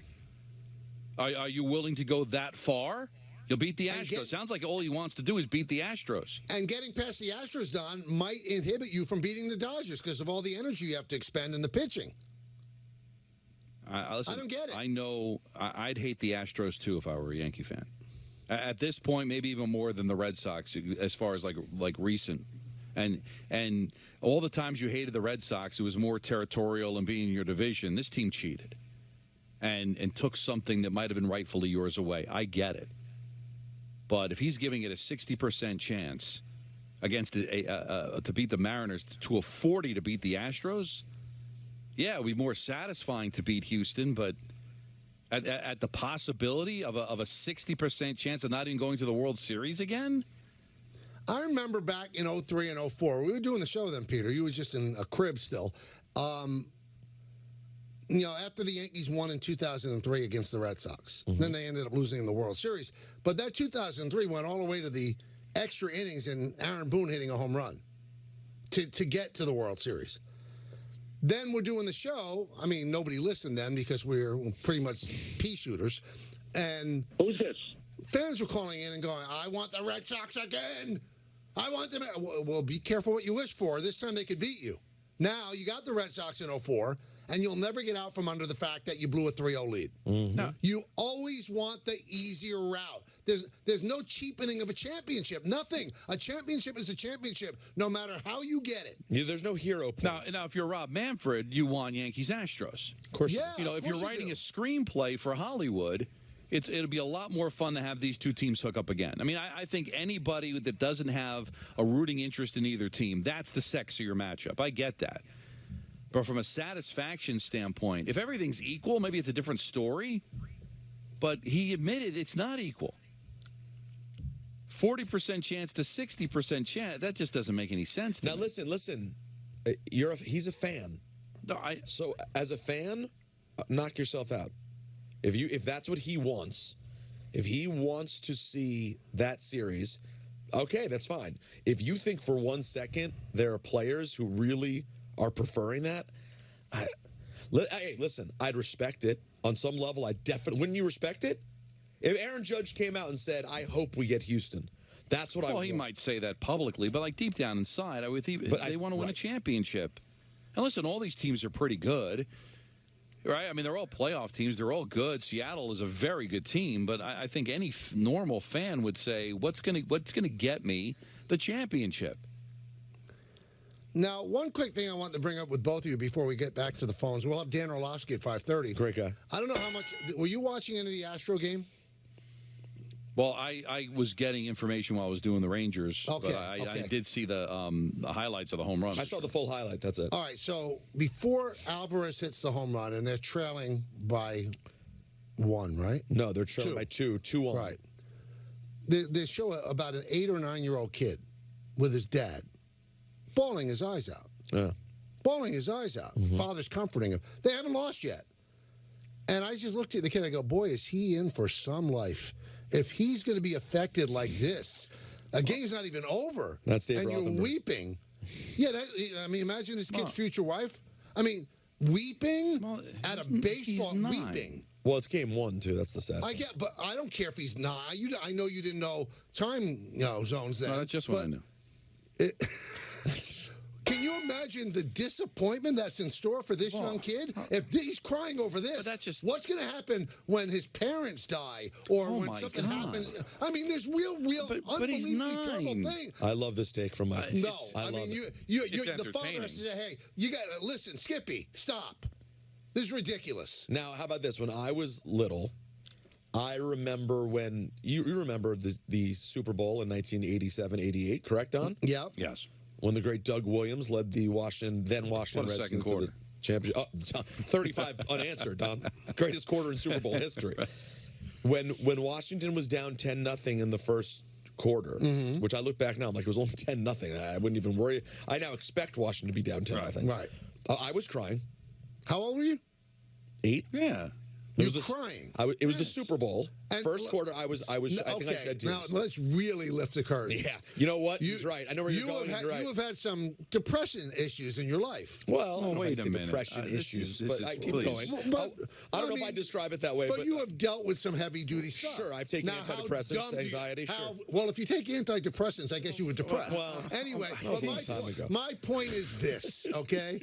S6: are you willing to go that far? You'll beat the Astros. Sounds like all he wants to do is beat the Astros.
S3: And getting past the Astros, Don, might inhibit you from beating the Dodgers because of all the energy you have to expend in the pitching.
S6: Listen,
S3: I don't get it.
S6: I know I'd hate the Astros, too, if I were a Yankee fan. At this point, maybe even more than the Red Sox, as far as like recent. And all the times you hated the Red Sox, it was more territorial and being in your division. This team cheated and took something that might have been rightfully yours away. I get it. But if he's giving it a 60% chance against to beat the Mariners to a 40 to beat the Astros, yeah, it would be more satisfying to beat Houston, but at the possibility of a 60% chance of not even going to the World Series again?
S3: I remember back in 03 and 04, we were doing the show then, Peter. You were just in a crib still. After the Yankees won in 2003 against the Red Sox, then they ended up losing in the World Series. But that 2003 went all the way to the extra innings and Aaron Boone hitting a home run to get to the World Series. Then we're doing the show. I mean, nobody listened then because we were pretty much pea shooters. And
S10: who's this?
S3: Fans were calling in and going, I want the Red Sox again. I want them. Well, be careful what you wish for. This time they could beat you. Now, you got the Red Sox in 04, and you'll never get out from under the fact that you blew a 3-0 lead.
S6: No.
S3: You always want the easier route. There's no cheapening of a championship. Nothing. A championship is a championship, no matter how you get it.
S4: Yeah, there's no hero points.
S6: Now, if you're Rob Manfred, you want Yankees Astros.
S4: Of course.
S3: Yeah,
S6: if you're writing a screenplay for Hollywood, it'll be a lot more fun to have these two teams hook up again. I mean, I think anybody that doesn't have a rooting interest in either team, that's the sexier matchup. I get that. But from a satisfaction standpoint, if everything's equal, maybe it's a different story. But he admitted it's not equal. 40% chance to 60% chance, that just doesn't make any sense to me.
S4: Now, listen. He's a fan.
S6: No,
S4: So, as a fan, knock yourself out. If that's what he wants, if he wants to see that series, okay, that's fine. If you think for 1 second there are players who really are preferring that, hey, listen, I'd respect it. On some level, I definitely... Wouldn't you respect it? If Aaron Judge came out and said, I hope we get Houston, That's what I
S6: Well,
S4: want.
S6: he might say that publicly, but like deep down inside, I would think they want to win a championship. And listen, all these teams are pretty good, right? I mean, they're all playoff teams. They're all good. Seattle is a very good team, but I think any normal fan would say, what's going to get me the championship?
S3: Now, one quick thing I want to bring up with both of you before we get back to the phones. We'll have Dan Orlovsky at 5:30.
S4: Great guy.
S3: I don't know how much. Were you watching any of the Astro game?
S6: Well, I was getting information while I was doing the Rangers,
S3: Okay,
S6: but I did see the highlights of the home run.
S4: I saw the full highlight. That's it.
S3: All right, so before Alvarez hits the home run, and they're trailing by 1, right?
S4: No, they're trailing by 2 on.
S3: Right. They show about an 8 or 9-year-old kid with his dad bawling his eyes out.
S4: Yeah.
S3: Bawling his eyes out. Father's comforting him. They haven't lost yet. And I just looked at the kid, I go, boy, is he in for some life. If he's going to be affected like this, a game's not even over.
S4: That's Dave
S3: and
S4: Rothenberg.
S3: you're weeping. Yeah, I mean, imagine this kid's future wife. I mean, weeping at a baseball, weeping.
S4: Well, it's game 1 too. That's the sad.
S3: I get, but I don't care if he's 9. I know you didn't know time zones then.
S6: No, that's just what I knew.
S3: Can you imagine the disappointment that's in store for this young kid? If he's crying over this, what's going to happen when his parents die or when something happens? I mean, there's real, unbelievably terrible things.
S4: I love this take from Mike.
S3: No, I mean, the father has to say, hey, you got to listen, Skippy, stop. This is ridiculous.
S4: Now, how about this? When I was little, I remember when you remember the Super Bowl in 1987-88, correct, Don?
S3: Yeah.
S6: Yes.
S4: When the great Doug Williams led the Washington Redskins to the championship. Oh, 35 unanswered, Don. Greatest quarter in Super Bowl history. When Washington was down 10-0 in the first quarter, which I look back now, I'm like, it was only 10-0. I wouldn't even worry. I now expect Washington to be down 10-0.
S3: Right.
S4: I was crying.
S3: How old were you?
S4: 8.
S6: Yeah.
S3: You're crying.
S4: It was the Super Bowl.
S3: And
S4: First quarter, I think I shed tears.
S3: Now, let's really lift the curtain.
S4: Yeah. You know what? He's right. I know where you're going. You're right.
S3: You have had some depression issues in your life.
S4: Well,
S6: Oh, wait a minute.
S4: Depression issues, but I keep
S6: please.
S4: going. I don't know if I describe it that way.
S3: But you have dealt with some heavy-duty stuff.
S4: Sure, I've taken antidepressants, anxiety,
S3: Well, if you take antidepressants, I guess you were depressed.
S4: Well,
S3: anyway,
S4: that was a long time ago.
S3: my point is this, okay?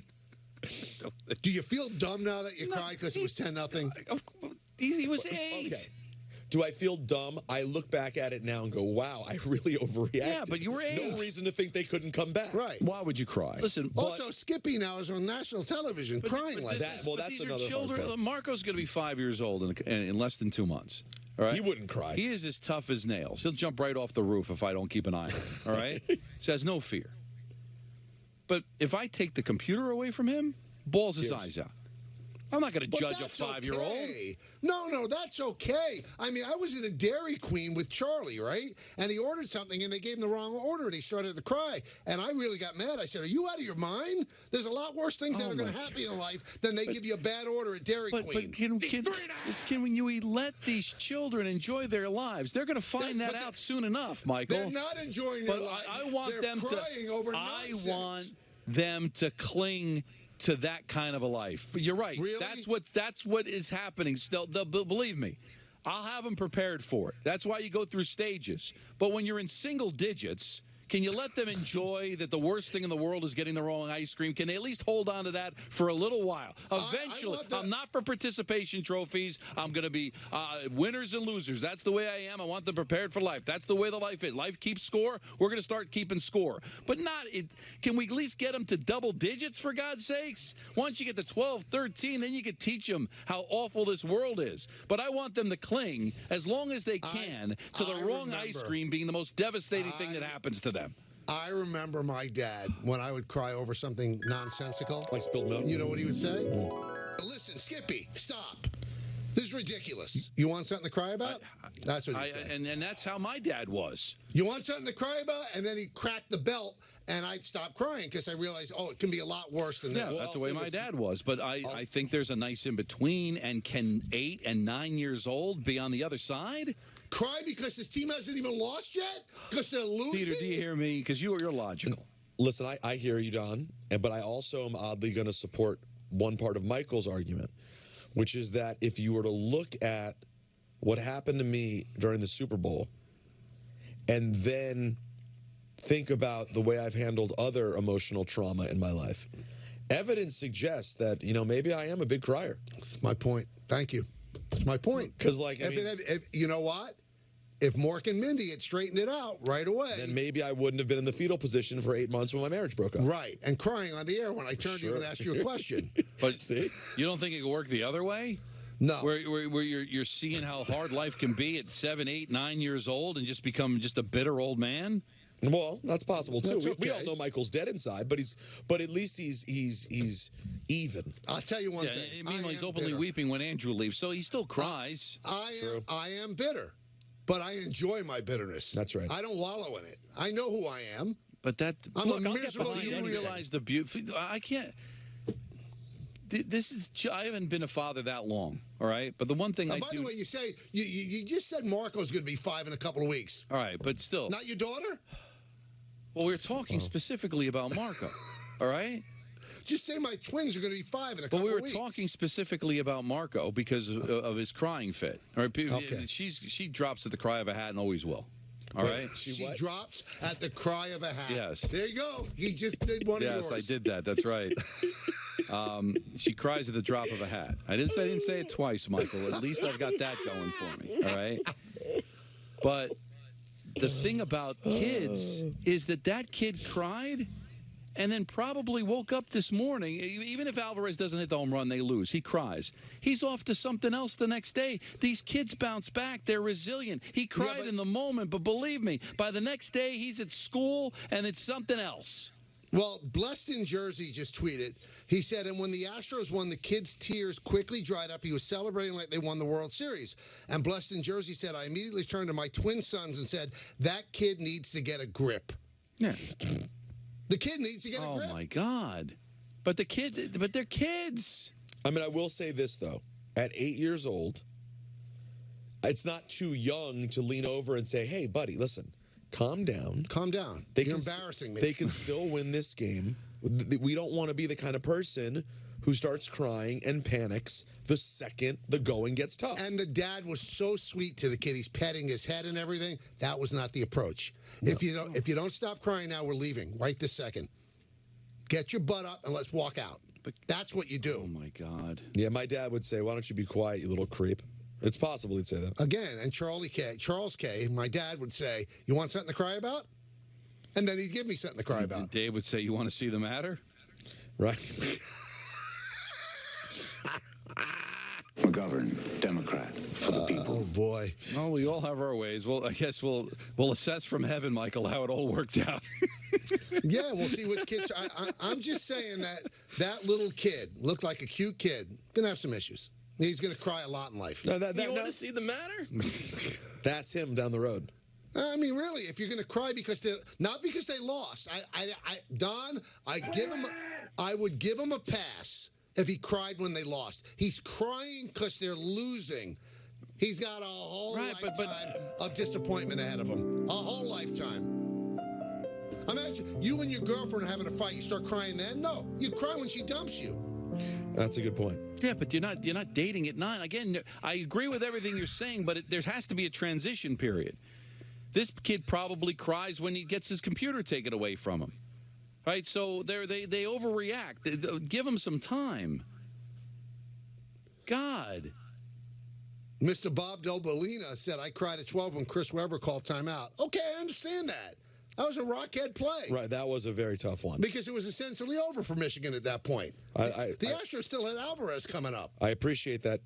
S3: Do you feel dumb now that you cried because it was 10-0?
S6: He was 8.
S4: Okay. Do I feel dumb? I look back at it now and go, wow, I really overreacted.
S6: Yeah, but you were 8.
S4: No reason to think they couldn't come back.
S3: Right.
S6: Why would you cry? Listen,
S3: also, Skippy now is on national television crying like that.
S4: Well, that's
S6: these are
S4: another
S6: children.
S4: hard part.
S6: Marco's going to be 5 years old in less than 2 months. All right?
S4: He wouldn't cry.
S6: He is as tough as nails. He'll jump right off the roof if I don't keep an eye on him. All right? He has no fear. But if I take the computer away from him, balls his eyes out. I'm not going to judge a 5-year-old.
S3: Okay. No, that's okay. I mean, I was in a Dairy Queen with Charlie, right? And he ordered something, and they gave him the wrong order, and he started to cry. And I really got mad. I said, are you out of your mind? There's a lot worse things that are going to happen in life than they give you a bad order at Dairy Queen.
S6: But can you let these children enjoy their lives? They're going to find that out soon enough, Michael.
S3: They're not enjoying their life.
S6: I want
S3: They're
S6: them
S3: crying over nonsense.
S6: I want them to cling to that kind of a life. But you're right.
S3: Really?
S6: That's what is happening. Believe me, I'll have them prepared for it. That's why you go through stages. But when you're in single digits, can you let them enjoy that the worst thing in the world is getting the wrong ice cream? Can they at least hold on to that for a little while? Eventually, I'm not for participation trophies. I'm going to be winners and losers. That's the way I am. I want them prepared for life. That's the way the life is. Life keeps score. We're going to start keeping score. But can we at least get them to double digits, for God's sakes? Once you get to 12, 13, then you can teach them how awful this world is. But I want them to cling as long as they can to the wrong ice cream being the most devastating thing that happens to them.
S3: I remember my dad when I would cry over something nonsensical.
S4: Like spilled milk?
S3: You know what he would say? Listen, Skippy, stop. This is ridiculous. You want something to cry about? That's what he'd say.
S6: And that's how my dad was.
S3: You want something to cry about? And then he'd crack the belt, and I'd stop crying because I realized, it can be a lot worse than
S6: Yeah,
S3: this.
S6: that's the way my dad was. But I think there's a nice in between. And can 8 and 9 years old be on the other side?
S3: Cry because his team hasn't even lost yet? Because they're losing?
S6: Peter, do you hear me? Because you're logical.
S4: Listen, I hear you, Don, but I also am oddly going to support one part of Michael's argument, which is that if you were to look at what happened to me during the Super Bowl, and then think about the way I've handled other emotional trauma in my life, evidence suggests that, maybe I am a big crier.
S3: That's my point. Thank you. That's my point.
S4: Because,
S3: you know what? If Mork and Mindy had straightened it out right away,
S4: then maybe I wouldn't have been in the fetal position for 8 months when my marriage broke up.
S3: Right, and crying on the air when I turned to you and asked you a question.
S6: But see, you don't think it could work the other way?
S3: No.
S6: Where you're seeing how hard life can be at 7, 8, 9 years old and just become just a bitter old man?
S4: Well, that's possible too.
S3: That's
S4: We
S3: okay.
S4: all know Michael's dead inside, but at least he's even.
S3: I'll tell you one thing.
S6: Meanwhile, he's openly
S3: bitter.
S6: weeping when Andrew leaves, so he still cries.
S3: I am bitter, but I enjoy my bitterness.
S4: That's right.
S3: I don't wallow in it. I know who I am.
S6: But
S3: I'm
S6: look,
S3: a
S6: I'll get
S3: miserable
S6: behind
S3: human
S6: you
S3: being.
S6: realize the beauty. I can't. I haven't been a father that long, all right? But the one thing
S3: By
S6: do.
S3: the way, you say you just said Marco's going to be 5 in a couple of weeks.
S6: All right, but still.
S3: Not your daughter?
S6: Well, we're talking specifically about Marco, all right?
S3: Just say my twins are going to be 5 in a couple
S6: But we were
S3: of weeks.
S6: talking specifically about Marco because of his crying fit. All right,
S3: Okay.
S6: She drops at the cry of a hat and always will. All right.
S3: She drops at the cry of a hat.
S6: Yes.
S3: There you go. He just did one of yours.
S6: Yes, I did that. That's right. She cries at the drop of a hat. I didn't say it twice, Michael. At least I've got that going for me. All right. But the thing about kids is that kid cried and then probably woke up this morning. Even if Alvarez doesn't hit the home run, they lose. He cries. He's off to something else the next day. These kids bounce back. They're resilient. He cried in the moment, but believe me, by the next day, he's at school and it's something else.
S3: Well, Blessed in Jersey just tweeted. He said, and when the Astros won, the kid's tears quickly dried up. He was celebrating like they won the World Series. And Blessed in Jersey said, I immediately turned to my twin sons and said, that kid needs to get a grip.
S6: Yeah.
S3: The kid needs to get a grip.
S6: Oh, my God. But they're kids.
S4: I mean, I will say this, though. At 8 years old, it's not too young to lean over and say, hey, buddy, listen, calm down.
S3: Calm down. You're embarrassing me.
S4: They can still win this game. We don't want to be the kind of person who starts crying and panics the second the going gets tough.
S3: And the dad was so sweet to the kid. He's petting his head and everything. That was not the approach.
S4: No.
S3: If you don't stop crying now, we're leaving right this second. Get your butt up and let's walk out. But that's what you do.
S6: Oh, my God.
S4: Yeah, my dad would say, why don't you be quiet, you little creep? It's possible he'd say that.
S3: Again, and Charles K., my dad would say, you want something to cry about? And then he'd give me something to cry about.
S6: And Dave would say, you want to see the matter?
S4: Right.
S1: McGovern, Democrat, for the people.
S3: Oh, boy.
S6: Well, we all have our ways. Well, I guess we'll assess from heaven, Michael, how it all worked out.
S3: Yeah, we'll see which kid. I'm just saying that little kid looked like a cute kid. Going to have some issues. He's going to cry a lot in life.
S4: You want to see the matter? That's him down the road.
S3: I mean, really, if you're going to cry not because they lost. Don, I would give him a pass if he cried when they lost. He's crying because they're losing. He's got a whole lifetime of disappointment ahead of him. A whole lifetime. Imagine you and your girlfriend having a fight. You start crying then? No, you cry when she dumps you.
S4: That's a good point.
S6: Yeah, but you're not dating at 9. Again, I agree with everything you're saying, but there has to be a transition period. This kid probably cries when he gets his computer taken away from him. Right? So they overreact. Give him some time. God.
S3: Mr. Bob Dobalina said, I cried at 12 when Chris Webber called timeout. Okay, I understand that. That was a rockhead play.
S4: Right, that was a very tough one.
S3: Because it was essentially over for Michigan at that point. The Astros still had Alvarez coming up.
S4: I appreciate that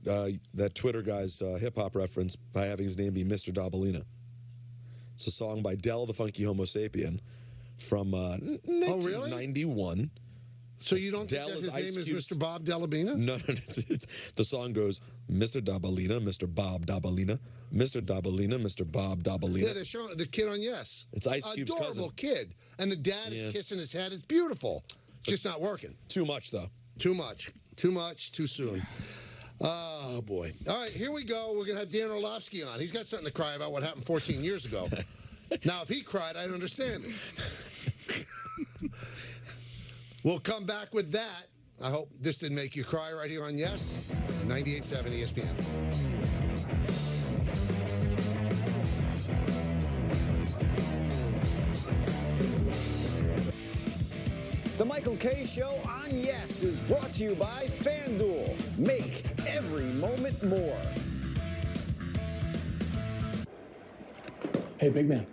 S4: Twitter guy's hip-hop reference by having his name be Mr. Dobalina. It's a song by Del the Funky Homo Sapien from 1991.
S3: So you don't think that his name is Mr. Bob Delabina?
S4: No, the song goes, Mr. Dobalina, Mr. Bob Dobalina, Mr. Dobalina, Mr. Bob Dobalina.
S3: Yeah, they're showing the kid on Yes.
S4: It's Ice Cube's cousin.
S3: Adorable kid. And the dad is kissing his head. It's beautiful. It's just not working.
S4: Too much, though.
S3: Too much. Too much, too soon. Oh, boy. All right, here we go. We're going to have Dan Orlovsky on. He's got something to cry about what happened 14 years ago. Now, if he cried, I'd understand it. We'll come back with that. I hope this didn't make you cry right here on Yes, 98.7 ESPN.
S5: The Michael K. Show on Yes is brought to you by FanDuel. Make every moment more.
S9: Hey, big man.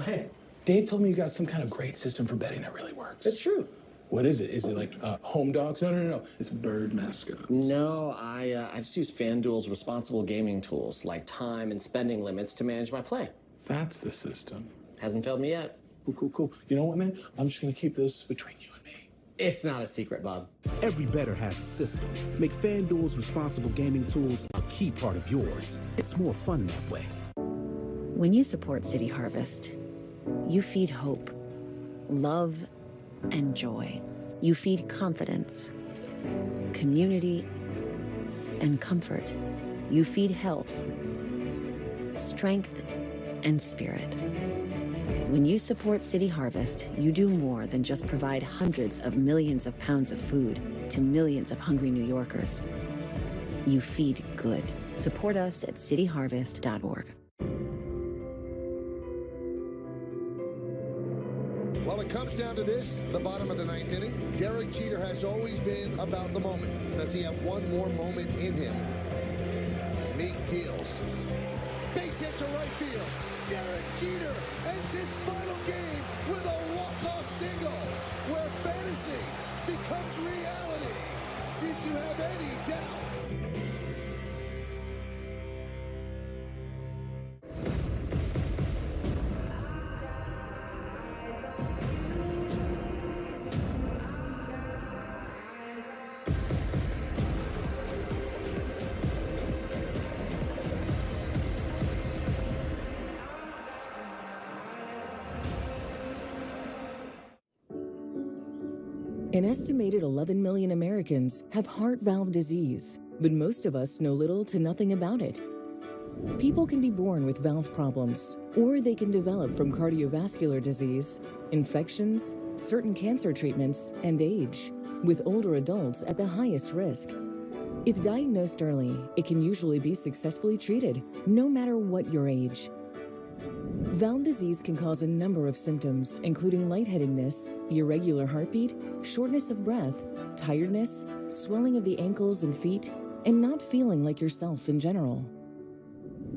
S9: Hey. Dave told me you got some kind of great system for betting that really works.
S11: It's true.
S9: What is it? Is it like home dogs? No. It's bird mascots.
S11: No, I just use FanDuel's responsible gaming tools like time and spending limits to manage my play.
S9: That's the system.
S11: Hasn't failed me yet.
S9: Cool. You know what, man? I'm just going to keep this between you and me.
S11: It's not a secret, Bob.
S12: Every bettor has a system. Make FanDuel's responsible gaming tools a key part of yours. It's more fun that way.
S13: When you support City Harvest, you feed hope, love, and joy. You feed confidence, community, and comfort. You feed health, strength, and spirit. When you support City Harvest, you do more than just provide hundreds of millions of pounds of food to millions of hungry New Yorkers. You feed good. Support us at cityharvest.org.
S3: Well, it comes down to this, the bottom of the ninth inning. Derek Jeter has always been about the moment. Does he have one more moment in him? Meek deals. Base hit to right field. Derek Jeter ends his final game with a walk-off single where fantasy becomes reality. Did you have any doubt?
S14: An estimated 11 million Americans have heart valve disease, but most of us know little to nothing about it. People can be born with valve problems, or they can develop from cardiovascular disease, infections, certain cancer treatments, and age, with older adults at the highest risk. If diagnosed early, it can usually be successfully treated, no matter what your age. Valve disease can cause a number of symptoms, including lightheadedness, irregular heartbeat, shortness of breath, tiredness, swelling of the ankles and feet, and not feeling like yourself in general.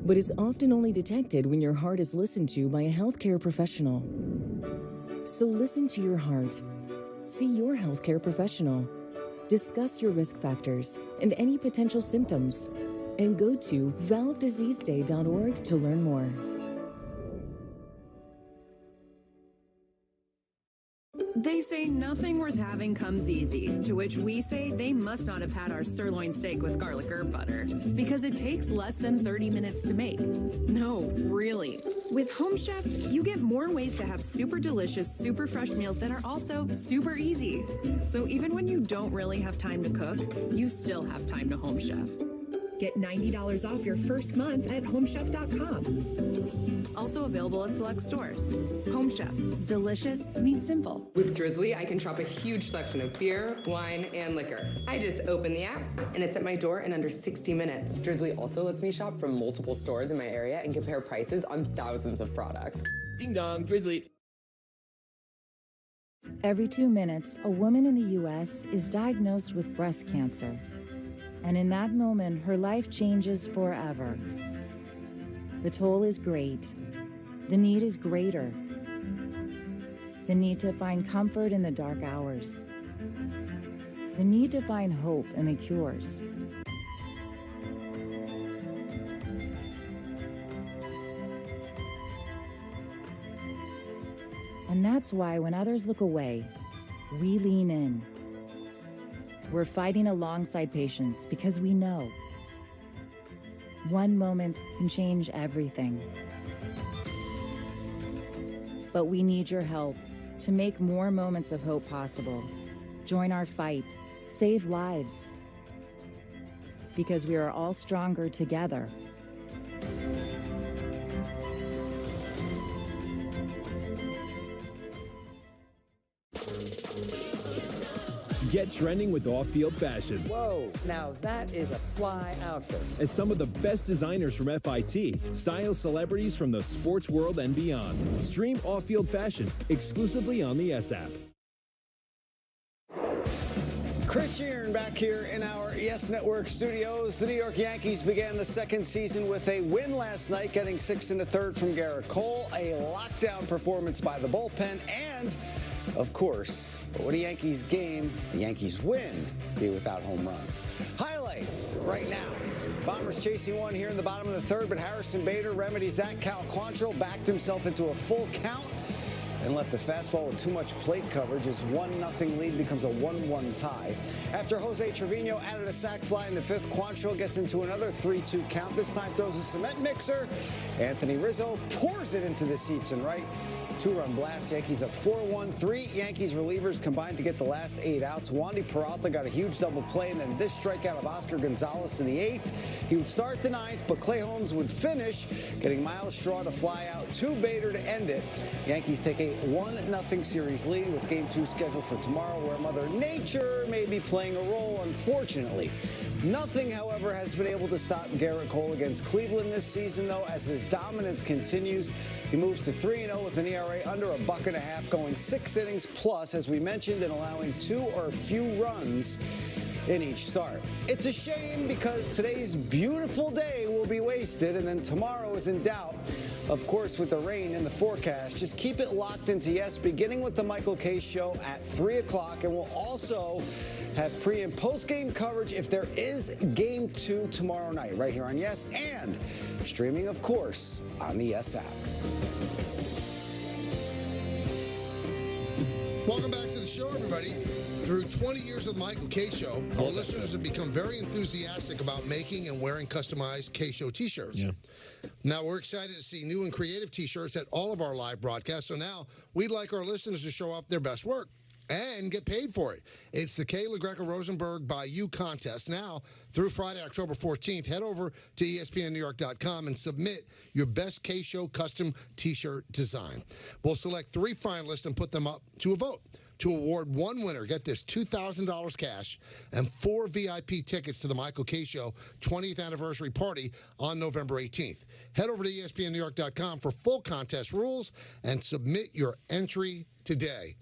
S14: But is often only detected when your heart is listened to by a healthcare professional. So listen to your heart. See your healthcare professional. Discuss your risk factors and any potential symptoms. And go to valvediseaseday.org to learn more.
S15: They say nothing worth having comes easy, to which we say they must not have had our sirloin steak with garlic herb butter, because it takes less than 30 minutes to make. No, really. With Home Chef, you get more ways to have super delicious, super fresh meals that are also super easy. So even when you don't really have time to cook, you still have time to Home Chef. Get $90 off your first month at homechef.com. Also available at select stores. Home Chef. Delicious meets simple.
S17: With Drizzly, I can shop a huge selection of beer, wine, and liquor. I just open the app, and it's at my door in under 60 minutes. Drizzly also lets me shop from multiple stores in my area and compare prices on thousands of products.
S31: Ding dong, Drizzly.
S22: Every 2 minutes, a woman in the U.S. is diagnosed with breast cancer. And in that moment, her life changes forever. The toll is great. The need is greater. The need to find comfort in the dark hours. The need to find hope in the cures. And that's why when others look away, we lean in. We're fighting alongside patients because we know one moment can change everything. But we need your help to make more moments of hope possible. Join our fight. Save lives. Because we are all stronger together.
S27: Get trending with off-field fashion.
S28: Whoa, now that is a fly outfit.
S27: As some of the best designers from FIT style celebrities from the sports world and beyond. Stream off-field fashion exclusively on the S app.
S5: Chris Sheeran back here in our Yes Network studios. The New York Yankees began the second season with a win last night, getting 6 1/3 from Garrett Cole, a lockdown performance by the bullpen, and, of course, what a Yankees game, the Yankees win, be without home runs. Highlights right now. Bombers chasing one here in the bottom of the third, but Harrison Bader remedies that. Cal Quantrill backed himself into a full count and left a fastball with too much plate coverage. His 1-0 lead becomes a 1-1 tie. After Jose Trevino added a sac fly in the fifth, Quantrill gets into another 3-2 count. This time throws a cement mixer. Anthony Rizzo pours it into the seats and right. 2-run blast. Yankees up 4-1. 3 Yankees relievers combined to get the last 8 outs. Wandy Peralta got a huge double play, and then this strikeout of Oscar Gonzalez in the 8th. He would start the 9th, but Clay Holmes would finish, getting Miles Straw to fly out to Bader to end it. Yankees take a 1-0 series lead with Game 2 scheduled for tomorrow, where Mother Nature may be playing a role, unfortunately. Nothing, however, has been able to stop Garrett Cole against Cleveland this season, though, as his dominance continues. He moves to 3-0 with an ERA under $1.50, going 6 innings plus, as we mentioned, and allowing 2 or few runs in each start. It's a shame because today's beautiful day will be wasted, and then tomorrow is in doubt. Of course, with the rain in the forecast, just keep it locked into Yes, beginning with the Michael K. Show at 3 o'clock, and we'll also have pre- and post-game coverage if there is Game 2 tomorrow night, right here on Yes, and streaming, of course, on the Yes app.
S3: Welcome back to the show, everybody. Through 20 years of the Michael K. Show, our listeners have become very enthusiastic about making and wearing customized K. Show T-shirts. Yeah. Now, we're excited to see new and creative T-shirts at all of our live broadcasts, so now we'd like our listeners to show off their best work and get paid for it. It's the Kay LaGreca Rosenberg by You contest. Now, through Friday, October 14th, head over to ESPNNewYork.com and submit your best K-Show custom T-shirt design. We'll select 3 finalists and put them up to a vote to award one winner. Get this, $2,000 cash and 4 VIP tickets to the Michael K. Show 20th anniversary party on November 18th. Head over to ESPNNewYork.com for full contest rules and submit your entry today.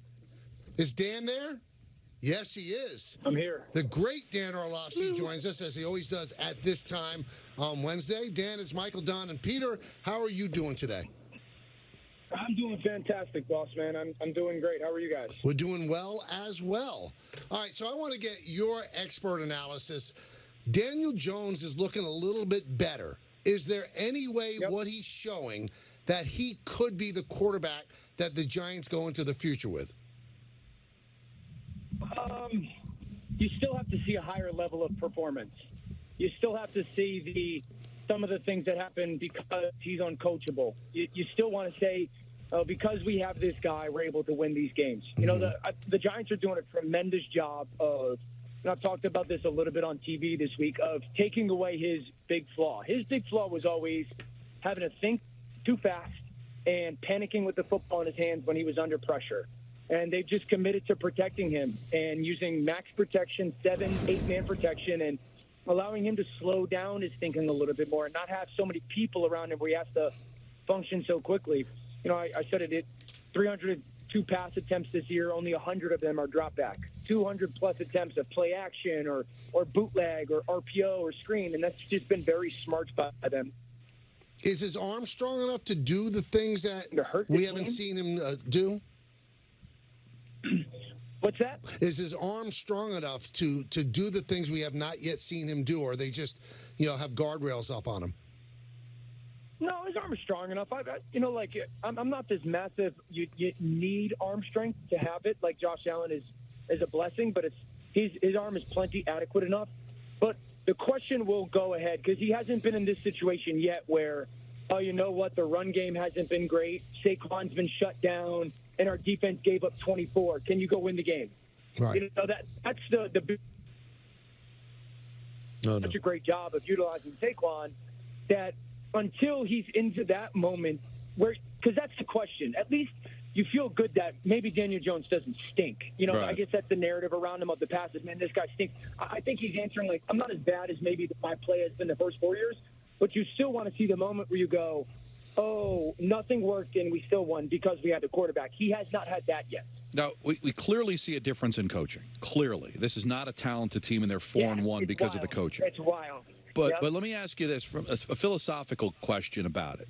S3: Is Dan there? Yes, he is.
S2: I'm here.
S3: The great Dan Orlovsky joins us, as he always does at this time on Wednesday. Dan, it's Michael, Don, and Peter. How are you doing today?
S2: I'm doing fantastic, boss man. I'm doing great. How are you guys?
S3: We're doing well as well. All right, so I want to get your expert analysis. Daniel Jones is looking a little bit better. Is there any way what he's showing that he could be the quarterback that the Giants go into the future with?
S2: You still have to see a higher level of performance. You still have to see some of the things that happen because he's uncoachable. You still want to say, because we have this guy, we're able to win these games. You know, the Giants are doing a tremendous job of, and I've talked about this a little bit on TV this week, of taking away his big flaw. His big flaw was always having to think too fast and panicking with the football in his hands when he was under pressure. And they've just committed to protecting him and using max protection, 7, 8-man protection, and allowing him to slow down his thinking a little bit more and not have so many people around him where he has to function so quickly. You know, I said it 302 pass attempts this year, only 100 of them are drop back. 200-plus attempts of play action or bootleg or RPO or screen, and that's just been very smart by them.
S3: Is his arm strong enough to do the things that we haven't seen him do?
S2: What's that?
S3: Is his arm strong enough to do the things we have not yet seen him do, or they just, have guardrails up on him?
S2: No, his arm is strong enough. I'm not this massive. You need arm strength to have it. Like Josh Allen is a blessing, but his arm is plenty adequate enough. But the question will go ahead because he hasn't been in this situation yet where, oh, you know what, the run game hasn't been great. Saquon's been shut down, and our defense gave up 24. Can you go win the game?
S3: Right.
S2: That's the such a great job of utilizing Saquon that until he's into that moment where, because that's the question. At least you feel good that maybe Daniel Jones doesn't stink. Right. I guess that's the narrative around him of the passes. Man, this guy stinks. I think he's answering like, I'm not as bad as maybe my play has been the first 4 years, but you still want to see the moment where you go, oh, nothing worked and we still won because we had the quarterback. He has not had that yet.
S6: Now, we clearly see a difference in coaching. Clearly. This is not a talented team, and they're 4-1 because of the coaching.
S2: It's wild.
S6: But let me ask you this, from a philosophical question about it.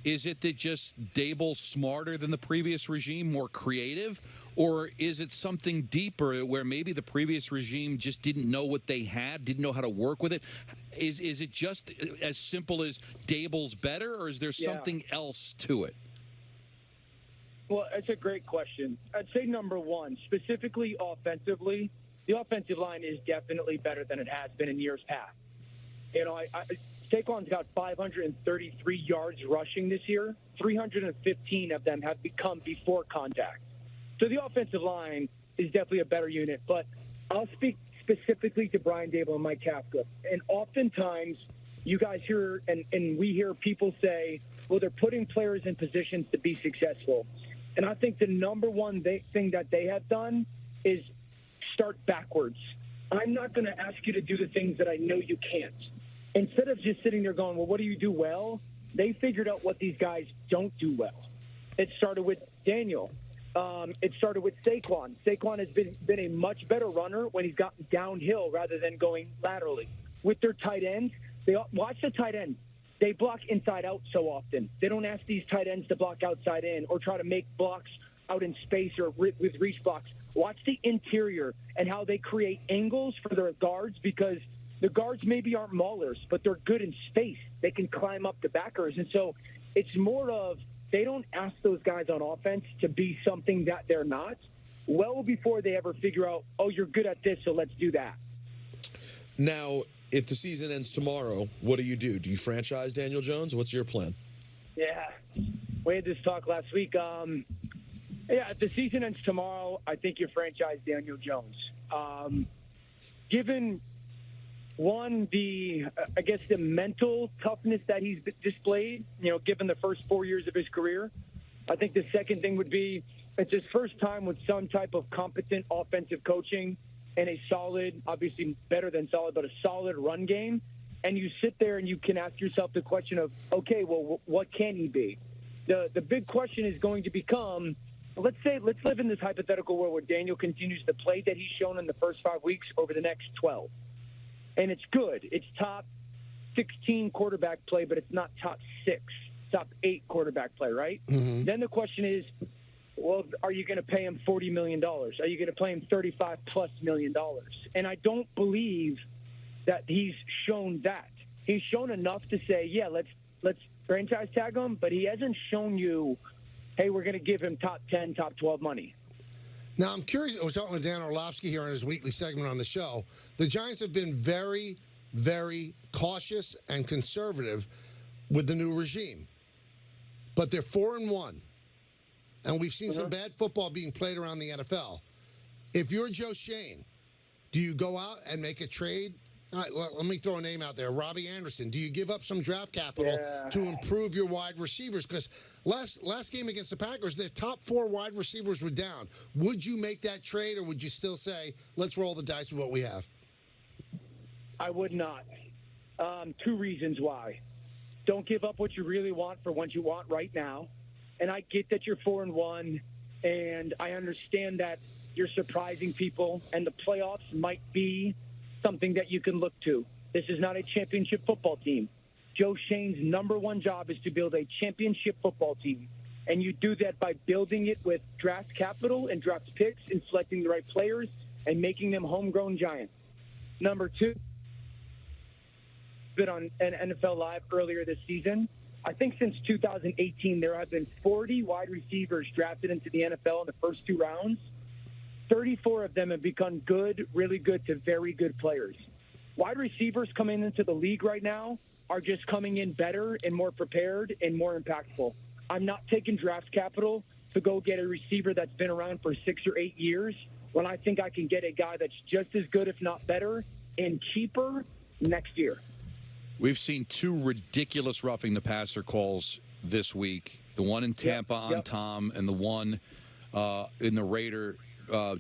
S6: Is it that just Dable's smarter than the previous regime, more creative? Or is it something deeper where maybe the previous regime just didn't know what they had, didn't know how to work with it? Is it just as simple as Dable's better, or is there something else to it?
S2: Well, it's a great question. I'd say number one, specifically offensively, the offensive line is definitely better than it has been in years past. You know, Saquon's got 533 yards rushing this year. 315 of them have come before contact. So the offensive line is definitely a better unit. But I'll speak specifically to Brian Dable and Mike Kafka. And oftentimes you guys hear and we hear people say, well, they're putting players in positions to be successful. And I think the number one thing that they have done is start backwards. I'm not going to ask you to do the things that I know you can't. Instead of just sitting there going, well, what do you do well? They figured out what these guys don't do well. It started with Daniel. It started with Saquon. Saquon has been a much better runner when he's gotten downhill rather than going laterally. With their tight ends, watch the tight ends. They block inside out so often. They don't ask these tight ends to block outside in or try to make blocks out in space or with reach blocks. Watch the interior and how they create angles for their guards, because the guards maybe aren't maulers, but they're good in space. They can climb up the backers. And so it's more of they don't ask those guys on offense to be something that they're not well before they ever figure out, oh, you're good at this, so let's do that.
S4: Now, if the season ends tomorrow, what do? Do you franchise Daniel Jones? What's your plan?
S2: Yeah, we had this talk last week. If the season ends tomorrow, I think you franchise Daniel Jones. Given one, the mental toughness that he's displayed, given the first 4 years of his career. I think the second thing would be it's his first time with some type of competent offensive coaching and a solid, obviously better than solid, but a solid run game. And you sit there and you can ask yourself the question of, okay, well, what can he be? The big question is going to become, let's live in this hypothetical world where Daniel continues the play that he's shown in the first 5 weeks over the next 12. And it's good. It's top 16 quarterback play, but it's not top 8 quarterback play, right? Mm-hmm. Then the question is, well, are you going to pay him $40 million? Are you going to pay him $35+ million? And I don't believe that he's shown that. He's shown enough to say, yeah, let's franchise tag him, but he hasn't shown you, hey, we're going to give him top 10, top 12 money.
S3: Now, I'm curious. I was talking with Dan Orlovsky here on his weekly segment on the show. The Giants have been very, very cautious and conservative with the new regime. But they're 4-1. And we've seen some bad football being played around the NFL. If you're Joe Shane, do you go out and make a trade? Let me throw a name out there. Robbie Anderson. Do you give up some draft capital to improve your wide receivers? Because last game against the Packers, their top 4 wide receivers were down. Would you make that trade, or would you still say, let's roll the dice with what we have?
S2: I would not. 2 reasons why. Don't give up what you really want for what you want right now. And I get that you're 4-1, and I understand that you're surprising people, and the playoffs might be something that you can look to. This is not a championship football team. Joe Shane's number one job is to build a championship football team. And you do that by building it with draft capital and draft picks and selecting the right players and making them homegrown Giants. Number 2, been on NFL Live earlier this season. I think since 2018, there have been 40 wide receivers drafted into the NFL in the first 2 rounds. 34 of them have become good, really good to very good players. Wide receivers coming into the league right now are just coming in better and more prepared and more impactful. I'm not taking draft capital to go get a receiver that's been around for 6 or 8 years when I think I can get a guy that's just as good, if not better, and cheaper next year.
S6: We've seen 2 ridiculous roughing the passer calls this week. The one in Tampa on Tom and the one in the Raider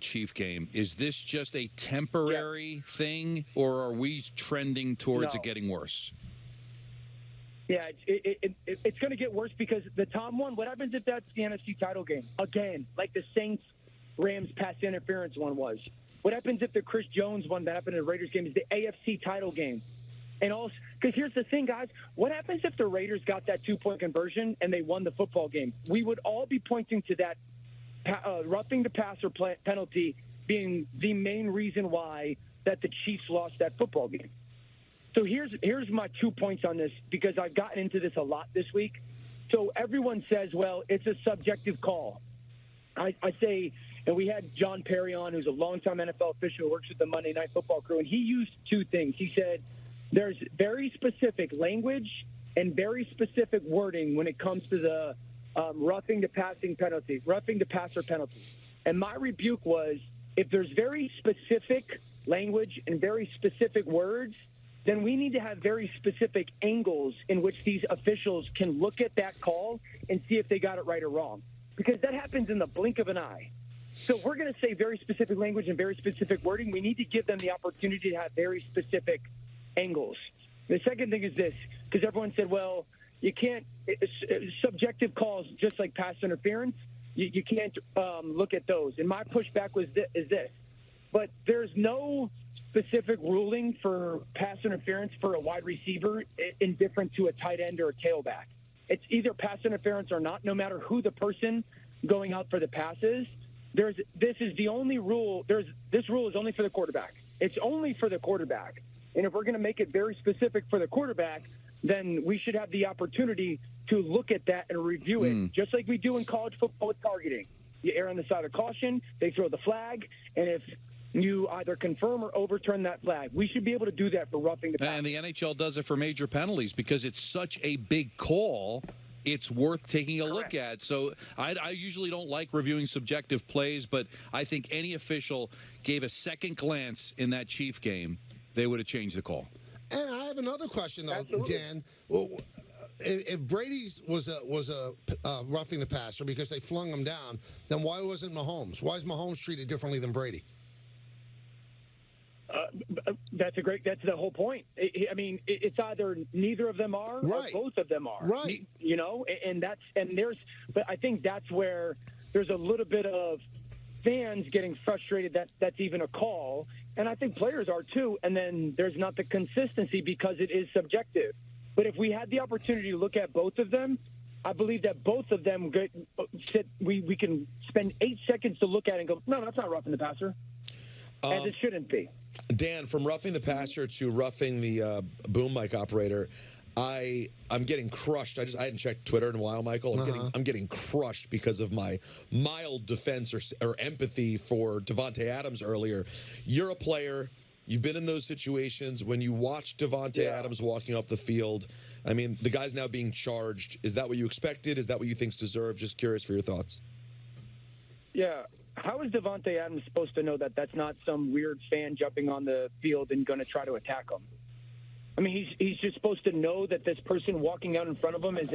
S6: Chief game. Is this just a temporary thing, or are we trending towards it getting worse?
S2: Yeah, it's going to get worse because the Tom one, what happens if that's the NFC title game? Again, like the Saints Rams pass interference one was? What happens if the Chris Jones one that happened in the Raiders game is the AFC title game? And also, because here's the thing, guys, what happens if the Raiders got that 2-point conversion and they won the football game? We would all be pointing to that roughing the passer penalty being the main reason why that the Chiefs lost that football game. So here's my 2 points on this, because I've gotten into this a lot this week. So everyone says, well, it's a subjective call. I say, and we had John Perry on, who's a longtime NFL official who works with the Monday Night Football crew, and he used two things. He said there's very specific language and very specific wording when it comes to the roughing the passer penalty. And my rebuke was, if there's very specific language and very specific words, then we need to have very specific angles in which these officials can look at that call and see if they got it right or wrong. Because that happens in the blink of an eye. So we're going to say very specific language and very specific wording. We need to give them the opportunity to have very specific angles. The second thing is this, because everyone said, well, you can't subjective calls, just like pass interference, you can't look at those. And my pushback is this. But there's no specific ruling for pass interference for a wide receiver indifferent to a tight end or a tailback. It's either pass interference or not, no matter who the person going out for the pass is. This is the only rule. This rule is only for the quarterback. It's only for the quarterback. And if we're going to make it very specific for the quarterback, then we should have the opportunity to look at that and review it, just like we do in college football with targeting. You err on the side of caution, they throw the flag, and if you either confirm or overturn that flag, we should be able to do that for roughing the passer.
S6: And the NHL does it for major penalties because it's such a big call. It's worth taking a look at. So I usually don't like reviewing subjective plays, but I think any official gave a second glance in that Chief game, they would have changed the call.
S3: And I have another question, though, absolutely. Dan. Well, if Brady's was a roughing the passer because they flung him down, then why wasn't Mahomes? Why is Mahomes treated differently than Brady?
S2: That's the whole point. It's either neither of them are or both of them are.
S3: Right.
S2: You know, but I think that's where there's a little bit of fans getting frustrated that's even a call. And I think players are too. And then there's not the consistency because it is subjective. But if we had the opportunity to look at both of them, I believe that both of them we can spend 8 seconds to look at it and go, no, that's not roughing the passer. As it shouldn't be.
S4: Dan, from roughing the passer to roughing the boom mic operator, I'm getting crushed. I hadn't checked Twitter in a while, Michael. I'm getting crushed because of my mild defense or empathy for Davante Adams earlier. You're a player. You've been in those situations when you watch Davante Adams walking off the field. I mean, the guy's now being charged. Is that what you expected? Is that what you think's deserved? Just curious for your thoughts.
S2: Yeah. How is Davante Adams supposed to know that that's not some weird fan jumping on the field and going to try to attack him? I mean, he's just supposed to know that this person walking out in front of him is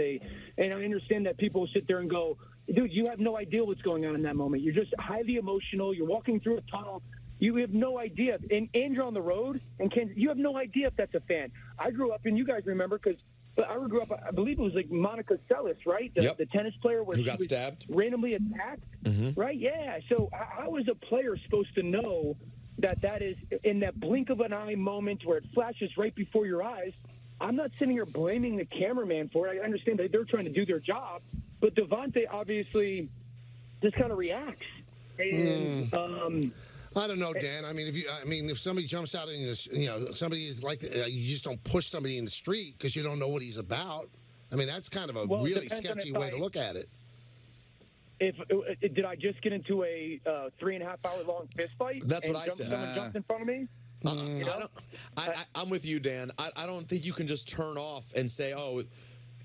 S2: and I understand that people will sit there and go, dude, you have no idea what's going on in that moment. You're just highly emotional. You're walking through a tunnel. You have no idea. And you're on the road, and you have no idea if that's a fan. I grew up, and you guys remember, because I grew up, I believe it was like Monica Seles, right? The tennis player
S4: who got stabbed?
S2: Randomly attacked, right? Yeah. So how is a player supposed to know that is in that blink of an eye moment where it flashes right before your eyes? I'm not sitting here blaming the cameraman for it. I understand that they're trying to do their job, but Davante obviously just kind of reacts. And
S3: I don't know, Dan. I mean, if somebody jumps out and somebody is like, you just don't push somebody in the street because you don't know what he's about. I mean, that's kind of a really sketchy way to look at it.
S2: Did I just get into a 3.5-hour long fist fight?
S4: That's what I said.
S2: Someone jumped in front of me.
S4: I'm with you, Dan. I don't think you can just turn off and say, oh,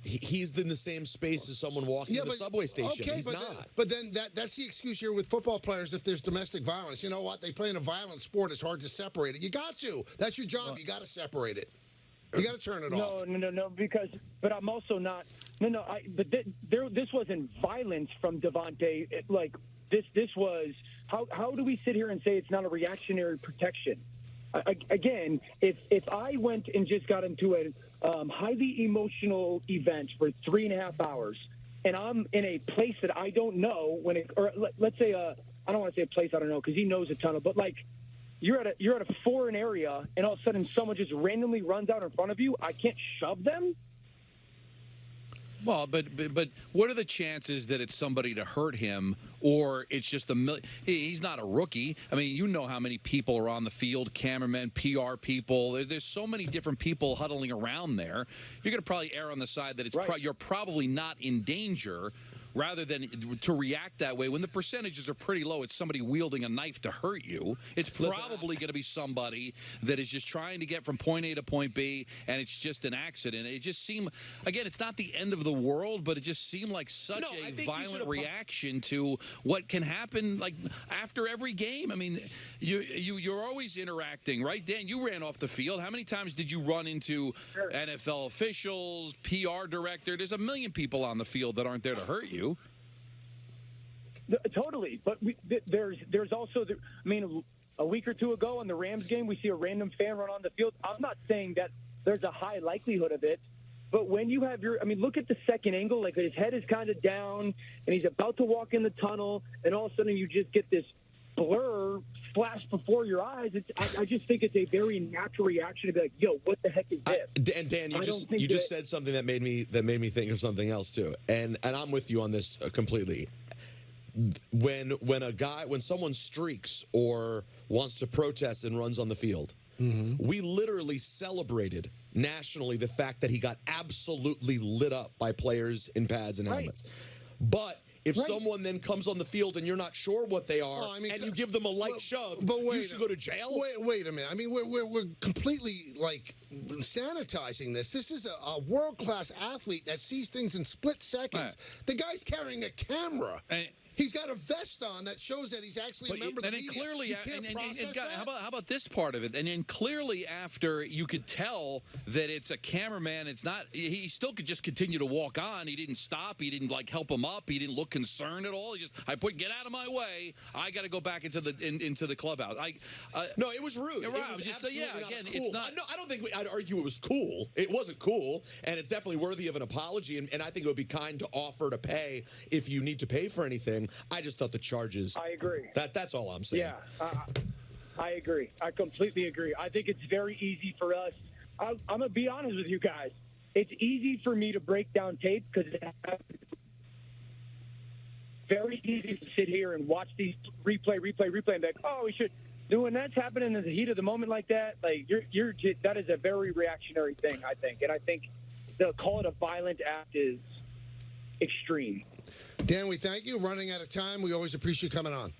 S4: he's in the same space as someone walking to the subway station.
S3: Okay,
S4: he's not.
S3: But then that's the excuse here with football players if there's domestic violence. You know what? They play in a violent sport. It's hard to separate it. You got to. That's your job. You got to separate it. You got to turn it off.
S2: No, but I'm also not. This wasn't violence from Davante. This was, how do we sit here and say it's not a reactionary protection? Again, if I went and just got into a highly emotional event for 3.5 hours, and I'm in a place that I don't know let's say a I don't want to say a place I don't know because he knows a tunnel, but like you're at a foreign area and all of a sudden someone just randomly runs out in front of you. I can't shove them.
S6: Well, but what are the chances that it's somebody to hurt him, or it's just he's not a rookie? I mean, you know how many people are on the field, cameramen, PR people. There's so many different people huddling around there. You're going to probably err on the side that you're probably not in danger, rather than to react that way when the percentages are pretty low. It's somebody wielding a knife to hurt you. It's probably going to be somebody that is just trying to get from point A to point B, and it's just an accident. It just seemed, again, it's not the end of the world, but it just seemed like such a violent reaction to what can happen like after every game. I mean, you're always interacting, right? Dan, you ran off the field. How many times did you run into NFL officials, PR director? There's a million people on the field that aren't there to hurt you.
S2: Totally, but there's also a week or two ago in the Rams game, we see a random fan run on the field. I'm not saying that there's a high likelihood of it, but when you have look at the second angle, like his head is kind of down and he's about to walk in the tunnel, and all of a sudden you just get this blur flash before your eyes. I just think it's a very natural reaction to be like, yo, what the heck is this?
S4: Dan, you just said something that made me think of something else too, and I'm with you on this completely. When someone streaks or wants to protest and runs on the field, we literally celebrated nationally the fact that he got absolutely lit up by players in pads and helmets. But if someone then comes on the field and you're not sure what they are, and you give them a light shove, you should go to jail?
S3: Wait a minute. I mean, we're completely, sanitizing this. This is a world-class athlete that sees things in split seconds. The guy's carrying a camera. He's got a vest on that shows that he's actually a member of the media.
S6: Clearly,
S3: you can't process that?
S6: How about this part of it? And then clearly after you could tell that it's a cameraman, it's not. He still could just continue to walk on. He didn't stop. He didn't help him up. He didn't look concerned at all. He just get out of my way. I got to go back into the clubhouse.
S4: No, it was rude.
S6: You're right.
S4: It was
S6: absolutely
S4: not
S6: again,
S4: cool.
S6: it's not.
S4: No, I don't think I'd argue it was cool. It wasn't cool, and it's definitely worthy of an apology. And I think it would be kind to offer to pay if you need to pay for anything. I just thought the charges.
S2: I agree.
S4: That's all I'm saying.
S2: Yeah, I agree. I completely agree. I think it's very easy for us. I'm going to be honest with you guys. It's easy for me to break down tape because it's very easy to sit here and watch these replay, and be like, oh, we should. When that's happening in the heat of the moment like that, that is a very reactionary thing, I think. And I think they'll call it a violent act is extreme.
S3: Dan, we thank you. Running out of time. We always appreciate you coming on.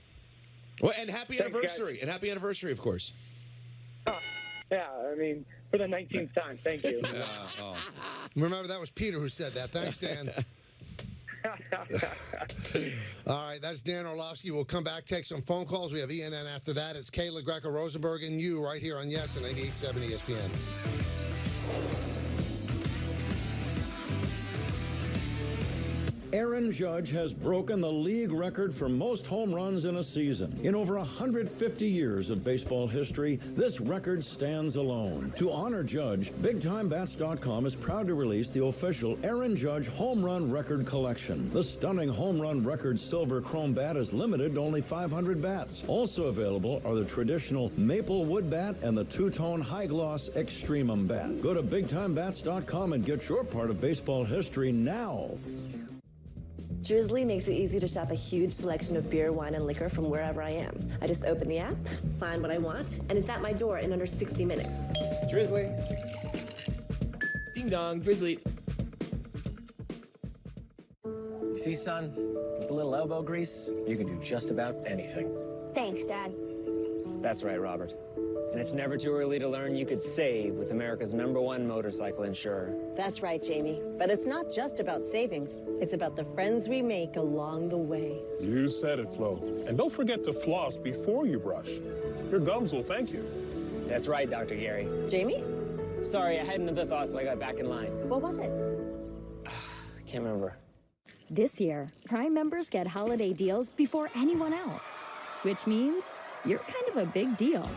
S4: Well, and happy anniversary. Guys. And happy anniversary, of course.
S2: Yeah, I mean, for the 19th time. Thank you.
S3: Remember, that was Peter who said that. Thanks, Dan. All right, that's Dan Orlovsky. We'll come back, take some phone calls. We have ENN after that. It's Kayla Greco-Rosenberg and you right here on Yes and 98.7 ESPN.
S7: Aaron Judge has broken the league record for most home runs in a season. In over 150 years of baseball history, this record stands alone. To honor Judge, BigTimeBats.com is proud to release the official Aaron Judge Home Run Record Collection. The stunning Home Run Record Silver Chrome Bat is limited to only 500 bats. Also available are the traditional Maple Wood Bat and the two-tone High Gloss Extremum Bat. Go to BigTimeBats.com and get your part of baseball history now.
S16: Drizzly makes it easy to shop a huge selection of beer, wine, and liquor from wherever I am. I just open the app, find what I want, and it's at my door in under 60 minutes.
S28: Drizzly.
S18: Ding dong, Drizzly.
S28: You see, son, with a little elbow grease, you can do just about anything.
S19: Thanks, Dad.
S28: That's right, Robert. And it's never too early to learn you could save with America's #1 motorcycle insurer.
S20: That's right, Jamie. But it's not just about savings. It's about the friends we make along the way.
S23: You said it, Flo. And don't forget to floss before you brush. Your gums will thank you.
S28: That's right, Dr. Gary.
S20: Jamie?
S28: Sorry, I had another thought, so I got back in line.
S20: What was it?
S28: I can't remember.
S22: This year, Prime members get holiday deals before anyone else, which means you're kind of a big deal.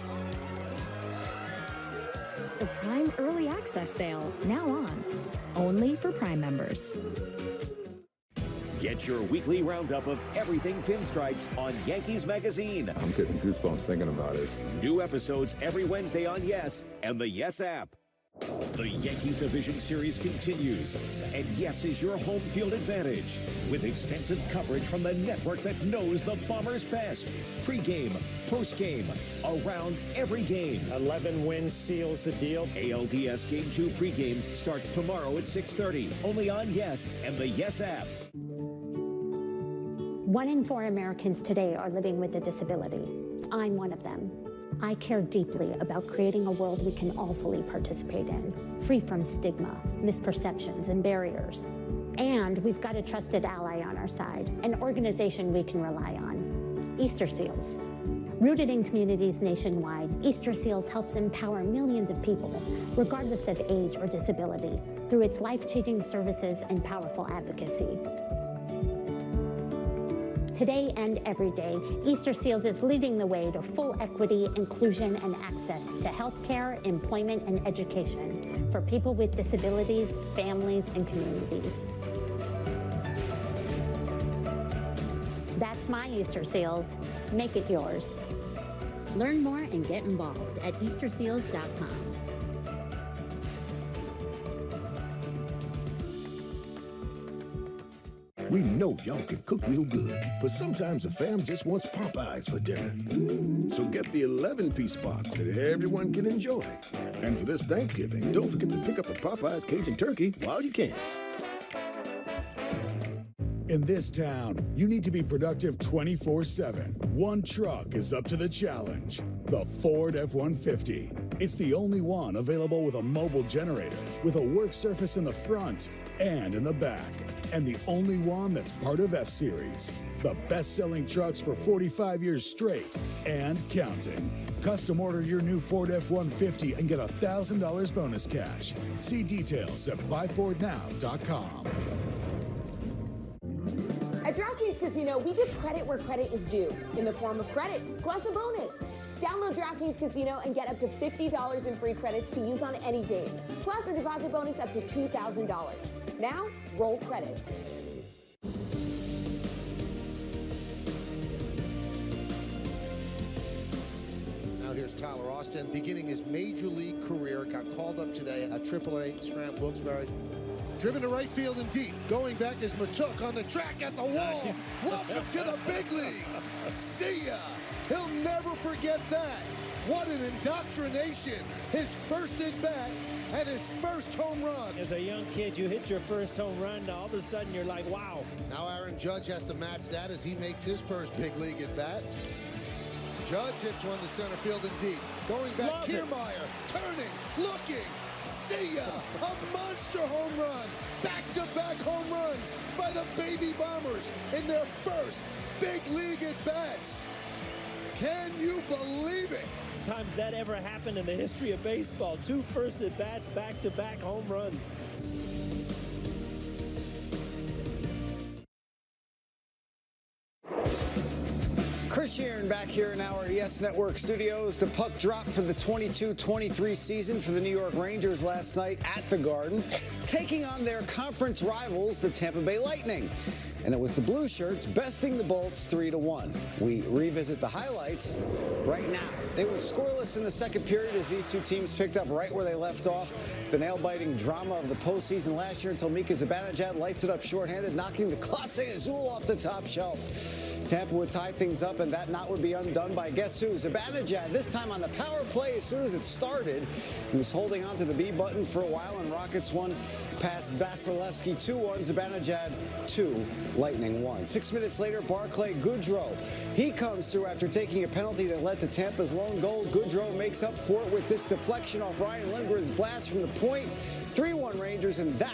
S22: The Prime Early Access Sale, now on. Only for Prime members.
S1: Get your weekly roundup of everything Pinstripes on Yankees Magazine.
S8: I'm getting goosebumps thinking about it.
S1: New episodes every Wednesday on Yes and the Yes app. The Yankees Division Series continues, and Yes is your home field advantage with extensive coverage from the network that knows the Bombers best. Pre-game, post-game, around every game.
S9: 11 wins seals the deal.
S1: ALDS Game 2 pregame starts tomorrow at 6:30, only on Yes and the Yes app.
S10: 1 in 4 Americans today are living with a disability. I'm one of them. I care deeply about creating a world we can all fully participate in, free from stigma, misperceptions, and barriers. And we've got a trusted ally on our side, an organization we can rely on, Easter Seals. Rooted in communities nationwide, Easter Seals helps empower millions of people, regardless of age or disability, through its life-changing services and powerful advocacy. Today and every day, Easter Seals is leading the way to full equity, inclusion, and access to healthcare, employment, and education for people with disabilities, families, and communities. That's my Easter Seals. Make it yours.
S19: Learn more and get involved at easterseals.com.
S21: We know y'all can cook real good, but sometimes the fam just wants Popeyes for dinner. So get the 11-piece box that everyone can enjoy. And for this Thanksgiving, don't forget to pick up the Popeyes Cajun Turkey while you can.
S24: In this town, you need to be productive 24/7. One truck is up to the challenge. The Ford F-150. It's the only one available with a mobile generator, with a work surface in the front and in the back. And the only one that's part of F-Series. The best-selling trucks for 45 years straight and counting. Custom order your new Ford F-150 and get $1,000 bonus cash. See details at buyfordnow.com.
S25: At DraftKings Casino, we give credit where credit is due in the form of credit, plus a bonus. Download DraftKings Casino and get up to $50 in free credits to use on any game, plus a deposit bonus up to $2,000. Now, roll credits.
S3: Now here's Tyler Austin, beginning his major league career, got called up today at AAA Scranton Wilkes-Barre. Driven to right field and deep. Going back is Matuk on the track at the wall. Nice. Welcome to the big leagues. See ya. He'll never forget that. What an indoctrination. His first at bat and his first home run.
S9: As a young kid, you hit your first home run. Now all of a sudden you're like, wow.
S3: Now Aaron Judge has to match that as he makes his first big league at bat. Judge hits one to center field and deep. Going back, love Kiermaier, turning, looking. See ya! A monster home run! Back-to-back home runs by the Baby Bombers in their first big league at-bats. Can you believe it?
S9: Times that ever happened in the history of baseball. 2 first at-bats, back-to-back home runs.
S5: Chris Sheeran back here in our Yes Network studios. The puck dropped for the 22-23 season for the New York Rangers last night at the Garden, taking on their conference rivals, the Tampa Bay Lightning. And it was the Blue Shirts besting the Bolts 3-1. We revisit the highlights right now. It was scoreless in the second period as these two teams picked up right where they left off. The nail-biting drama of the postseason last year until Mika Zibanejad lights it up shorthanded, knocking the Clase Azul off the top shelf. Tampa would tie things up, and that knot would be undone by guess who? Zibanejad, this time on the power play as soon as it started. He was holding on to the B button for a while, and Rockets won past Vasilevsky 2-1, Zibanejad 2, Lightning 1. 6 minutes later, Barclay Goodrow. He comes through after taking a penalty that led to Tampa's lone goal. Goodrow makes up for it with this deflection off Ryan Lindgren's blast from the point. 3-1 Rangers, and that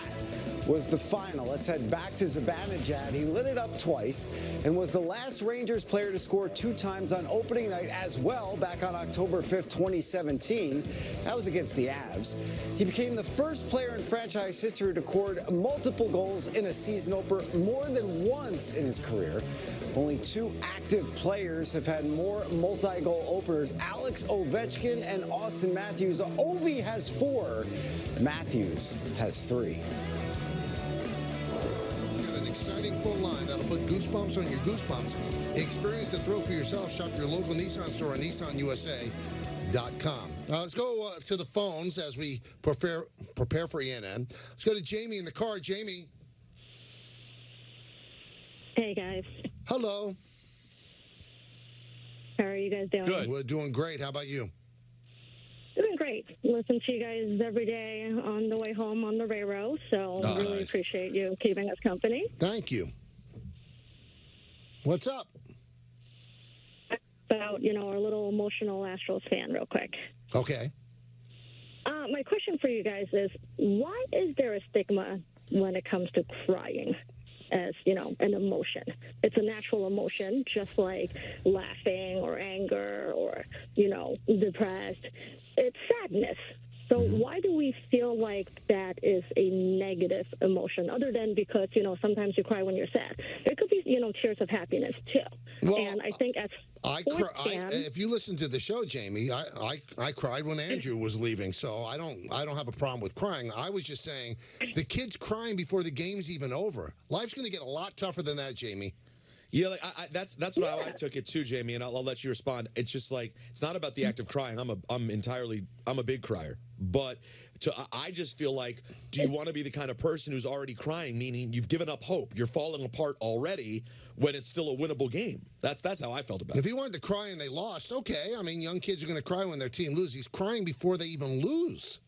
S5: was the final. Let's head back to Zibanejad. He lit it up twice and was the last Rangers player to score 2 times on opening night as well back on October 5th, 2017. That was against the Avs. He became the first player in franchise history to record multiple goals in a season opener more than once in his career. Only 2 active players have had more multi-goal openers, Alex Ovechkin and Austin Matthews. Ovi has 4. Matthews has 3.
S3: exciting full line that'll put goosebumps on your goosebumps. Experience the thrill for yourself. Shop your local Nissan store on NissanUSA.com. Let's go to the phones as we prepare for ENN. Let's go to Jamie in the car. Jamie.
S11: Hey, guys.
S3: Hello.
S11: How are you guys doing?
S3: Good. We're doing great. How about you?
S11: Doing great. Listen to you guys every day on the way home on the railroad, so really appreciate you keeping us company.
S3: Thank you. What's up?
S11: About, our little emotional Astros fan real quick.
S3: Okay.
S11: My question for you guys is, why is there a stigma when it comes to crying as, an emotion? It's a natural emotion, just like laughing or anger or, depressed. It's sadness. So why do we feel like that is a negative emotion, other than because, sometimes you cry when you're sad? There could be, tears of happiness, too.
S3: Well,
S11: and I think as
S3: if you listen to the show, Jamie, I cried when Andrew was leaving, so I don't have a problem with crying. I was just saying the kid's crying before the game's even over. Life's going to get a lot tougher than that, Jamie.
S4: Yeah, that's what I took it too, Jamie, and I'll let you respond. It's just like, it's not about the act of crying. I'm a big crier, but I just feel like, do you want to be the kind of person who's already crying, meaning you've given up hope, you're falling apart already when it's still a winnable game? That's how I felt about it.
S3: If he wanted to cry and they lost, okay. I mean, young kids are going to cry when their team loses. He's crying before they even lose.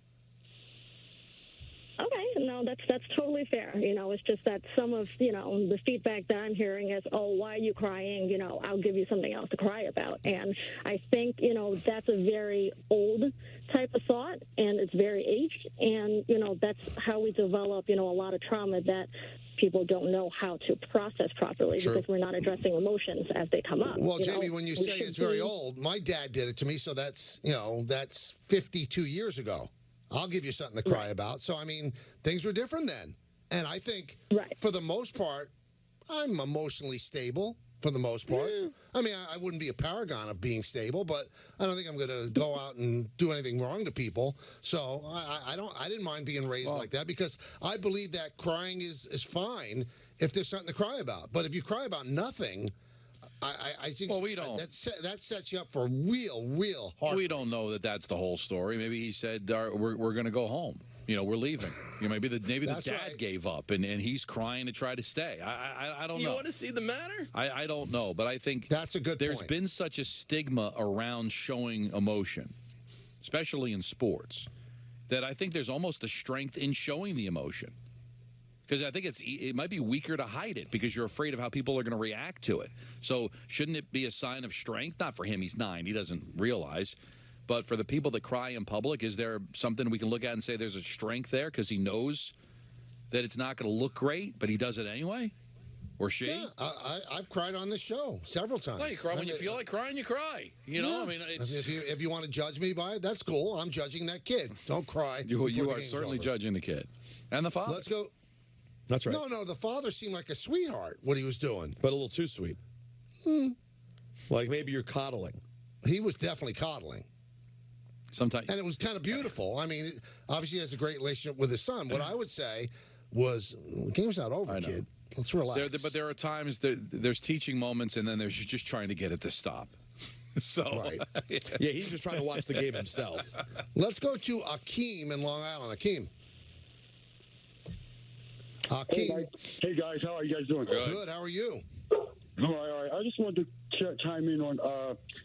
S11: Okay, no, that's totally fair. It's just that some of, the feedback that I'm hearing is, oh, why are you crying? I'll give you something else to cry about. And I think, that's a very old type of thought, and it's very aged. And, that's how we develop, a lot of trauma that people don't know how to process properly. True. Because we're not addressing emotions as they come up.
S3: Well, Jamie, when you say it's very old, my dad did it to me, so that's 52 years ago. I'll give you something to cry about. So, I mean, things were different then. And I think, for the most part, I'm emotionally stable, for the most part. Yeah. I mean, I wouldn't be a paragon of being stable, but I don't think I'm going to go out and do anything wrong to people. So, I didn't mind being raised like that, because I believe that crying is fine if there's something to cry about. But if you cry about nothing, I think
S6: we don't.
S3: That sets you up for real hard.
S6: We don't know that that's the whole story. Maybe he said we're going to go home. We're leaving. Maybe the dad gave up and he's crying to try to stay. I don't know.
S18: You want to see the matter?
S6: I don't know, but I think
S3: that's a good
S6: There's
S3: point.
S6: been such a stigma around showing emotion, especially in sports, that I think there's almost a strength in showing the emotion. Because I think it might be weaker to hide it because you're afraid of how people are going to react to it. So shouldn't it be a sign of strength? Not for him, he's 9, he doesn't realize. But for the people that cry in public, is there something we can look at and say there's a strength there because he knows that it's not going to look great, but he does it anyway? Or she?
S3: Yeah, I've cried on this show several times.
S6: Well, you cry when you feel like crying, you cry. I mean, it's...
S3: If you want to judge me by it, that's cool. I'm judging that kid. Don't cry.
S6: You are certainly judging the kid. And the father.
S3: Let's go.
S4: That's right.
S3: No, the father seemed like a sweetheart, what he was doing.
S4: But a little too sweet. Like maybe you're coddling.
S3: He was definitely coddling.
S6: Sometimes.
S3: And it was kind of beautiful. I mean, obviously he has a great relationship with his son. What I would say was, the game's not over, kid. Let's relax.
S6: But there are times there's teaching moments, and then there's just trying to get it to stop. So,
S4: yeah, he's just trying to watch the game himself.
S3: Let's go to Akeem in Long Island. Akeem.
S12: Hey guys, how are you guys doing?
S3: Good. How are you?
S12: All right. I just wanted to chime in on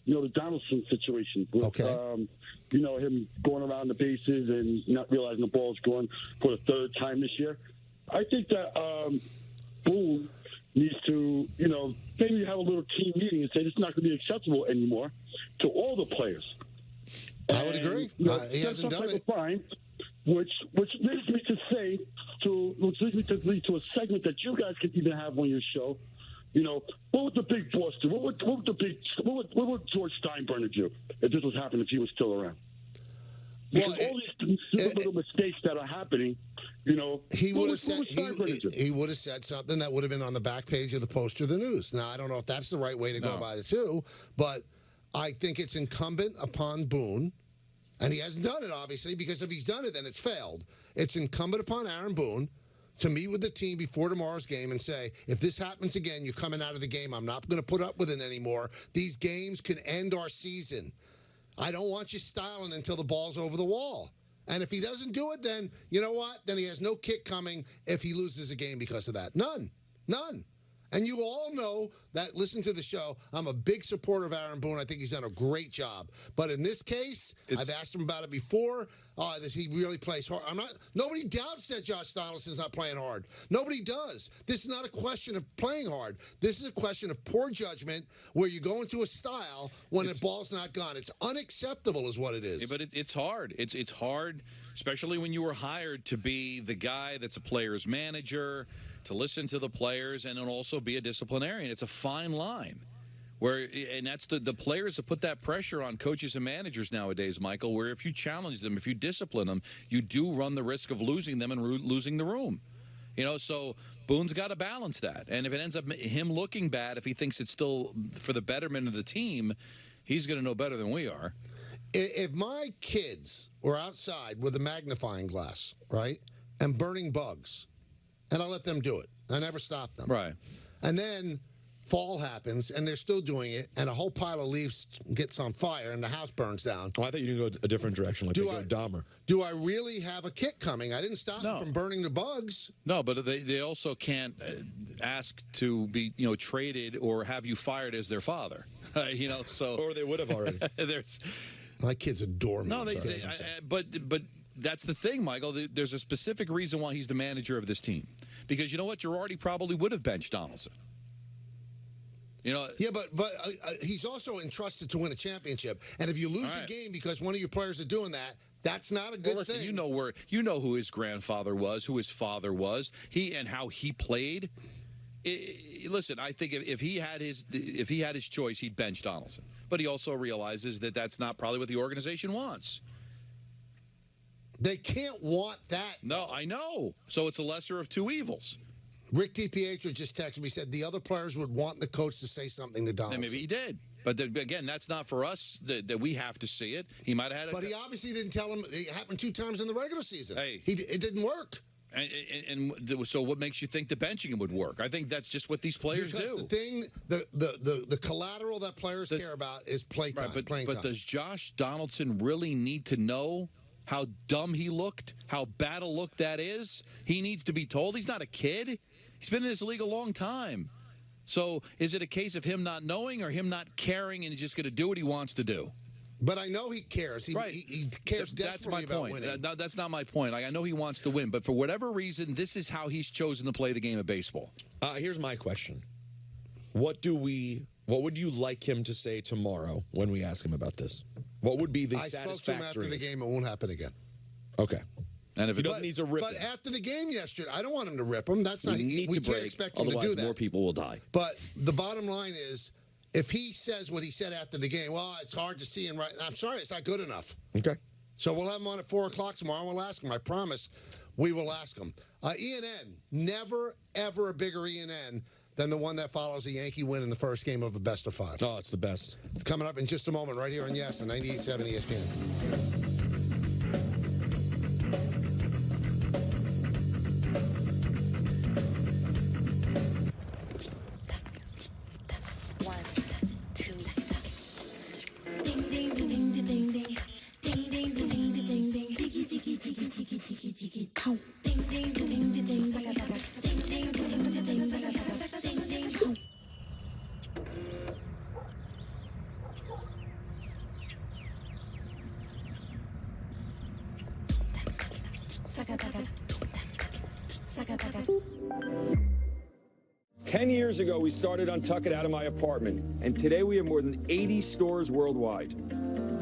S12: the Donaldson situation. With, him going around the bases and not realizing the ball's going for the third time this year. I think that Boone needs to, maybe have a little team meeting and say this is not going to be acceptable anymore to all the players.
S3: I would agree. He hasn't done it.
S12: Fine, which leads me to lead to a segment that you guys can even have on your show. What would the big boss do? What would George Steinbrenner do if this was happening, if he was still around? Because all these little mistakes that are happening,
S3: he would have said something that would have been on the back page of the Poster of the News. Now, I don't know if that's the right way to go about it too, but I think it's incumbent upon Boone, and he hasn't done it obviously, because if he's done it, then it's failed. It's incumbent upon Aaron Boone to meet with the team before tomorrow's game and say, if this happens again, you're coming out of the game. I'm not going to put up with it anymore. These games can end our season. I don't want you styling until the ball's over the wall. And if he doesn't do it, then you know what? Then he has no kick coming if he loses a game because of that. None. And you all know that, listen to the show, I'm a big supporter of Aaron Boone. I think he's done a great job. But in this case, I've asked him about it before. He really plays hard. Nobody doubts that Josh Donaldson's not playing hard. Nobody does. This is not a question of playing hard. This is a question of poor judgment where you go into a style when the ball's not gone. It's unacceptable is what it is.
S6: Yeah, but it's hard. It's hard, especially when you were hired to be the guy that's a player's manager, to listen to the players, and then also be a disciplinarian. It's a fine line. And that's the players that put that pressure on coaches and managers nowadays, Michael, where if you challenge them, if you discipline them, you do run the risk of losing them and losing the room. So Boone's got to balance that. And if it ends up him looking bad, if he thinks it's still for the betterment of the team, he's going to know better than we are.
S3: If my kids were outside with a magnifying glass, right, and burning bugs, and I let them do it. I never stop them.
S6: Right.
S3: And then fall happens, and they're still doing it, and a whole pile of leaves gets on fire, and the house burns down.
S4: Oh, I thought you were going to go a different direction, like Dahmer.
S3: Do I really have a kick coming? I didn't stop them from burning the bugs.
S6: No, but they also can't ask to be traded or have you fired as their father. So
S4: or they would have already.
S3: My kids adore me.
S6: No, but that's the thing, Michael. There's a specific reason why he's the manager of this team. Because you know what? Girardi probably would have benched Donaldson.
S3: Yeah, but he's also entrusted to win a championship. And if you lose a game because one of your players are doing that, that's not a good thing.
S6: You know who his grandfather was, who his father was, and how he played. Listen, I think if he had his choice, he'd bench Donaldson. But he also realizes that that's not probably what the organization wants.
S3: They can't want that.
S6: No, I know. So it's a lesser of two evils.
S3: Rick DiPietro just texted me, said the other players would want the coach to say something to Donaldson.
S6: And maybe he did. But again, that's not for us that we have to see it. He might have had
S3: But he obviously didn't tell him. It happened 2 times in the regular season.
S6: Hey.
S3: It didn't work.
S6: And so what makes you think the benching him would work? I think that's just what these players do.
S3: The thing, the collateral that players care about is playing time.
S6: But does Josh Donaldson really need to know how dumb he looked, how bad a look that is? He needs to be told. He's not a kid. He's been in this league a long time. So is it a case of him not knowing or him not caring and he's just going to do what he wants to do?
S3: But I know he cares. He cares desperately about winning.
S6: That's not my point. I know he wants to win, but for whatever reason, this is how he's chosen to play the game of baseball.
S4: Here's my question. What would you like him to say tomorrow when we ask him about this? What would be the satisfactory?
S3: I spoke to him after the game. It won't happen again.
S4: Okay.
S6: And if
S4: he doesn't need to rip
S3: But after the game yesterday, I don't want him to rip him. That's not. We can't expect him to do that.
S2: More people will die.
S3: But the bottom line is, if he says what he said after the game, well, it's hard to see him right. I'm sorry, it's not good enough.
S4: Okay.
S3: So we'll have him on at 4 o'clock tomorrow. We'll ask him. I promise we will ask him. ENN, never, ever a bigger ENN than the one that follows a Yankee win in the first game of a best-of-5.
S4: Oh, it's the best.
S3: It's coming up in just a moment right here on Yes on 98.7 ESPN.
S7: Years ago, we started Untuck It out of my apartment, and today we have more than 80 stores worldwide.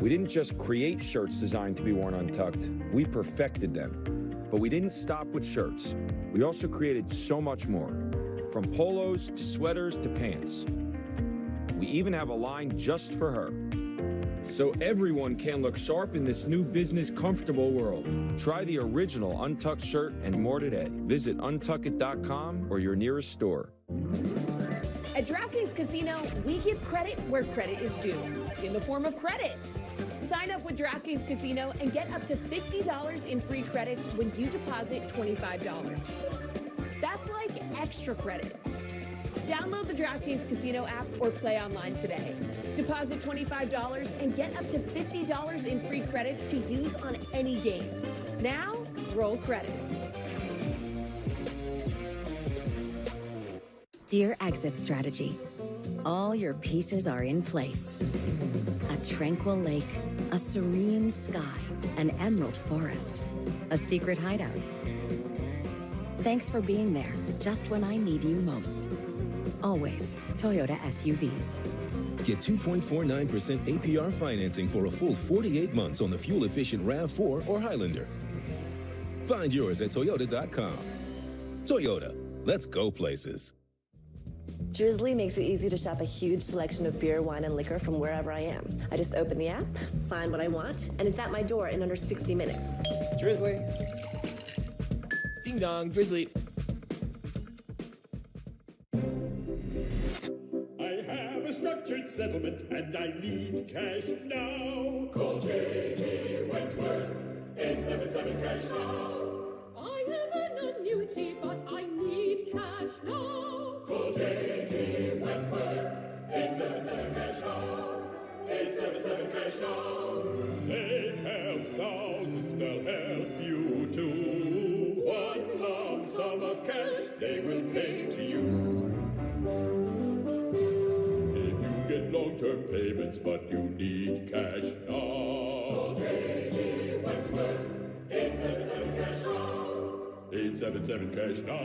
S7: We didn't just create shirts designed to be worn untucked, we perfected them. But we didn't stop with shirts. We also created so much more, from polos to sweaters to pants. We even have a line just for her. So everyone can look sharp in this new business comfortable world. Try the original Untucked shirt and more today. Visit untuckit.com or your nearest store.
S25: At DraftKings Casino, we give credit where credit is due, in the form of credit. Sign up with DraftKings Casino and get up to $50 in free credits when you deposit $25. That's like extra credit. Download the DraftKings Casino app or play online today. Deposit $25 and get up to $50 in free credits to use on any game. Now, roll credits.
S19: Dear Exit Strategy, all your pieces are in place. A tranquil lake, a serene sky, an emerald forest, a secret hideout. Thanks for being there just when I need you most. Always Toyota SUVs.
S2: Get 2.49% APR financing for a full 48 months on the fuel-efficient RAV4 or Highlander. Find yours at Toyota.com. Toyota, let's go places.
S13: Drizzly makes it easy to shop a huge selection of beer, wine, and liquor from wherever I am. I just open the app, find what I want, and it's at my door in under 60 minutes.
S28: Drizzly.
S18: Ding dong, Drizzly.
S14: I have a structured settlement and I need cash now. Call J.G. Wentworth, 877 cash now.
S25: I am an annuity, but I need cash now.
S14: Call J.G. Wentworth, 877 cash now. 877 cash now. They help thousands, they'll help you too. One lump sum of cash they will pay to you. Get long-term payments, but you need cash now. Call J.G. Wentworth, 877 cash now. 877 cash now.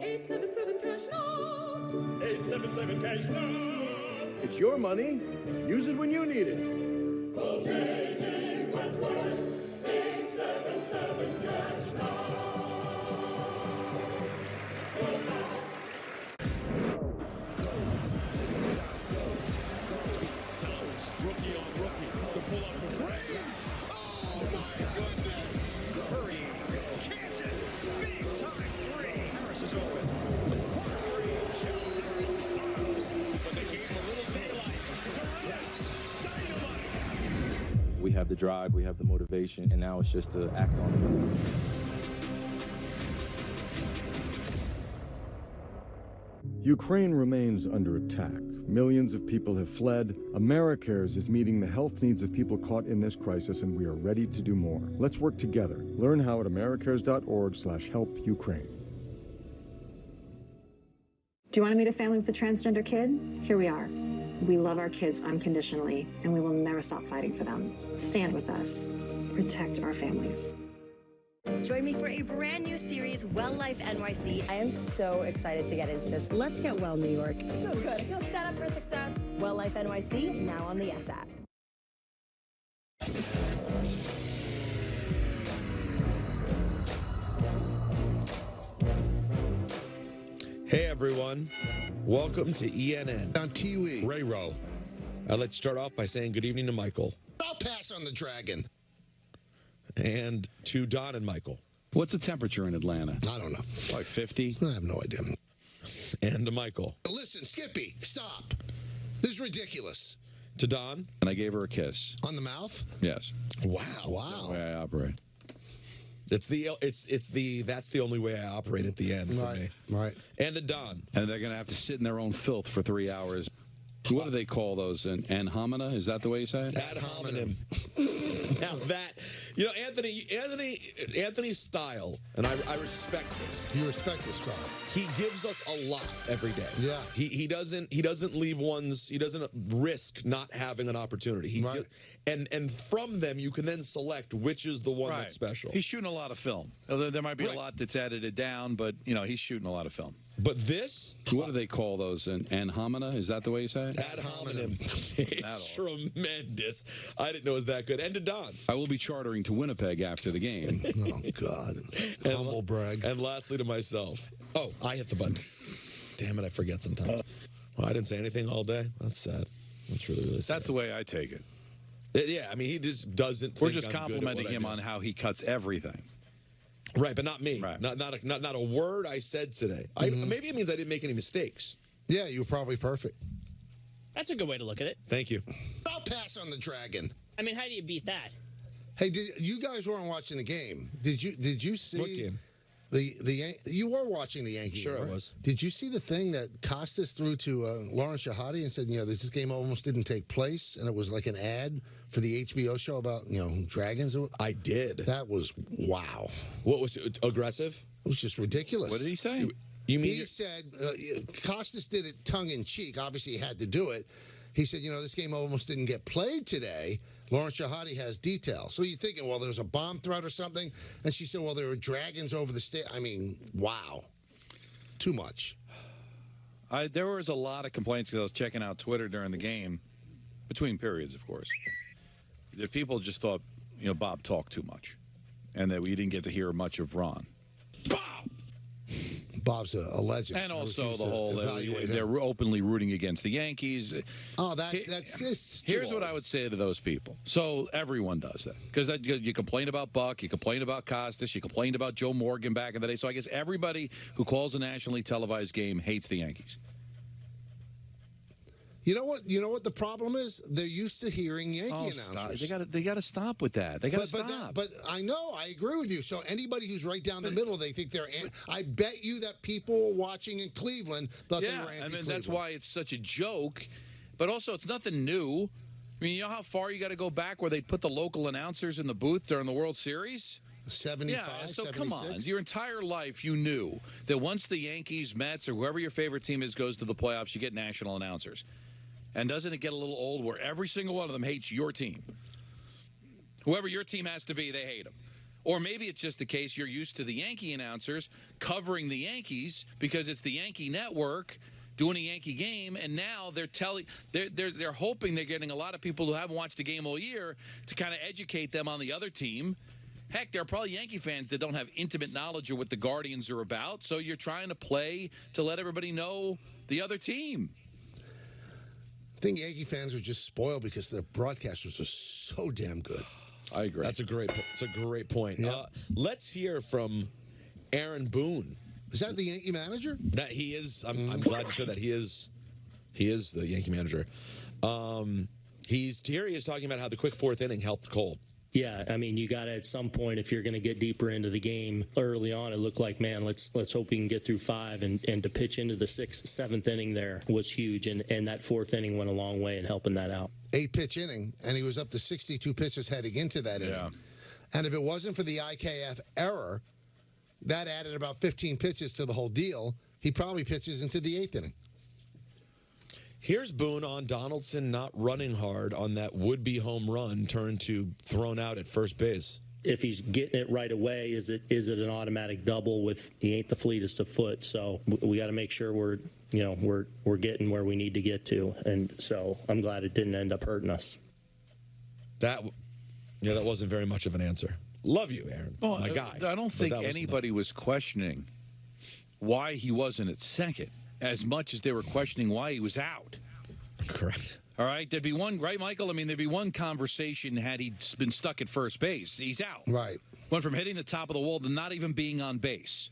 S25: 877 cash now.
S14: 877 cash now.
S15: It's your money. Use it when you need it.
S14: Call J.G. Wentworth, 877 cash now.
S1: Rookie on rookie to pull up the three. Oh my goodness! Hurry, Canton, big time three. Harris is open. Corner three, Shelton Harris to Arms, but they gave him a little daylight. Durant, dynamite.
S8: We have the drive, we have the motivation, and now it's just to act on it.
S16: Ukraine remains under attack. Millions of people have fled. AmeriCares is meeting the health needs of people caught in this crisis, and we are ready to do more. Let's work together. Learn how at americares.org/help-Ukraine.
S17: Do you want to meet a family with a transgender kid? Here we are. We love our kids unconditionally, and we will never stop fighting for them. Stand with us. Protect our families.
S20: Join me for a brand new series, Well Life NYC. I am so excited to get into this. Let's get well, New York. Feel good. Feel set up for success. Well Life NYC, now on the Yes app.
S4: Hey, everyone. Welcome to ENN.
S3: On TV.
S4: Ray Rowe. Let's start off by saying good evening to Michael.
S3: I'll pass on the dragon.
S4: And to Don and Michael.
S6: What's the temperature in Atlanta?
S3: I don't know.
S6: Like 50?
S3: I have no idea.
S4: And to Michael.
S3: Listen, Skippy, stop. This is ridiculous.
S4: To Don.
S6: And I gave her a kiss.
S3: On the mouth?
S6: Yes.
S3: Wow.
S6: That's the way I operate.
S4: It's that's the only way I operate at the end for me.
S3: Right.
S4: And to Don.
S6: And they're going to have to sit in their own filth for 3 hours. What do they call those? An homina? Is that the way you say it?
S4: Ad hominem. Now that, Anthony's style, and I respect this.
S3: You respect his style.
S4: He gives us a lot every day.
S3: Yeah.
S4: He doesn't leave he doesn't risk not having an opportunity.
S3: Right.
S4: And from them you can then select which is the one that's special.
S6: He's shooting a lot of film. There might be a lot that's edited down, but he's shooting a lot of film.
S4: But this?
S6: What do they call those? An homina? Is that the way you say it?
S4: Ad hominem. It's tremendous. I didn't know it was that good. And to Don.
S6: I will be chartering to Winnipeg after the game.
S3: Oh, God. Humble brag.
S4: And lastly to myself. Oh, I hit the button. Damn it, I forget sometimes. Well, I didn't say anything all day. That's sad. That's really, really sad.
S6: That's the way I take it.
S4: Yeah, I mean, he just doesn't
S6: We're
S4: think
S6: just
S4: I'm
S6: complimenting
S4: good at
S6: him
S4: what I
S6: on how he cuts everything.
S4: Right, but not me.
S6: Right.
S4: Not a word I said today. Maybe it means I didn't make any mistakes.
S3: Yeah, you were probably perfect.
S26: That's a good way to look at it.
S4: Thank you.
S3: I'll pass on the dragon.
S9: I mean, how do you beat that?
S3: Hey, you guys weren't watching the game? Did you see
S4: What game?
S3: You were watching the Yankees.
S4: Sure,
S3: right?
S4: I was.
S3: Did you see the thing that Costas threw to Lawrence Shahadi and said, this game almost didn't take place, and it was like an ad for the HBO show about dragons?
S4: I did.
S3: That was wow.
S4: What was it, aggressive?
S3: It was just ridiculous.
S6: What did he say?
S3: He said Costas did it tongue in cheek. Obviously, he had to do it. He said, this game almost didn't get played today. Lawrence Shahadi has details. So you're thinking, well, there was a bomb threat or something. And she said, well, there were dragons over the state. I mean, wow. Too much.
S6: There was a lot of complaints because I was checking out Twitter during the game, between periods, of course. The people just thought, Bob talked too much and that we didn't get to hear much of Ron.
S3: Bob's a legend.
S6: And also the whole, they're openly rooting against the Yankees.
S3: Oh, that's just
S6: Here's what I would say to those people. So everyone does that. Because you complain about Buck, you complain about Costas, you complained about Joe Morgan back in the day. So I guess everybody who calls a nationally televised game hates the Yankees.
S3: You know what the problem is? They're used to hearing Yankee announcers.
S6: They got to stop with that. They got to stop.
S3: But I know, I agree with you. So anybody who's right down the middle, they think they're. I bet you that people watching in Cleveland thought they were anti-Cleveland.
S6: I mean, that's why it's such a joke. But also, it's nothing new. I mean, you know how far you got to go back where they put the local announcers in the booth during the World Series?
S3: 75,
S6: yeah, so
S3: 76?
S6: come on. Your entire life, you knew that once the Yankees, Mets, or whoever your favorite team is goes to the playoffs, you get national announcers. And doesn't it get a little old where every single one of them hates your team? Whoever your team has to be, they hate them. Or maybe it's just the case you're used to the Yankee announcers covering the Yankees because it's the Yankee network doing a Yankee game, and now they're hoping they're getting a lot of people who haven't watched the game all year to kind of educate them on the other team. Heck, there are probably Yankee fans that don't have intimate knowledge of what the Guardians are about, so you're trying to play to let everybody know the other team.
S3: I think Yankee fans are just spoiled because the broadcasters are so damn good.
S6: I agree.
S4: It's a great point.
S3: Yeah.
S4: Let's hear from Aaron Boone.
S3: Is that the Yankee manager?
S4: That he is. I'm glad you said that. He is the Yankee manager. He is talking about how the quick fourth inning helped Cole.
S10: Yeah, I mean, you got to, at some point, if you're going to get deeper into the game early on, it looked like, man, let's hope we can get through 5. And to pitch into the 6th, 7th inning there was huge. And that 4th inning went a long way in helping that out.
S3: 8-pitch inning, and he was up to 62 pitches heading into that inning. And if it wasn't for the IKF error, that added about 15 pitches to the whole deal. He probably pitches into the 8th inning.
S4: Here's Boone on Donaldson not running hard on that would-be home run turned to thrown out at first base.
S10: If he's getting it right away, is it an automatic double with he ain't the fleetest of foot? So we got to make sure we're getting where we need to get to. And so I'm glad it didn't end up hurting us.
S4: That wasn't very much of an answer. Love you, Aaron.
S6: Well,
S4: my guy.
S6: I don't think anybody was questioning why he wasn't at second as much as they were questioning why he was out.
S4: Correct.
S6: All right, there'd be one, right, Michael? I mean, there'd be one conversation had he been stuck at first base. He's out.
S3: Right.
S6: Went from hitting the top of the wall to not even being on base.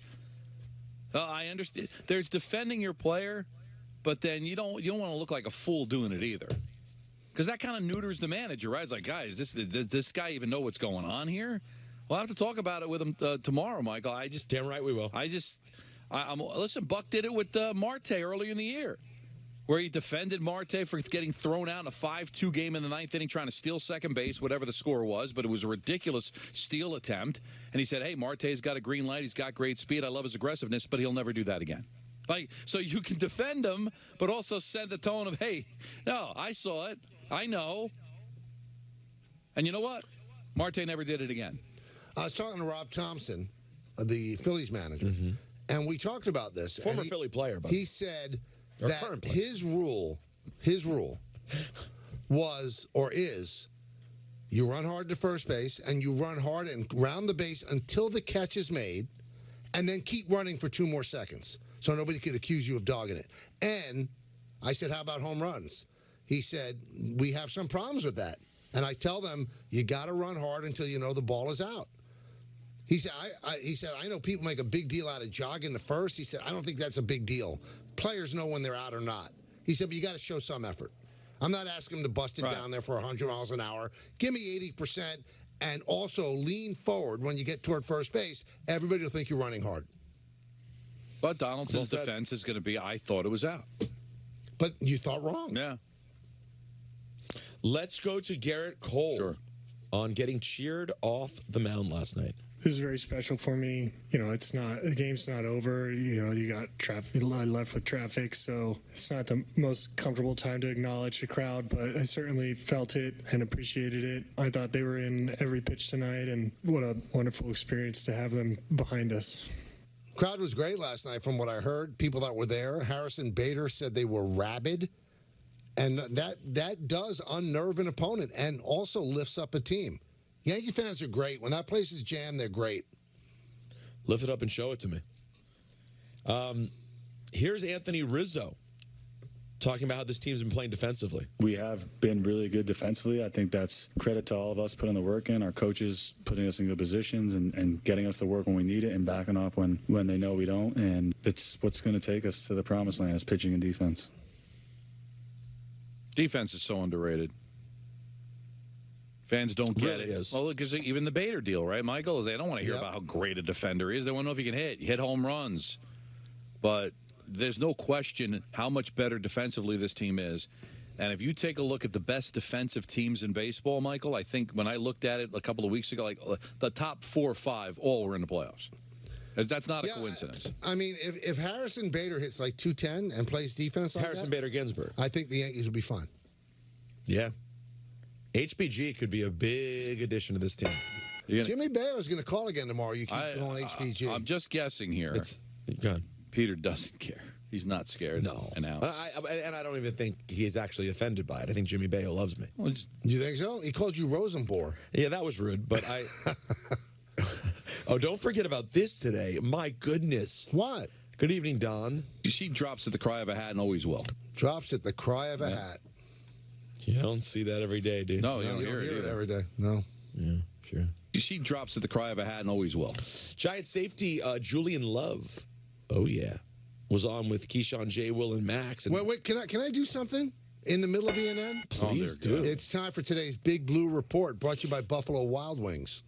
S6: I understand. There's defending your player, but then you don't want to look like a fool doing it either. Because that kind of neuters the manager, right? It's like, guys, does this guy even know what's going on here? We'll have to talk about it with him tomorrow, Michael.
S4: Damn right we will.
S6: Listen, Buck did it with Marte earlier in the year, where he defended Marte for getting thrown out in a 5-2 game in the 9th inning, trying to steal second base, whatever the score was, but it was a ridiculous steal attempt. And he said, hey, Marte's got a green light. He's got great speed. I love his aggressiveness, but he'll never do that again. So you can defend him, but also set the tone of, hey, no, I saw it. I know. And you know what? Marte never did it again.
S3: I was talking to Rob Thompson, the Phillies manager, and we talked about this.
S4: Former Philly player, but
S3: he said that his rule was or is you run hard to first base and you run hard and round the base until the catch is made and then keep running for 2 more seconds so nobody could accuse you of dogging it. And I said, how about home runs? He said, we have some problems with that. And I tell them, you got to run hard until you know the ball is out. He said, I know people make a big deal out of jogging the first. He said, I don't think that's a big deal. Players know when they're out or not. He said, but you got to show some effort. I'm not asking him to bust it down there for 100 miles an hour. Give me 80% and also lean forward when you get toward first base. Everybody will think you're running hard.
S6: But Donaldson's defense is going to be, I thought it was out.
S3: But you thought wrong.
S6: Yeah.
S4: Let's go to Garrett Cole on getting cheered off the mound last night.
S5: This is very special for me. You know, the game's not over. You know, you got traffic, left with traffic, so it's not the most comfortable time to acknowledge the crowd, but I certainly felt it and appreciated it. I thought they were in every pitch tonight, and what a wonderful experience to have them behind us.
S3: Crowd was great last night from what I heard. People that were there, Harrison Bader said they were rabid, and that does unnerve an opponent and also lifts up a team. Yankee fans are great. When that place is jammed, they're great.
S4: Lift it up and show it to me. Here's Anthony Rizzo talking about how this team's been playing defensively.
S9: We have been really good defensively. I think that's credit to all of us putting the work in, our coaches putting us in good positions and getting us to work when we need it and backing off when they know we don't. And that's what's going to take us to the promised land is pitching and defense.
S6: Defense is so underrated. Fans don't get it. Well, because even the Bader deal, right, Michael? Is they don't want to hear about how great a defender he is. They want to know if he can hit home runs. But there's no question how much better defensively this team is. And if you take a look at the best defensive teams in baseball, Michael, I think when I looked at it a couple of weeks ago, like the top 4 or 5 all were in the playoffs. That's not a coincidence.
S3: I mean, if Harrison Bader hits like 210 and plays defense like
S4: Harrison Bader Ginsburg,
S3: I think the Yankees will be fine.
S4: Yeah. HBG could be a big addition to this team.
S3: Jimmy Bayo's going to call again tomorrow. You keep going HBG.
S6: I'm just guessing here. Peter doesn't care. He's not scared.
S4: No.
S6: And
S4: I don't even think he's actually offended by it. I think Jimmy Bayo loves me.
S6: Well,
S3: you think so? He called you Rosenbor.
S4: Yeah, that was rude, but I... Oh, don't forget about this today. My goodness.
S3: What?
S4: Good evening, Don.
S6: She drops at the cry of a hat and always will.
S3: Drops at the cry of a hat.
S4: You don't see that every day, do you?
S6: No, you don't hear it
S3: every day. No.
S4: Yeah, sure.
S6: She drops at the cry of a hat and always will.
S4: Giant safety Julian Love. Oh, yeah. Was on with Keyshawn, J. Will, and Max. And
S3: wait, can I do something in the middle of ENN?
S4: Please do.
S3: It's time for today's Big Blue Report, brought to you by Buffalo Wild Wings.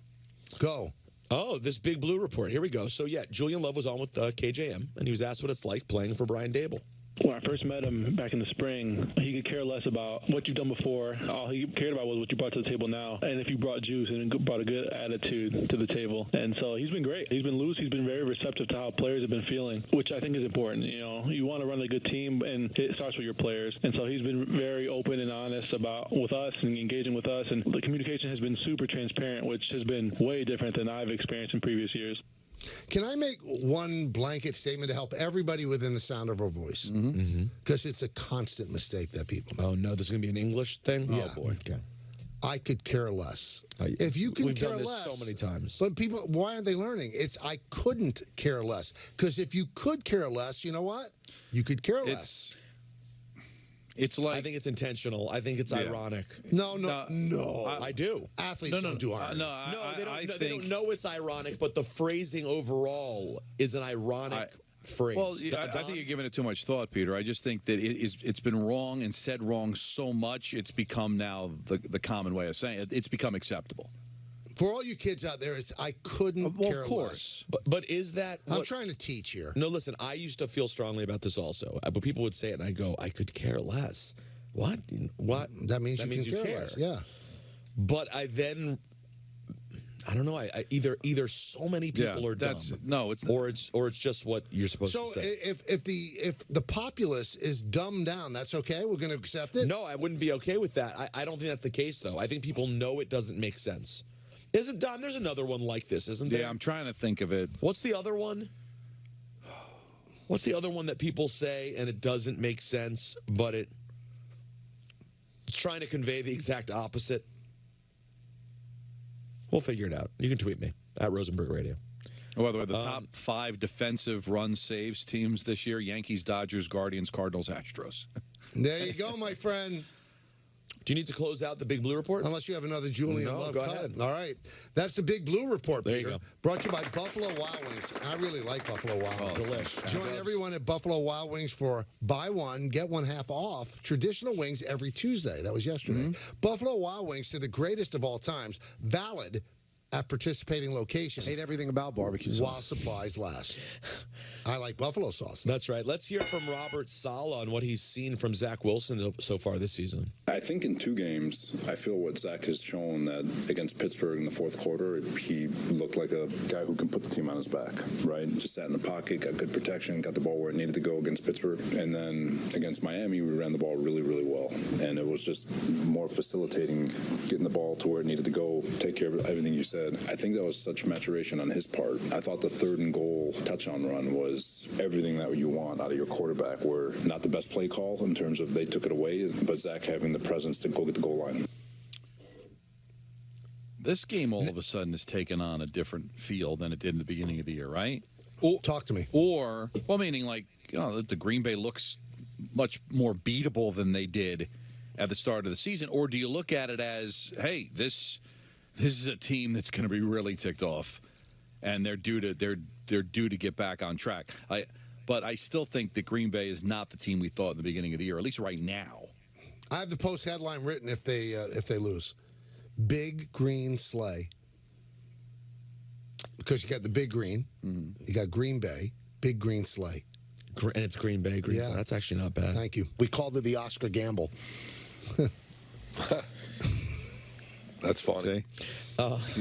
S3: Go.
S4: Oh, this Big Blue Report. Here we go. So, yeah, Julian Love was on with KJM, and he was asked what it's like playing for Brian Dable.
S21: When I first met him back in the spring, he could care less about what you've done before. All he cared about was what you brought to the table now, and if you brought juice and brought a good attitude to the table. And so he's been great. He's been loose. He's been very receptive to how players have been feeling, which I think is important. You know, you want to run a good team, and it starts with your players. And so he's been very open and honest with us and engaging with us. And the communication has been super transparent, which has been way different than I've experienced in previous years.
S3: Can I make one blanket statement to help everybody within the sound of our voice? Because it's a constant mistake that people make.
S4: Oh, no, this is going to be an English thing?
S3: Yeah.
S4: Oh, boy. Okay.
S3: I could care less. If you can
S4: We've
S3: care
S4: done this
S3: less,
S4: so many times.
S3: But people, why aren't they learning? It's I couldn't care less. Because if you could care less, you know what? You could care less.
S6: It's like
S4: I think it's intentional. I think it's ironic.
S3: No.
S4: I do.
S3: Athletes don't do irony.
S4: They don't know it's ironic, but the phrasing overall is an ironic phrase.
S6: Well, I think you're giving it too much thought, Peter. I just think that it's been wrong and said wrong so much, it's become now the common way of saying it. It's become acceptable.
S3: For all you kids out there, it's I couldn't care
S6: of course.
S3: less.
S4: But is that...
S3: I'm trying to teach here.
S4: No, listen, I used to feel strongly about this also. But people would say it, and I'd go, I could care less. What?
S3: That means you care less, yeah.
S4: But I then... I don't know. I either so many people are dumb.
S6: No, it's
S4: or it's just what you're supposed to say.
S3: So if the populace is dumbed down, that's okay. We're going to accept it.
S4: No, I wouldn't be okay with that. I don't think that's the case, though. I think people know it doesn't make sense. Isn't Don? There's another one like this, isn't there?
S6: Yeah, I'm trying to think of it.
S4: What's the other one? What's the other one that people say and it doesn't make sense, but it's trying to convey the exact opposite? We'll figure it out. You can tweet me at Rosenberg Radio.
S6: Oh, by the way, the top 5 defensive run saves teams this year: Yankees, Dodgers, Guardians, Cardinals, Astros.
S3: There you go, my friend.
S4: Do you need to close out the Big Blue Report?
S3: Unless you have another Julian
S4: No,
S3: Love
S4: go
S3: cut.
S4: ahead.
S3: All right. That's the Big Blue Report,
S4: There you
S3: Peter.
S4: go.
S3: Brought to you by Buffalo Wild Wings. I really like Buffalo Wild Wings.
S4: Delish.
S3: Join everyone at Buffalo Wild Wings for buy one, get one half off traditional wings every Tuesday. That was yesterday. Buffalo Wild Wings, to the greatest of all times, valid at participating locations.
S7: Hate everything about barbecue sauce.
S3: While supplies last. I like buffalo sauce.
S4: That's right. Let's hear from Robert Saleh on what he's seen from Zach Wilson so far this season.
S11: I think in 2 games, I feel what Zach has shown that against Pittsburgh in the fourth quarter, he looked like a guy who can put the team on his back, right? Just sat in the pocket, got good protection, got the ball where it needed to go against Pittsburgh. And then against Miami, we ran the ball really, really well. And it was just more facilitating, getting the ball to where it needed to go, take care of everything you said. I think that was such maturation on his part. I thought the 3rd and goal touchdown run was everything that you want out of your quarterback, where not the best play call in terms of they took it away, but Zach having the presence to go get the goal line.
S6: This game all of a sudden has taken on a different feel than it did in the beginning of the year, right?
S3: Talk to me.
S6: Or, well, meaning like, the Green Bay looks much more beatable than they did at the start of the season. Or do you look at it as, hey, this is a team that's going to be really ticked off, and they're due to get back on track. But I still think that Green Bay is not the team we thought in the beginning of the year, at least right now.
S3: I have the Post headline written if they lose. Big green sleigh. Because you got the big green. You got Green Bay, big green sleigh.
S4: And it's Green Bay. Green sleigh. That's actually not bad.
S3: Thank you. We called it the Oscar Gamble.
S11: That's funny.
S6: That's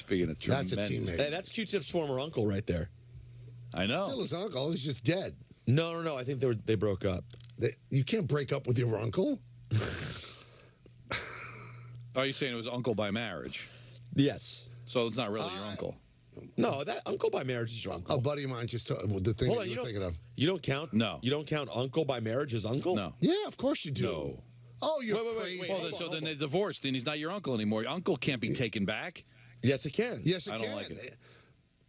S6: being a tremendous.
S3: That's a teammate.
S4: Hey, that's Q-Tip's former uncle right there.
S6: I know.
S3: Still his uncle. He's just dead.
S4: No. I think they broke up.
S3: You can't break up with your uncle.
S6: Are you saying it was uncle by marriage?
S4: Yes.
S6: So it's not really your uncle.
S4: No, that uncle by marriage is your uncle.
S3: A buddy of mine just told the thing
S4: Hold on,
S3: you were thinking of.
S4: You don't count?
S6: No.
S4: You don't count uncle by marriage as uncle?
S6: No.
S3: Yeah, of course you do.
S6: No.
S3: Oh, you're
S4: wait.
S3: crazy.
S6: Well, so then they divorced, then he's not your uncle anymore. Your uncle can't be taken back.
S4: Yes, it can.
S3: Yes, it
S6: I
S3: can.
S6: don't like it.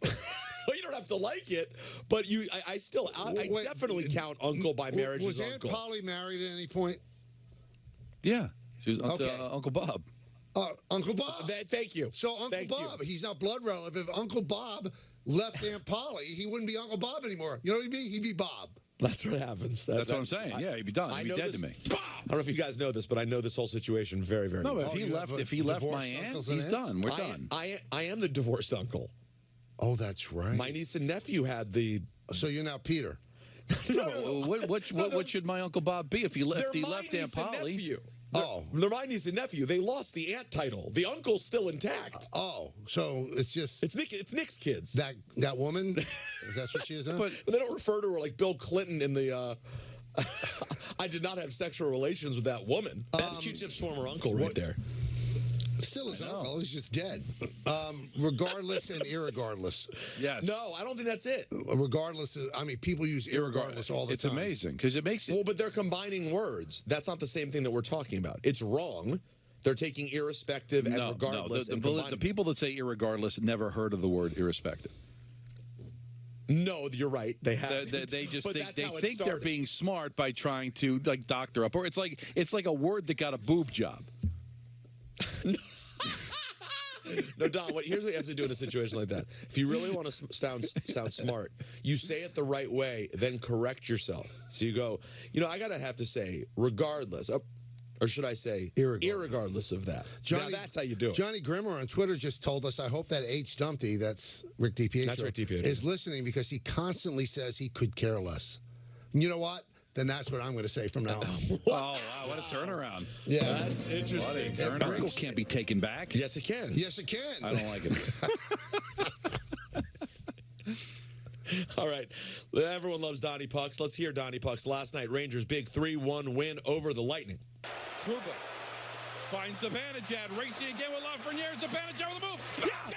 S4: Well, you don't have to like it, but I definitely count uncle by marriage
S3: was
S4: as
S3: Aunt
S4: uncle.
S3: Polly married at any point?
S6: Yeah. She was
S3: Okay.
S6: Uncle Bob.
S3: Uncle Bob.
S4: Thank you.
S3: So Uncle Bob, he's not blood relative. If Uncle Bob left Aunt Polly, he wouldn't be Uncle Bob anymore. You know what he'd be? He'd be Bob.
S4: That's what happens.
S6: That's what I'm saying. Yeah, he'd be done. He'd be dead to me.
S4: I don't know if you guys know this, but I know this whole situation very, very
S6: No,
S4: well.
S6: but if he left my aunt, he's done. We're done.
S4: I am the divorced uncle.
S3: Oh, that's right.
S4: My niece and nephew had the.
S3: So you're now Peter.
S6: No, what should my Uncle Bob be if he left? He left Aunt Polly.
S4: They're my niece and nephew. They lost the aunt title. The uncle's still intact.
S3: So it's just
S4: it's Nick's kids.
S3: That woman. That's what she is now.
S4: But they don't refer to her like Bill Clinton in the. I did not have sexual relations with that woman. That's Q-Tip's former uncle right there.
S3: Still his uncle. He's just dead. Regardless and irregardless.
S6: Yes.
S4: No, I don't think that's it.
S3: Regardless, people use irregardless all the
S6: it's
S3: time.
S6: It's amazing because it makes it.
S4: Well, but they're combining words. That's not the same thing that we're talking about. It's wrong. They're taking irrespective and regardless.
S6: The people that say irregardless never heard of the word irrespective.
S4: No, you're right. They have.
S6: They just think they're being smart by trying to like doctor up, or it's like a word that got a boob job.
S4: No, Don, here's what you have to do in a situation like that. If you really want to sound smart, you say it the right way, then correct yourself. So you go, I got to have to say, regardless, or should I say, irregardless of that. Now, that's how you do it.
S3: Johnny Grimmer on Twitter just told us, I hope that H. Dumpty, that's Rick DiPietro,
S4: That's Rick DiPietro.
S3: is listening because he constantly says he could care less. And you know what? Then that's what I'm going to say from now on.
S6: Oh, wow, what a turnaround.
S3: Yeah.
S4: That's interesting.
S6: Uncle can't be taken back.
S4: Yes, it can.
S3: Yes, it can.
S6: I don't like it.
S4: All right. Everyone loves Donnie Pucks. Let's hear Donnie Pucks. Last night, Rangers' big 3-1 win over the Lightning.
S6: Trouba finds Zibanejad, racing again with Lafreniere. Zibanejad with a move. Backhand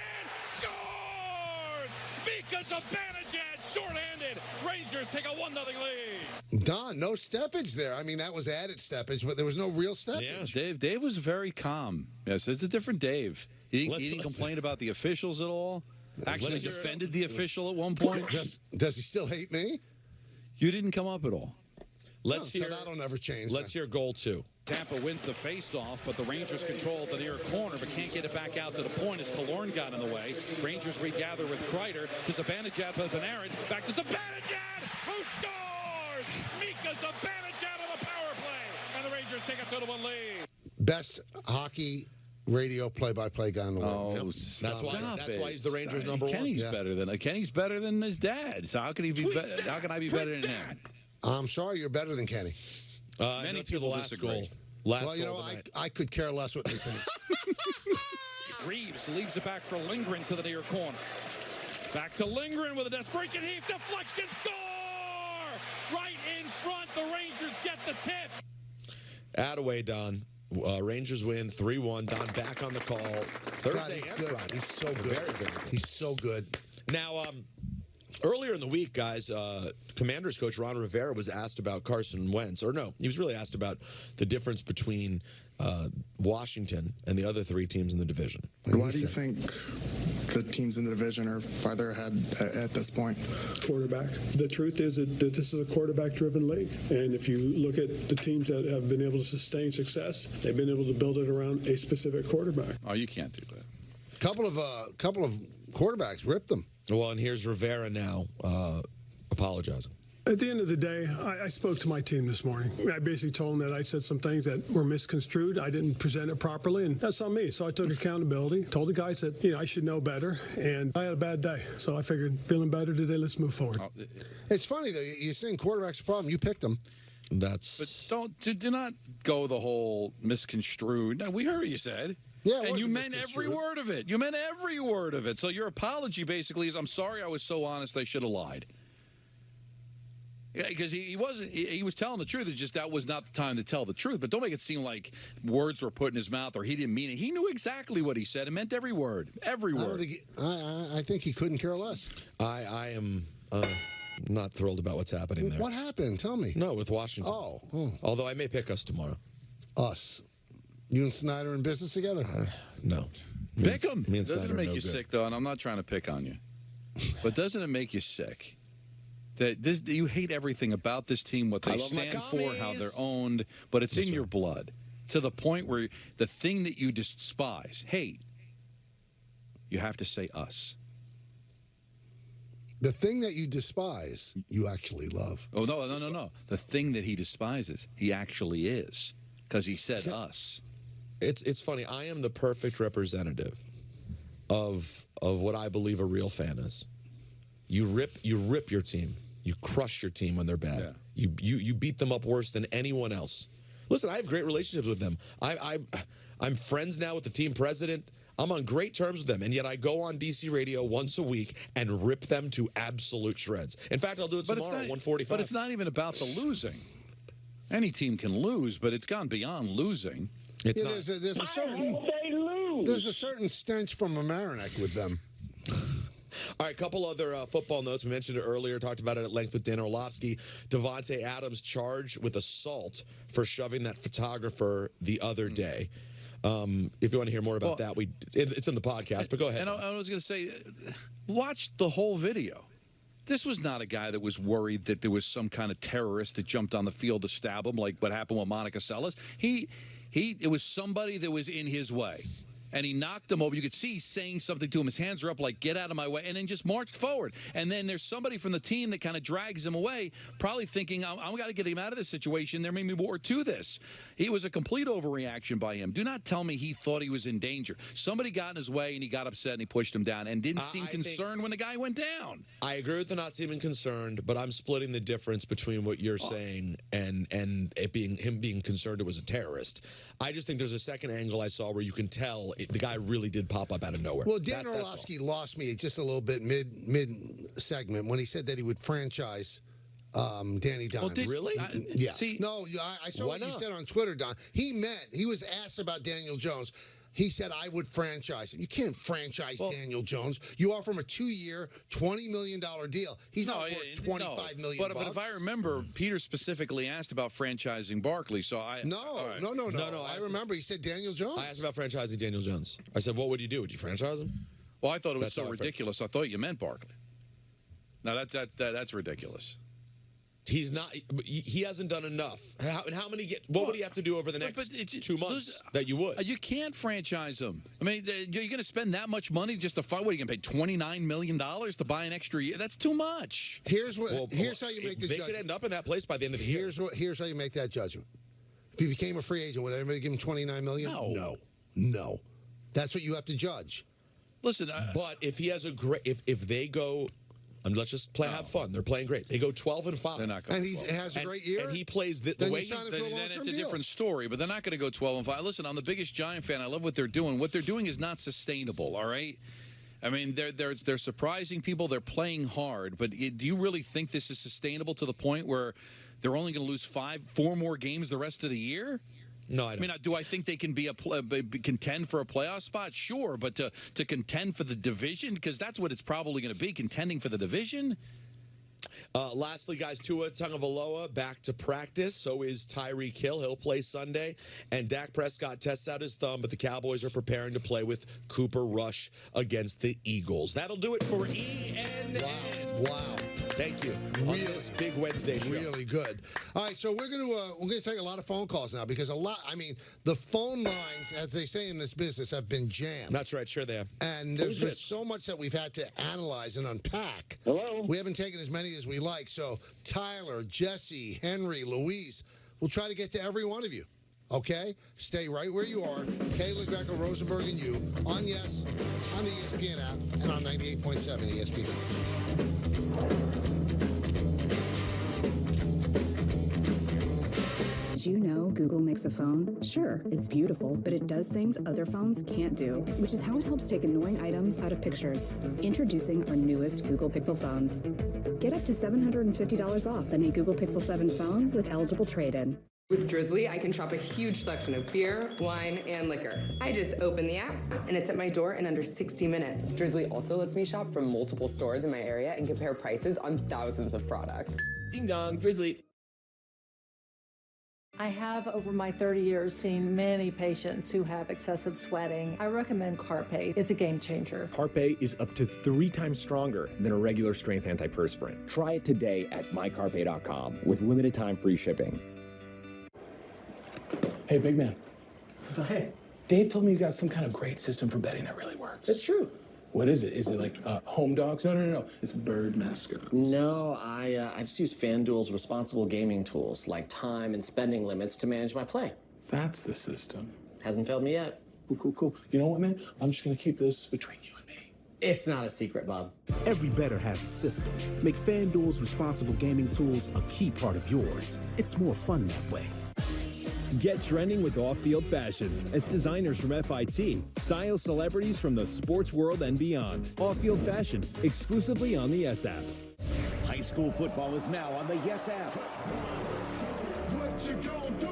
S6: scores! Mika Zibanejad, shorthanded. Rangers take a 1-0 lead.
S3: Don, no steppage there. I mean, that was added steppage, but there was no real steppage.
S6: Yeah, Dave was very calm. Yes, it's a different Dave. He didn't complain about the officials at all. Actually defended the official at one point.
S3: Does he still hate me?
S6: You didn't come up at all.
S4: Let's hear.
S3: So that'll never change.
S4: Let's hear goal 2.
S6: Tampa wins the faceoff, but the Rangers control the near corner, but can't get it back out to the point as Killorn got in the way. Rangers regather with Kreider to Zibanejad for Panarin. Back to Zibanejad, who scores! Mika Zibanejad on the power play, and the Rangers take a 2-1 lead.
S3: Best hockey radio play-by-play guy in the world.
S6: Oh,
S4: That's why he's the Rangers number one.
S6: Kenny's better than his dad. So how can he be? How can I be better than him?
S3: I'm sorry, you're better than Kenny.
S6: Many people disagree.
S3: Well, you know, I could care less what they think.
S6: Reeves leaves it back for Lindgren to the near corner. Back to Lindgren with a desperation heave, deflection, score! Right in front, the Rangers get the tip.
S4: Attaway, Don. Rangers win 3-1. Don back on the call Thursday and Friday.
S3: He's so good.
S4: Very, very good.
S3: He's so good.
S4: Now, earlier in the week, guys, Commanders coach Ron Rivera was asked about Carson Wentz. Or no, he was really asked about the difference between Washington and the other 3 teams in the division.
S7: Why do you think the teams in the division are farther ahead at this point?
S12: Quarterback. The truth is that this is a quarterback-driven league. And if you look at the teams that have been able to sustain success, they've been able to build it around a specific quarterback.
S6: Oh, you can't do that.
S3: Couple of quarterbacks ripped them.
S4: Well, and here's Rivera now apologizing.
S12: At the end of the day, I spoke to my team this morning. I basically told them that I said some things that were misconstrued. I didn't present it properly, and that's on me. So I took accountability, told the guys that I should know better, and I had a bad day. So I figured, feeling better today, let's move forward.
S3: It's funny, though. You're saying quarterback's a problem. You picked them.
S6: But do not go the whole misconstrued. No, we heard what you said.
S3: Yeah,
S6: and you meant every word of it. You meant every word of it. So your apology basically is, I'm sorry I was so honest, I should have lied. Yeah, because he was telling the truth. It's just that was not the time to tell the truth. But don't make it seem like words were put in his mouth or he didn't mean it. He knew exactly what he said. It meant every word. Every word.
S3: I think he couldn't care less.
S4: I am not thrilled about what's happening there.
S3: What happened? Tell me.
S4: No, with Washington.
S3: Oh.
S4: Although I may pick us tomorrow.
S3: Us. You and Snyder in business together?
S4: No.
S6: Pick him.
S4: Me and
S6: Doesn't
S4: Snyder
S6: it make
S4: no
S6: you
S4: good.
S6: sick, though? And I'm not trying to pick on you. But doesn't it make you sick? That you hate everything about this team, what they stand for, how they're owned, but it's in your blood to the point where the thing that you despise, hate, you have to say us.
S3: The thing that you despise, you actually love.
S6: Oh, no. The thing that he despises, he actually is, because he said us.
S4: It's funny. I am the perfect representative of what I believe a real fan is. You rip your team. You crush your team when they're bad. Yeah. You beat them up worse than anyone else. Listen, I have great relationships with them. I'm friends now with the team president. I'm on great terms with them, and yet I go on DC radio once a week and rip them to absolute shreds. In fact, I'll do it tomorrow at 1:45.
S6: But it's not even about the losing. Any team can lose, but it's gone beyond losing.
S4: It's not.
S3: There's a certain stench from Amerenik with them.
S4: All right, a couple other football notes. We mentioned it earlier, talked about it at length with Dan Orlovsky. Devontae Adams charged with assault for shoving that photographer the other day. If you want to hear more about that, it's in the podcast, but go ahead.
S6: And I was going to say, watch the whole video. This was not a guy that was worried that there was some kind of terrorist that jumped on the field to stab him, like what happened with Monica Seles. It was somebody that was in his way. And he knocked him over. You could see he's saying something to him. His hands are up like, get out of my way, and then just marched forward. And then there's somebody from the team that kind of drags him away, probably thinking, I've got to get him out of this situation. There may be more to this. It was a complete overreaction by him. Do not tell me he thought he was in danger. Somebody got in his way, and he got upset, and he pushed him down and didn't seem concerned when the guy went down.
S4: I agree with the not seeming concerned, but I'm splitting the difference between what you're saying and it being him being concerned it was a terrorist. I just think there's a second angle I saw where you can tell the guy really did pop up out of nowhere.
S3: Well, Dan Orlovsky lost me just a little bit mid-segment when he said that he would franchise Danny Dimes.
S6: Well,
S4: really?
S3: Yeah. No, I saw what you said on Twitter, Don. He was asked about Daniel Jones. He said, I would franchise him. You can't franchise Daniel Jones. You offer him a 2-year, $20 million deal. He's not worth $25 million.
S6: But if I remember, Peter specifically asked about franchising Barkley. So
S3: No. I remember he said Daniel Jones.
S4: I asked about franchising Daniel Jones. I said, what would you do? Would you franchise him?
S6: Well, I thought it was so ridiculous. I thought you meant Barkley. Now, that's ridiculous.
S4: He's not. He hasn't done enough. How many? What would he have to do over the next 2 months that you would?
S6: You can't franchise him. I mean, you're going to spend that much money just to fight. What are you going to pay $29 million to buy an extra year? That's too much.
S3: Here's how you make the
S4: They
S3: judgment.
S4: could end up in that place by the end of the year.
S3: Here's how you make that judgment. If he became a free agent, would everybody give him $29 million? No. That's what you have to judge.
S6: Listen,
S4: but if he has a great, if they go. Let's just have fun. They're playing great. They go 12-5.
S6: They're not going.
S3: And he has a great year.
S4: And he plays the way he's.
S6: Then it's a different story. But they're not going to go 12-5. Listen, I'm the biggest Giant fan. I love what they're doing. What they're doing is not sustainable. All right. I mean, they're surprising people. They're playing hard. But do you really think this is sustainable to the point where they're only going to lose 4 more games the rest of the year?
S4: No, I don't.
S6: I mean, do I think they can contend for a playoff spot? Sure, but to contend for the division, because that's what it's probably going to be, contending for the division.
S4: Lastly, guys, Tua Tagovailoa back to practice. So is Tyreek Hill. He'll play Sunday. And Dak Prescott tests out his thumb, but the Cowboys are preparing to play with Cooper Rush against the Eagles. That'll do it for ENN.
S3: Wow.
S4: Thank you. On this big Wednesday show.
S3: Really good. All right, so we're gonna take a lot of phone calls now because the phone lines, as they say in this business, have been jammed.
S4: That's right, sure they have.
S3: And there's been so much that we've had to analyze and unpack.
S2: Hello.
S3: We haven't taken as many as we like. So Tyler, Jesse, Henry, Louise, we'll try to get to every one of you. Okay? Stay right where you are. Kayla, Greco, Rosenberg, and you on Yes, on the ESPN app, and on 98.7 ESPN.
S13: Did you know Google makes a phone? Sure, it's beautiful, but it does things other phones can't do, which is how it helps take annoying items out of pictures. Introducing our newest Google Pixel phones. Get up to $750 off any Google Pixel 7 phone with eligible trade-in.
S19: With Drizzly, I can shop a huge selection of beer, wine, and liquor. I just open the app, and it's at my door in under 60 minutes. Drizzly also lets me shop from multiple stores in my area and compare prices on thousands of products.
S18: Ding dong, Drizzly.
S22: I have, over my 30 years, seen many patients who have excessive sweating. I recommend Carpe. It's a game changer.
S23: Carpe is up to 3 times stronger than a regular strength antiperspirant. Try it today at mycarpe.com with limited time free shipping.
S24: Hey, big man. Hey. Dave told me you got some kind of great system for betting that really works.
S26: That's true.
S24: What is it? Is it like home dogs? No. It's bird mascots.
S26: No, I just use FanDuel's responsible gaming tools like time and spending limits to manage my play.
S24: That's the system.
S26: Hasn't failed me yet.
S24: Cool. You know what, man? I'm just going to keep this between you and me.
S26: It's not a secret, Bob.
S27: Every bettor has a system. Make FanDuel's responsible gaming tools a key part of yours. It's more fun that way.
S29: Get trending with off-field fashion as designers from FIT style celebrities from the sports world and beyond. Off-field fashion, exclusively on the Yes app.
S1: High school football is now on the Yes app.
S14: What you gonna do?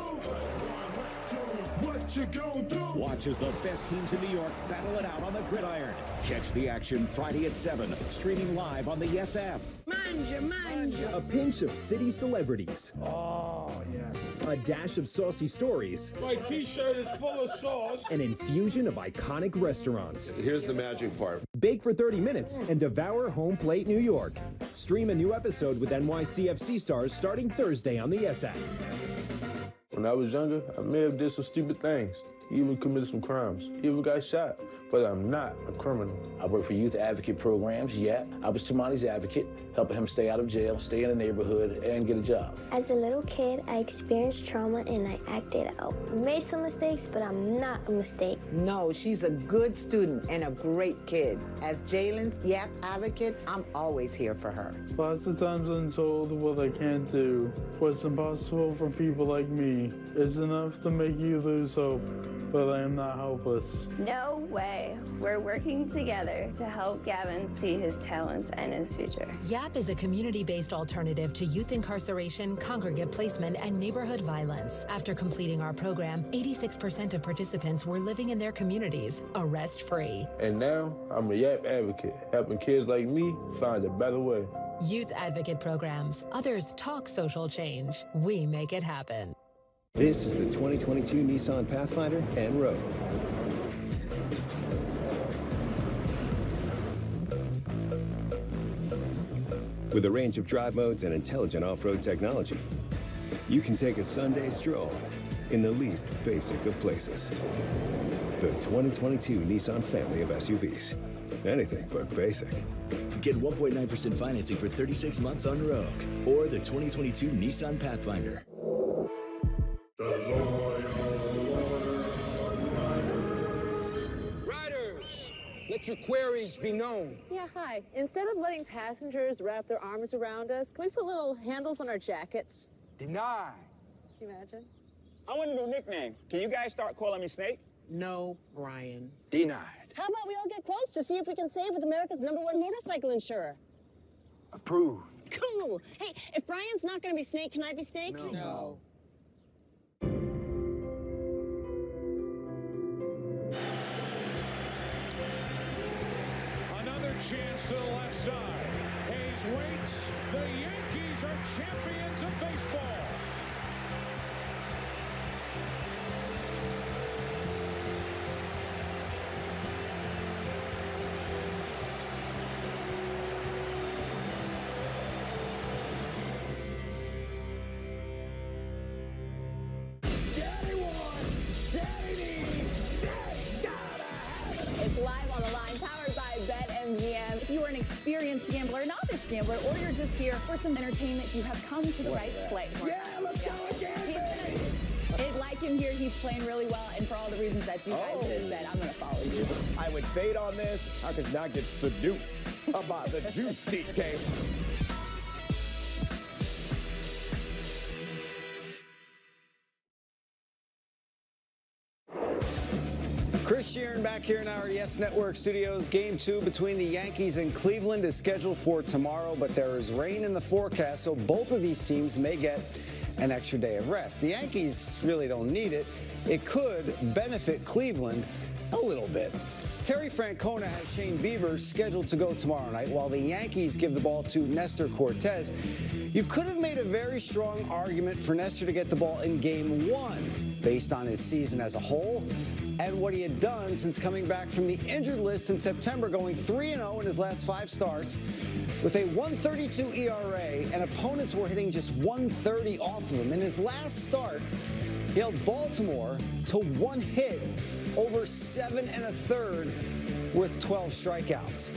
S14: What you gonna do?
S1: Watch as the best teams in New York battle it out on the gridiron. Catch the action Friday at 7, streaming live on the Yes app.
S27: Manja. A pinch of city celebrities.
S14: Oh, yes.
S27: A dash of saucy stories.
S14: My t-shirt is full of sauce.
S27: An infusion of iconic restaurants.
S30: Here's the magic part.
S27: Bake for 30 minutes and devour home plate New York. Stream a new episode with NYCFC stars starting Thursday on the Yes app.
S31: When I was younger, I may have did some stupid things. Even committed some crimes. Even got shot. But I'm not a criminal.
S32: I work for youth advocate programs. Yeah, I was Tamani's advocate, helping him stay out of jail, stay in the neighborhood, and get a job.
S33: As a little kid, I experienced trauma and I acted out. I made some mistakes, but I'm not a mistake.
S34: No, she's a good student and a great kid. As Jalen's YAP advocate, I'm always here for her.
S21: Lots of times I'm told what I can't do. What's impossible for people like me is enough to make you lose hope, but I am not helpless.
S35: No way. We're working together to help Gavin see his talents and his future.
S36: YAP is a community-based alternative to youth incarceration, congregate placement, and neighborhood violence. After completing our program, 86% of participants were living in their communities, arrest-free.
S31: And now, I'm a YAP advocate, helping kids like me find a better way.
S36: Youth advocate programs. Others talk social change. We make it happen.
S27: This is the 2022 Nissan Pathfinder and Rogue. With a range of drive modes and intelligent off-road technology, you can take a Sunday stroll in the least basic of places. The 2022 Nissan family of SUVs. Anything but basic.
S2: Get 1.9% financing for 36 months on Rogue or the 2022 Nissan Pathfinder.
S5: Riders, let your queries be known.
S6: Yeah, hi. Instead of letting passengers wrap their arms around us, can we put little handles on our jackets?
S5: Denied.
S6: Can you imagine?
S7: I want a new nickname. Can you guys start calling me Snake?
S6: No, Brian.
S5: Denied.
S6: How about we all get quotes to see if we can save with America's #1 motorcycle insurer?
S5: Approved.
S6: Cool. Hey, if Brian's not going to be Snake, can I be Snake?
S5: No.
S14: Another chance to the left side. Hayes waits. The Yankees are champions of baseball.
S8: It's Live on the Line, powered by BetMGM. If you are an experienced gambler, novice gambler, or you're just here for some entertainment, you have come to the right place.
S14: Yeah, let's go again.
S8: Like him here, he's playing really well, and for all the reasons that you guys just said, I'm going to follow you.
S9: I would fade on this. I could not get seduced about the juice DK.
S10: Chris Sheeran back here in our Yes Network studios. Game 2 between the Yankees and Cleveland is scheduled for tomorrow, but there is rain in the forecast, so both of these teams may get an extra day of rest. The Yankees really don't need it. It could benefit Cleveland a little bit. Terry Francona has Shane Bieber scheduled to go tomorrow night, while the Yankees give the ball to Nestor Cortez. You could have made a very strong argument for Nestor to get the ball in Game 1, based on his season as a whole and what he had done since coming back from the injured list in September, going 3-0 in his last 5 starts with a 1.32 ERA, and opponents were hitting just 130 off of him. In his last start, he held Baltimore to 1 hit over 7 1/3 with 12 strikeouts.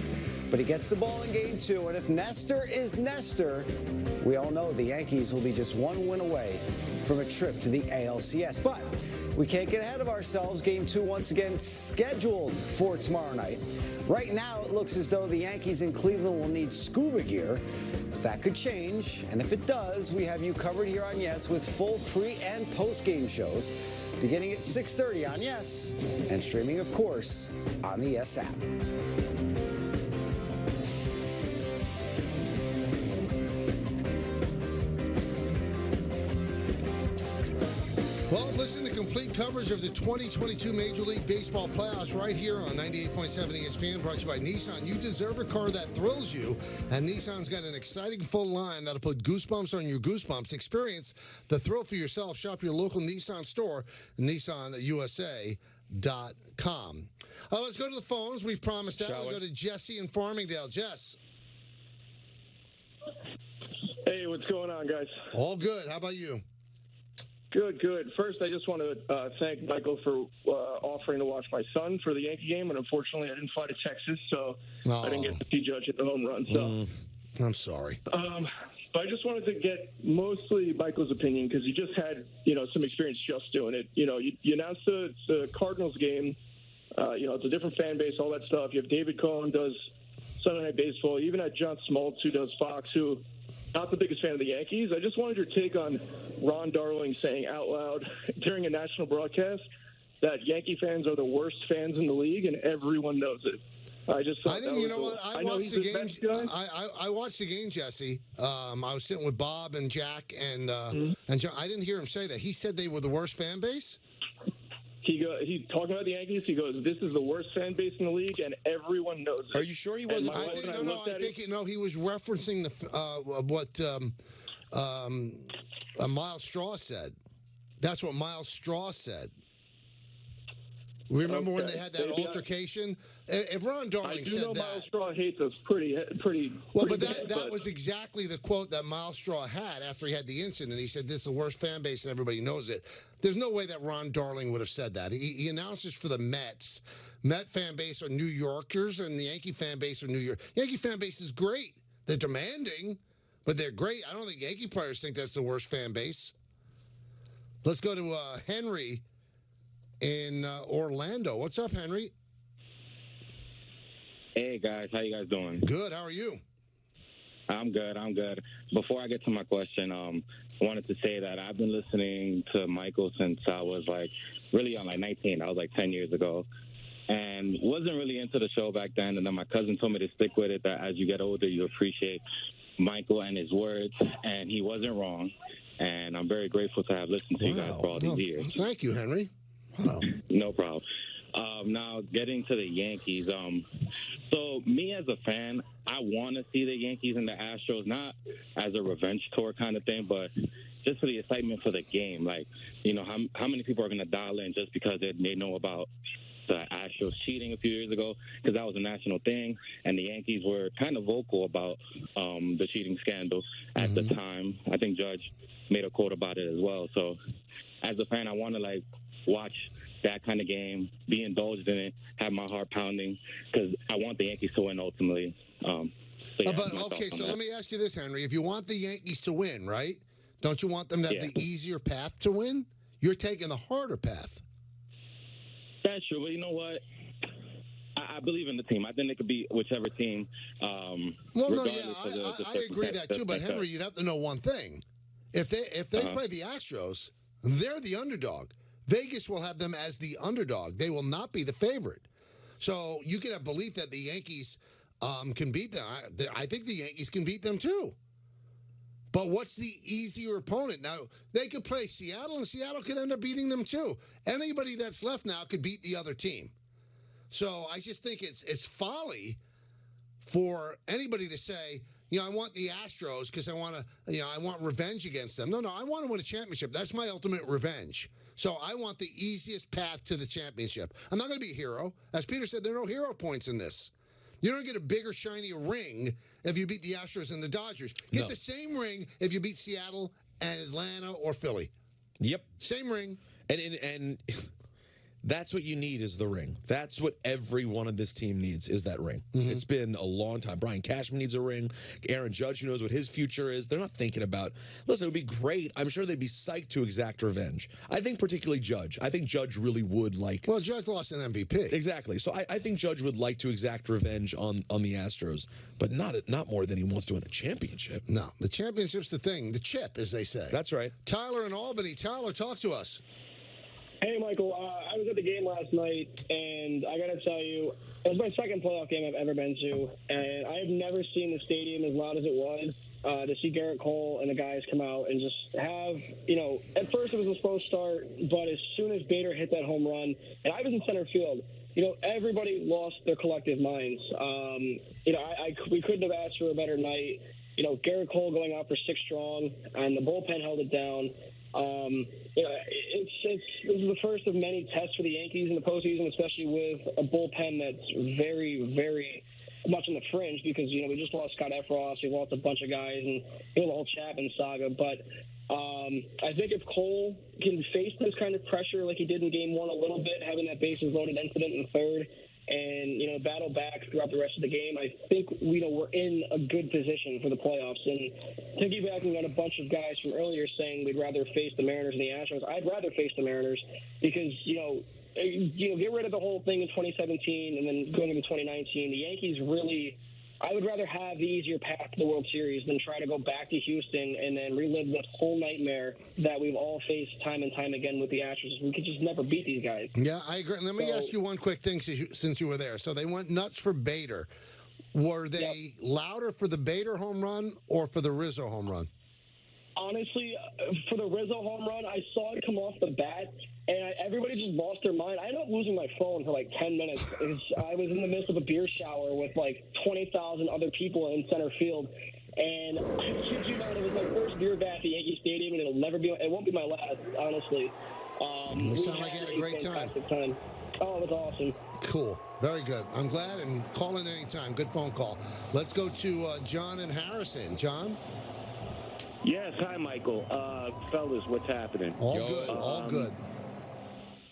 S10: But he gets the ball in Game 2, and if Nestor is Nestor, we all know the Yankees will be just 1 win away from a trip to the ALCS. But we can't get ahead of ourselves. Game 2 once again scheduled for tomorrow night. Right now, it looks as though the Yankees in Cleveland will need scuba gear. But that could change, and if it does, we have you covered here on Yes with full pre- and post-game shows beginning at 6:30 on Yes and streaming, of course, on the Yes app.
S3: Well, listen to complete coverage of the 2022 Major League Baseball playoffs right here on 98.7 ESPN, brought to you by Nissan. You deserve a car that thrills you, and Nissan's got an exciting full line that'll put goosebumps on your goosebumps. Experience the thrill for yourself. Shop your local Nissan store, nissanusa.com. Let's go to the phones. We promised that. We'll go to Jesse in Farmingdale. Jess.
S21: Hey, what's going on, guys?
S3: All good. How about you?
S21: Good, good. First, I just want to thank Michael for offering to watch my son for the Yankee game, and unfortunately, I didn't fly to Texas, so I didn't get to see Judge hit the home run. So,
S3: I'm sorry.
S21: But I just wanted to get mostly Michael's opinion because he just had, some experience just doing it. You announced the Cardinals game. It's a different fan base, all that stuff. You have David Cohen does Sunday Night Baseball. You even had John Smoltz who does Fox, who not the biggest fan of the Yankees. I just wanted your take on Ron Darling saying out loud during a national broadcast that Yankee fans are the worst fans in the league, and everyone knows it. I just thought
S3: I watched the game. I watched the game, Jesse. I was sitting with Bob and Jack and John. I didn't hear him say that. He said they were the worst fan base.
S21: He's talking about the Yankees. He goes, "This is the worst fan base in the league, and everyone knows it."
S4: Are you sure he wasn't?
S3: I think he was referencing what Miles Straw said. That's what Miles Straw said. Remember when they had that altercation? If Ron Darling said that,
S11: I do know Miles Straw hates us pretty.
S3: Well, but that was exactly the quote that Miles Straw had after he had the incident. He said, "This is the worst fan base, and everybody knows it." There's no way that Ron Darling would have said that. He announces for the Mets. Met fan base are New Yorkers, and the Yankee fan base are New York. Yankee fan base is great. They're demanding, but they're great. I don't think Yankee players think that's the worst fan base. Let's go to Henry in Orlando. What's up, Henry?
S12: Hey, guys. How you guys doing?
S3: Good. How are you?
S12: I'm good. Before I get to my question, I wanted to say that I've been listening to Michael since I was, really on, 19. That was, 10 years ago. And wasn't really into the show back then. And then my cousin told me to stick with it, that as you get older, you appreciate Michael and his words. And he wasn't wrong. And I'm very grateful to have listened to you guys for all these years.
S3: Thank you, Henry.
S12: Wow. No problem. Now, getting to the Yankees. So, me as a fan, I want to see the Yankees and the Astros, not as a revenge tour kind of thing, but just for the excitement for the game. How many people are going to dial in just because they know about the Astros cheating a few years ago, because that was a national thing, and the Yankees were kind of vocal about the cheating scandal at the time. I think Judge made a quote about it as well. So, as a fan, I want to, watch that kind of game, be indulged in it, have my heart pounding, because I want the Yankees to win ultimately. So
S3: let me ask you this, Henry. If you want the Yankees to win, right, don't you want them to have the easier path to win? You're taking the harder path.
S12: That's true, but you know what? I believe in the team. I think it could be whichever team.
S3: I agree that too. But Henry, you'd have to know one thing: if they play the Astros, they're the underdog. Vegas will have them as the underdog. They will not be the favorite. So you can have belief that the Yankees can beat them. I think the Yankees can beat them too. But what's the easier opponent? Now, they could play Seattle, and Seattle could end up beating them too. Anybody that's left now could beat the other team. So I just think it's folly for anybody to say, I want the Astros because I want revenge against them. No, I want to win a championship. That's my ultimate revenge. So I want the easiest path to the championship. I'm not going to be a hero. As Peter said, there are no hero points in this. You don't get a bigger, shinier ring if you beat the Astros and the Dodgers. Get the same ring if you beat Seattle and Atlanta or Philly.
S4: Yep.
S3: Same ring.
S4: And that's what you need is the ring. That's what every one of this team needs is that ring.
S3: Mm-hmm.
S4: It's been a long time. Brian Cashman needs a ring. Aaron Judge, who knows what his future is. They're not thinking about, listen, it would be great. I'm sure they'd be psyched to exact revenge. I think particularly Judge. I think Judge really would like.
S3: Well, Judge lost an MVP.
S4: Exactly. So I think Judge would like to exact revenge on the Astros, but not more than he wants to win a championship.
S3: No, the championship's the thing. The chip, as they say.
S4: That's right.
S3: Tyler in Albany. Tyler, talk to us.
S13: Hey, Michael, I was at the game last night, and I got to tell you, it was my second playoff game I've ever been to, and I have never seen the stadium as loud as it was. To see Garrett Cole and the guys come out and just have, at first it was a slow start, but as soon as Bader hit that home run, and I was in center field, everybody lost their collective minds. We couldn't have asked for a better night. Garrett Cole going out for 6 strong, and the bullpen held it down. This is the first of many tests for the Yankees in the postseason, especially with a bullpen that's very, very much on the fringe because, we just lost Scott Efros, we lost a bunch of guys, and the whole Chapman saga. But I think if Cole can face this kind of pressure like he did in Game 1 a little bit, having that bases loaded incident in third, and battle back throughout the rest of the game, I think we're in a good position for the playoffs. And piggybacking on a bunch of guys from earlier saying we'd rather face the Mariners than the Astros, I'd rather face the Mariners because get rid of the whole thing in 2017 and then going into 2019. The Yankees really, I would rather have the easier path to the World Series than try to go back to Houston and then relive this whole nightmare that we've all faced time and time again with the Astros. We could just never beat these guys.
S3: Yeah, I agree. Let me ask you one quick thing since you were there. So they went nuts for Bader. Were they louder for the Bader home run or for the Rizzo home run?
S13: Honestly, for the Rizzo home run, I saw it come off the bat, and everybody just lost their mind. I ended up losing my phone for 10 minutes. I was in the midst of a beer shower with 20,000 other people in center field. And I kid you not, it was my first beer bath at Yankee Stadium, and it won't be my last, honestly.
S3: You sound like you had a great time.
S13: Oh, it was awesome.
S3: Cool. Very good. I'm glad, and call in anytime. Good phone call. Let's go to John and Harrison. John?
S1: Yes, hi, Michael. Fellas, what's happening?
S3: All good, all good.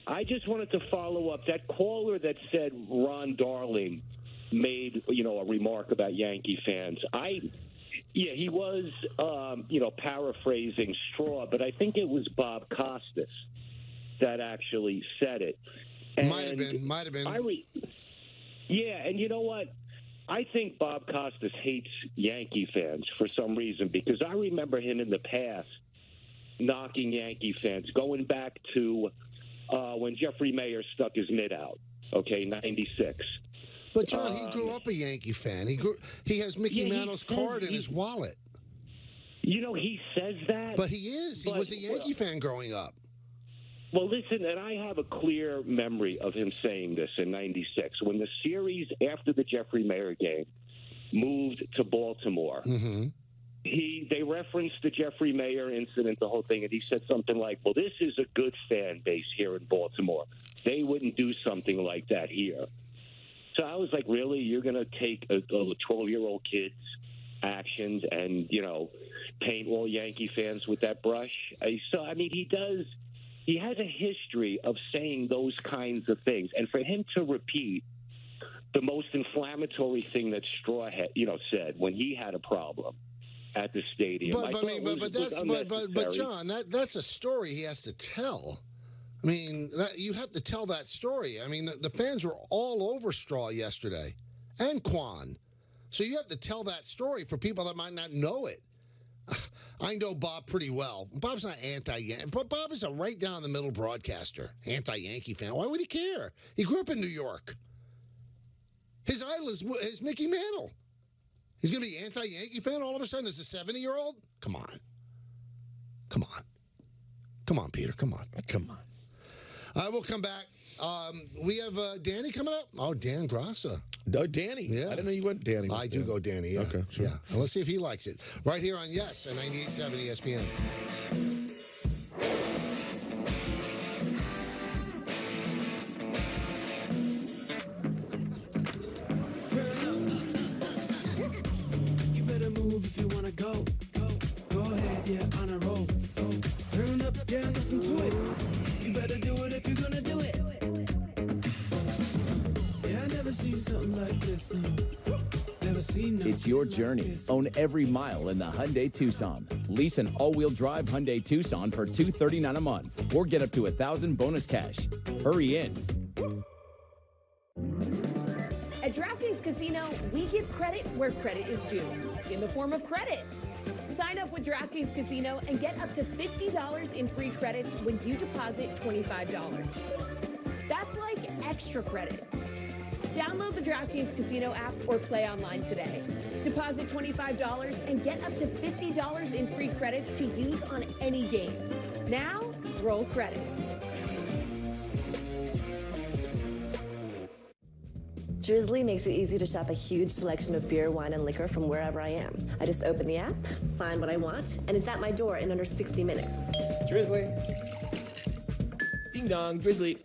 S1: I just wanted to follow up. That caller that said Ron Darling made, a remark about Yankee fans. Yeah, he was, paraphrasing Straw, but I think it was Bob Costas that actually said it.
S3: Might have been.
S1: Yeah, and you know what? I think Bob Costas hates Yankee fans for some reason, because I remember him in the past knocking Yankee fans, going back to when Jeffrey Mayer stuck his mitt out, 96.
S3: But, John, he grew up a Yankee fan. He has Mickey Mantle's card in his wallet.
S1: He says that.
S3: But he is. He was a Yankee fan growing up.
S1: Well, listen, and I have a clear memory of him saying this in 96. When the series after the Jeffrey Mayer game moved to Baltimore, they referenced the Jeffrey Mayer incident, the whole thing, and he said something like, well, this is a good fan base here in Baltimore. They wouldn't do something like that here. So I was like, really? You're going to take a 12-year-old kid's actions and, paint all Yankee fans with that brush? He has a history of saying those kinds of things. And for him to repeat the most inflammatory thing that Straw had, said when he had a problem at the stadium.
S3: But John, that's a story he has to tell. I mean, you have to tell that story. I mean, the fans were all over Straw yesterday, and Quan. So you have to tell that story for people that might not know it. I know Bob pretty well. Bob's not anti-Yankee, but Bob is a right-down-the-middle broadcaster, anti-Yankee fan. Why would he care? He grew up in New York. His idol is Mickey Mantle. He's going to be anti-Yankee fan all of a sudden as a 70-year-old? Come on. Come on. Come on, Peter. Come on.
S4: Come on.
S3: We'll come back. We have Danny coming up. Oh, Dan Grassa.
S4: Oh, Danny. Yeah. I didn't know you went Danny.
S3: I do go Danny, yeah.
S4: Okay, sure.
S3: Yeah. And let's see if he likes it. Right here on Yes at 98.7 ESPN.
S14: You better move if you want to go. Go ahead, yeah, on a roll. Turn up, yeah, listen to it. You better do it if you're going to do it. Yeah, I never seen something like this, no. Never seen nothing.
S15: It's your journey. Own every mile in the Hyundai Tucson. Lease an all-wheel drive Hyundai Tucson for $239 a month, or get up to $1,000 bonus cash. Hurry in.
S16: At DraftKings Casino, we give credit where credit is due, in the form of credit. Sign up with DraftKings Casino and get up to $50 in free credits when you deposit $25. That's like extra credit. Download the DraftKings Casino app or play online today. Deposit $25 and get up to $50 in free credits to use on any game. Now, roll credits.
S17: Drizzly makes it easy to shop a huge selection of beer, wine, and liquor from wherever I am. I just open the app, find what I want, and it's at my door in under 60 minutes. Drizzly. Ding dong, Drizzly.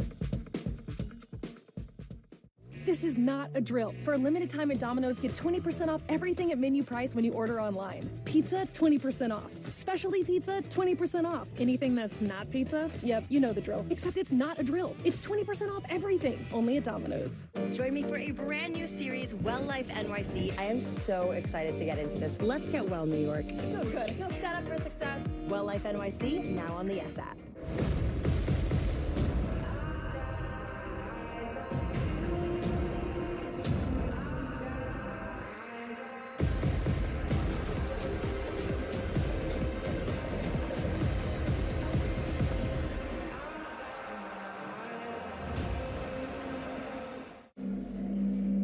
S18: This is not a drill. For a limited time at Domino's, get 20% off everything at menu price when you order online. Pizza, 20% off. Specialty pizza, 20% off. Anything that's not pizza? Yep, you know the drill. Except it's not a drill. It's 20% off everything. Only at Domino's.
S19: Join me for a brand new series, Well Life NYC. I am so excited to get into this. Let's get well, New York. I feel good. I feel set up for success. Well Life NYC, now on the Yes app.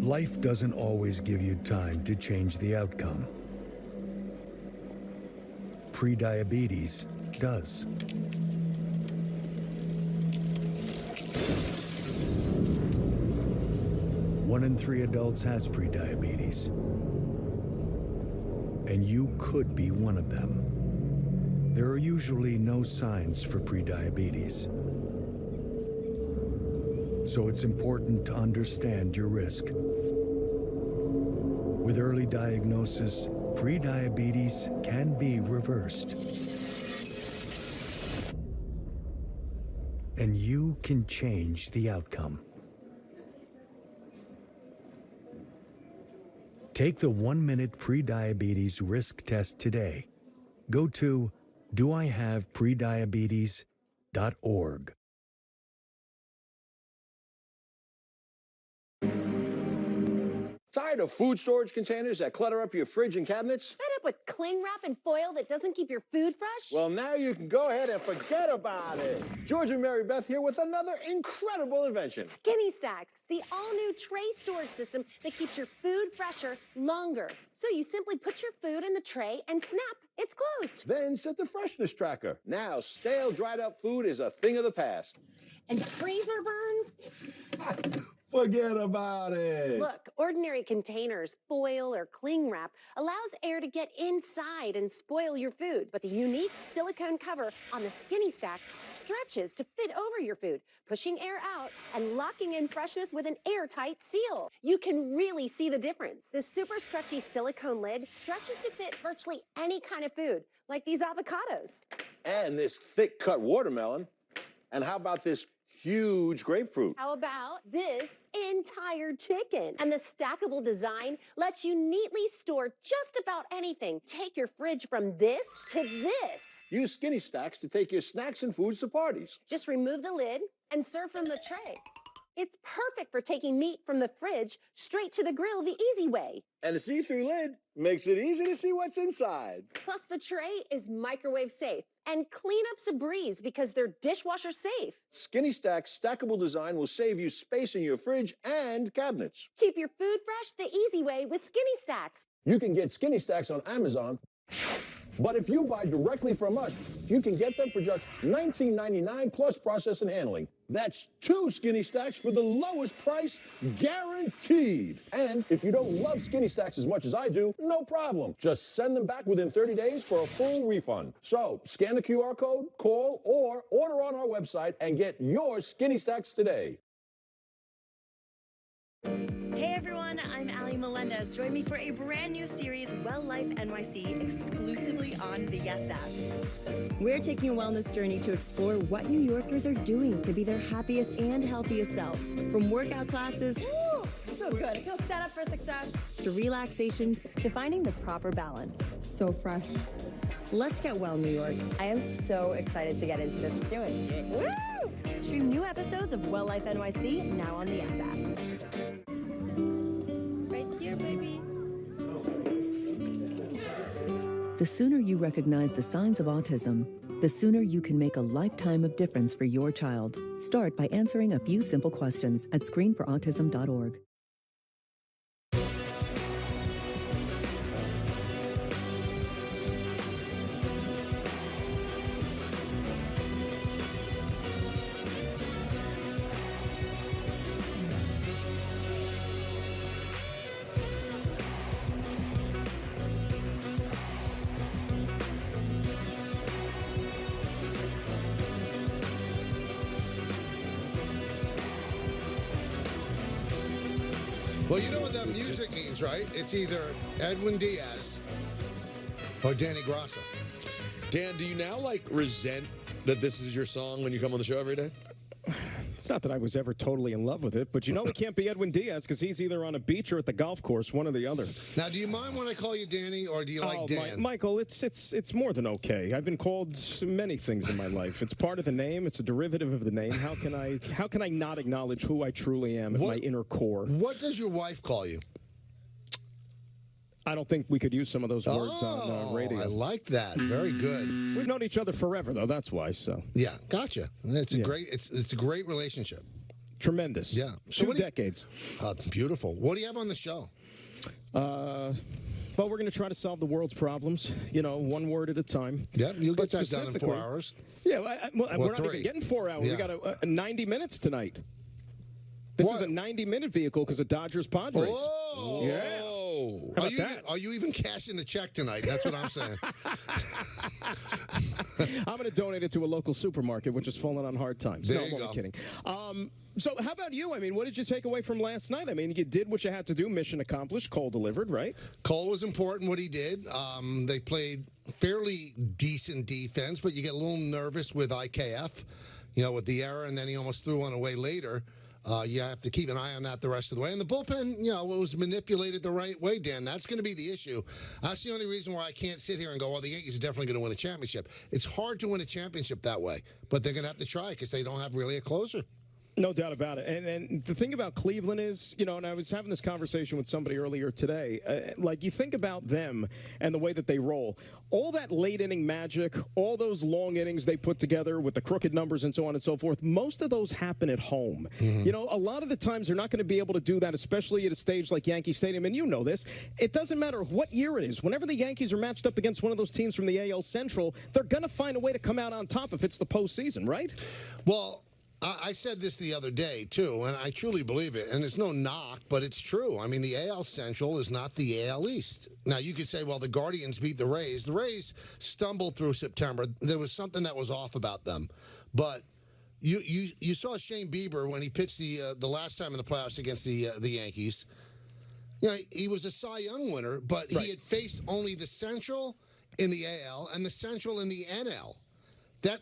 S20: Life doesn't always give you time to change the outcome. Prediabetes does. One in 3 adults has prediabetes, and you could be one of them. There are usually no signs for prediabetes. so it's important to understand your risk. With early diagnosis, prediabetes can be reversed. And you can change the outcome. Take the 1-minute prediabetes risk test today. Go to doihaveprediabetes.org.
S9: Tired of food storage containers that clutter up your fridge and cabinets?
S19: Fed up with cling wrap and foil that doesn't keep your food fresh?
S9: Well, now you can go ahead and forget about it. George and Mary Beth here with another incredible invention.
S19: Skinny Stacks, the all-new tray storage system that keeps your food fresher longer. So you simply put your food in the tray and snap, it's closed.
S9: Then set the freshness tracker. Now, stale, dried-up food is a thing of the past.
S19: And freezer burn?
S9: Forget about it.
S19: Look, ordinary containers, foil, or cling wrap allows air to get inside and spoil your food. But the unique silicone cover on the Skinny Stacks stretches to fit over your food, pushing air out and locking in freshness with an airtight seal. You can really see the difference. This super stretchy silicone lid stretches to fit virtually any kind of food, like these avocados.
S9: And this thick-cut watermelon. And how about this huge grapefruit?
S19: How about this entire chicken? And the stackable design lets you neatly store just about anything. Take your fridge from this to this.
S9: Use Skinny Stacks to take your snacks and foods to parties.
S19: Just remove the lid and serve from the tray. It's perfect for taking meat from the fridge straight to the grill the easy way.
S9: And the see-through lid makes it easy to see what's inside.
S19: Plus, the tray is microwave safe, and cleanup's a breeze because they're dishwasher safe.
S9: Skinny Stack's stackable design will save you space in your fridge and cabinets.
S19: Keep your food fresh the easy way with Skinny Stacks.
S9: You can get Skinny Stacks on Amazon, but if you buy directly from us, you can get them for just $19.99 plus process and handling. That's 2 Skinny Stacks for the lowest price, guaranteed. And if you don't love Skinny Stacks as much as I do, no problem. Just send them back within 30 days for a full refund. So scan the QR code, call, or order on our website and get your Skinny Stacks today.
S2: Hey everyone, I'm Ali Melendez. Join me for a brand new series, Well Life NYC, exclusively on the Yes app.
S19: We're taking a wellness journey to explore what New Yorkers are doing to be their happiest and healthiest selves. From workout classes,
S2: Ooh, I feel good. I feel set up for success.
S19: To relaxation, to finding the proper balance. So fresh. Let's get well, New York.
S2: I am so excited to get into this. Let's do it.
S19: Woo! Stream new episodes of Well Life NYC now on the Yes app.
S2: Right here, baby.
S22: The sooner you recognize the signs of autism, the sooner you can make a lifetime of difference for your child. Start by answering a few simple questions at screenforautism.org.
S3: Well, you know what that music means, right? It's either Edwin Diaz or Danny Grosso.
S4: Dan, do you now, resent that this is your song when you come on the show every day?
S23: It's not that I was ever totally in love with it, but it can't be Edwin Diaz because he's either on a beach or at the golf course, one or the other.
S3: Now, do you mind when I call you Danny, or do you like Dan?
S23: Michael, it's more than okay. I've been called many things in my life. It's part of the name. It's a derivative of the name. How can I not acknowledge who I truly am at my inner core?
S3: What does your wife call you?
S23: I don't think we could use some of those words on radio.
S3: I like that. Very good.
S23: We've known each other forever, though. That's why. So
S3: yeah, gotcha. It's a great. It's a great relationship.
S23: Tremendous.
S3: Yeah,
S23: so 2 decades.
S3: Beautiful. What do you have on the show?
S23: Well, we're going to try to solve the world's problems. One word at a time.
S3: Yeah, you'll get that done in 4 hours.
S23: Yeah, we're not even getting 4 hours.
S3: Yeah.
S23: We got 90 minutes tonight. This is a 90-minute vehicle because of Dodgers Padres.
S3: Oh.
S23: Yeah.
S4: Oh.
S23: How about that?
S3: Are you even cashing the check tonight? That's what I'm saying.
S23: I'm going to donate it to a local supermarket, which has fallen on hard times.
S3: There
S23: No,
S3: you
S23: I'm
S3: go.
S23: only kidding. So how about you? I mean, what did you take away from last night? I mean, you did what you had to do. Mission accomplished. Cole delivered, right?
S3: Cole was important what he did. They played fairly decent defense, but you get a little nervous with IKF, with the error, and then he almost threw one away later. You have to keep an eye on that the rest of the way. And the bullpen, it was manipulated the right way, Dan. That's going to be the issue. That's the only reason why I can't sit here and go, well, the Yankees are definitely going to win a championship. It's hard to win a championship that way, but they're going to have to try because they don't have really a closer.
S23: No doubt about it. And the thing about Cleveland is, and I was having this conversation with somebody earlier today, you think about them and the way that they roll. All that late inning magic, all those long innings they put together with the crooked numbers and so on and so forth, most of those happen at home.
S3: Mm-hmm.
S23: A lot of the times they're not going to be able to do that, especially at a stage like Yankee Stadium. And you know this. It doesn't matter what year it is. Whenever the Yankees are matched up against one of those teams from the AL Central, they're going to find a way to come out on top if it's the postseason, right?
S3: Well, I said this the other day, too, and I truly believe it. And it's no knock, but it's true. I mean, the AL Central is not the AL East. Now, you could say, well, the Guardians beat the Rays. The Rays stumbled through September. There was something that was off about them. But you saw Shane Bieber when he pitched the last time in the playoffs against the Yankees. He was a Cy Young winner, but he had faced only the Central in the AL and the Central in the NL.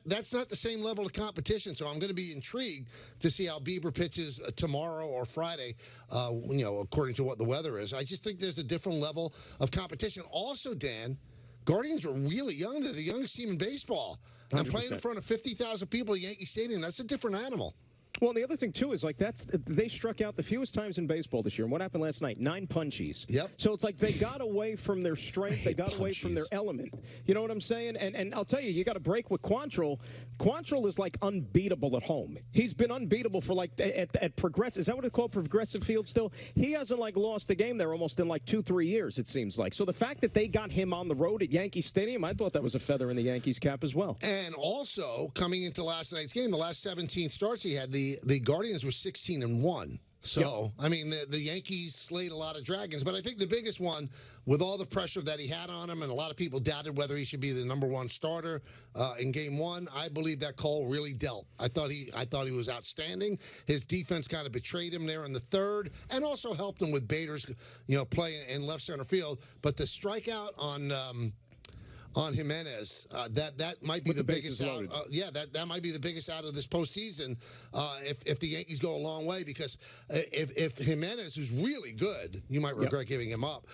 S3: That's not the same level of competition, so I'm going to be intrigued to see how Bieber pitches tomorrow or Friday, according to what the weather is. I just think there's a different level of competition. Also, Dan, Guardians are really young. They're the youngest team in baseball.
S23: 100%.
S3: And playing in front of 50,000 people at Yankee Stadium, that's a different animal.
S23: Well, and the other thing, too, is they struck out the fewest times in baseball this year. And what happened last night? 9 punchies.
S3: Yep.
S23: So it's like they got away from their strength. They got away from their element. You know what I'm saying? And I'll tell you got to break with Quantrill. Quantrill is unbeatable at home. He's been unbeatable for at Progressive. Is that what it's called, Progressive Field still? He hasn't lost a game there almost in 2-3 years, it seems like. So the fact that they got him on the road at Yankee Stadium, I thought that was a feather in the Yankees' cap as well.
S3: And also, coming into last night's game, the last 17 starts he had, the Guardians were 16-1. So, I mean, the Yankees slayed a lot of dragons. But I think the biggest one, with all the pressure that he had on him, and a lot of people doubted whether he should be the number one starter in Game 1, I believe that Cole really dealt. I thought he was outstanding. His defense kind of betrayed him there in the third, and also helped him with Bader's, play in left center field. But the strikeout on Jimenez, that might be the biggest out. That might be the biggest out of this postseason if the Yankees go a long way, because if Jimenez, who's really good, you might regret giving him up.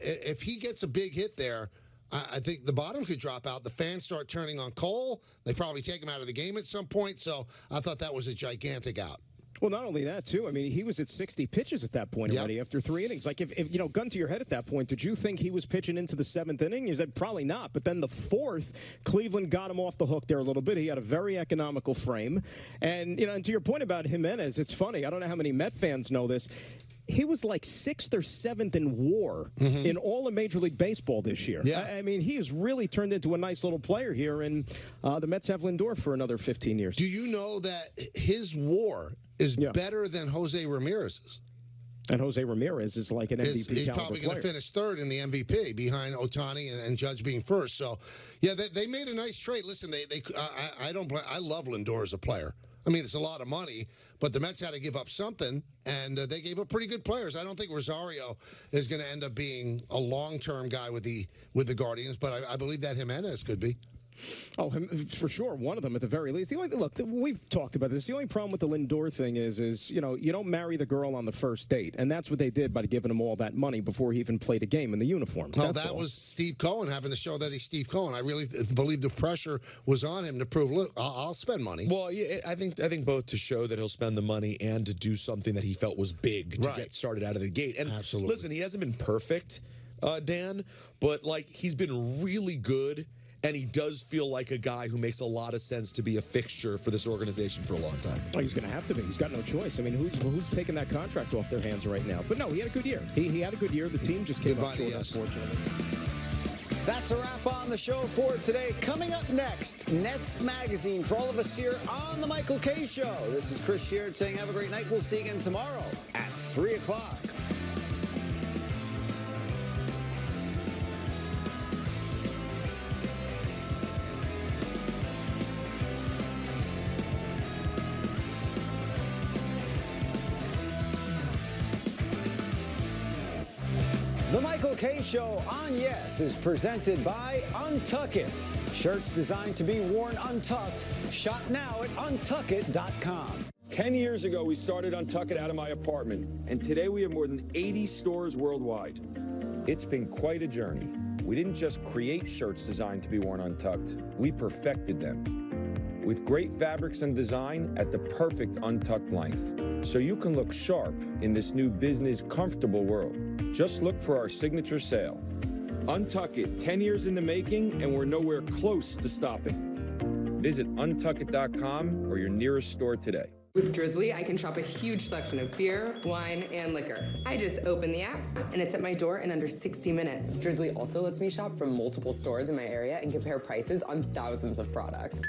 S3: If he gets a big hit there, I think the bottom could drop out. The fans start turning on Cole. They probably take him out of the game at some point. So I thought that was a gigantic out.
S23: Well, not only that, too. I mean, he was at 60 pitches at that point already after 3 innings. If gun to your head at that point, did you think he was pitching into the 7th inning? You said probably not. But then the 4th, Cleveland got him off the hook there a little bit. He had a very economical frame. And, and to your point about Jimenez, it's funny. I don't know how many Met fans know this. He was 6th or 7th in WAR in all of Major League Baseball this year.
S3: Yeah.
S23: I mean, he has really turned into a nice little player here, and the Mets have Lindor for another 15 years.
S3: Do you know that his WAR is better than Jose Ramirez's?
S23: And Jose Ramirez is like an MVP
S3: He's
S23: caliber
S3: probably going to
S23: player.
S3: finish third in the MVP behind Ohtani and Judge being first. So, they made a nice trade. Listen, I love Lindor as a player. I mean, it's a lot of money, but the Mets had to give up something, and they gave up pretty good players. I don't think Rosario is going to end up being a long-term guy with the Guardians, but I believe that Jimenez could be.
S23: Oh, for sure. One of them at the very least. Look, we've talked about this. The only problem with the Lindor thing is you don't marry the girl on the first date. And that's what they did by giving him all that money before he even played a game in the uniform.
S3: Oh, that was Steve Cohen having to show that he's Steve Cohen. I really believe the pressure was on him to prove, look, I'll spend money.
S4: Well, yeah, I think both to show that he'll spend the money and to do something that he felt was big to get started out of the gate. And
S3: absolutely.
S4: Listen, he hasn't been perfect, Dan, but he's been really good. And he does feel like a guy who makes a lot of sense to be a fixture for this organization for a long time.
S23: Oh, he's going to have to be. He's got no choice. I mean, who's taking that contract off their hands right now? But no, he had a good year. He had a good year. The team just came up short, unfortunately.
S10: That's a wrap on the show for today. Coming up next, Nets Magazine for all of us here on The Michael Kay Show. This is Chris Sheard saying have a great night. We'll see you again tomorrow at 3 o'clock. OK Show on Yes is presented by Untuck It. Shirts designed to be worn untucked. Shop now at untuckit.com.
S5: 10 years ago, we started Untuck It out of my apartment, and today we have more than 80 stores worldwide. It's been quite a journey. We didn't just create shirts designed to be worn untucked, we perfected them. With great fabrics and design at the perfect untucked length, so you can look sharp in this new business comfortable world. Just look for our signature sale. Untuck It, 10 years in the making, and we're nowhere close to stopping. Visit untuckit.com or your nearest store today.
S6: With Drizzly, I can shop a huge selection of beer, wine, and liquor. I just open the app, and it's at my door in under 60 minutes. Drizzly also lets me shop from multiple stores in my area and compare prices on thousands of products.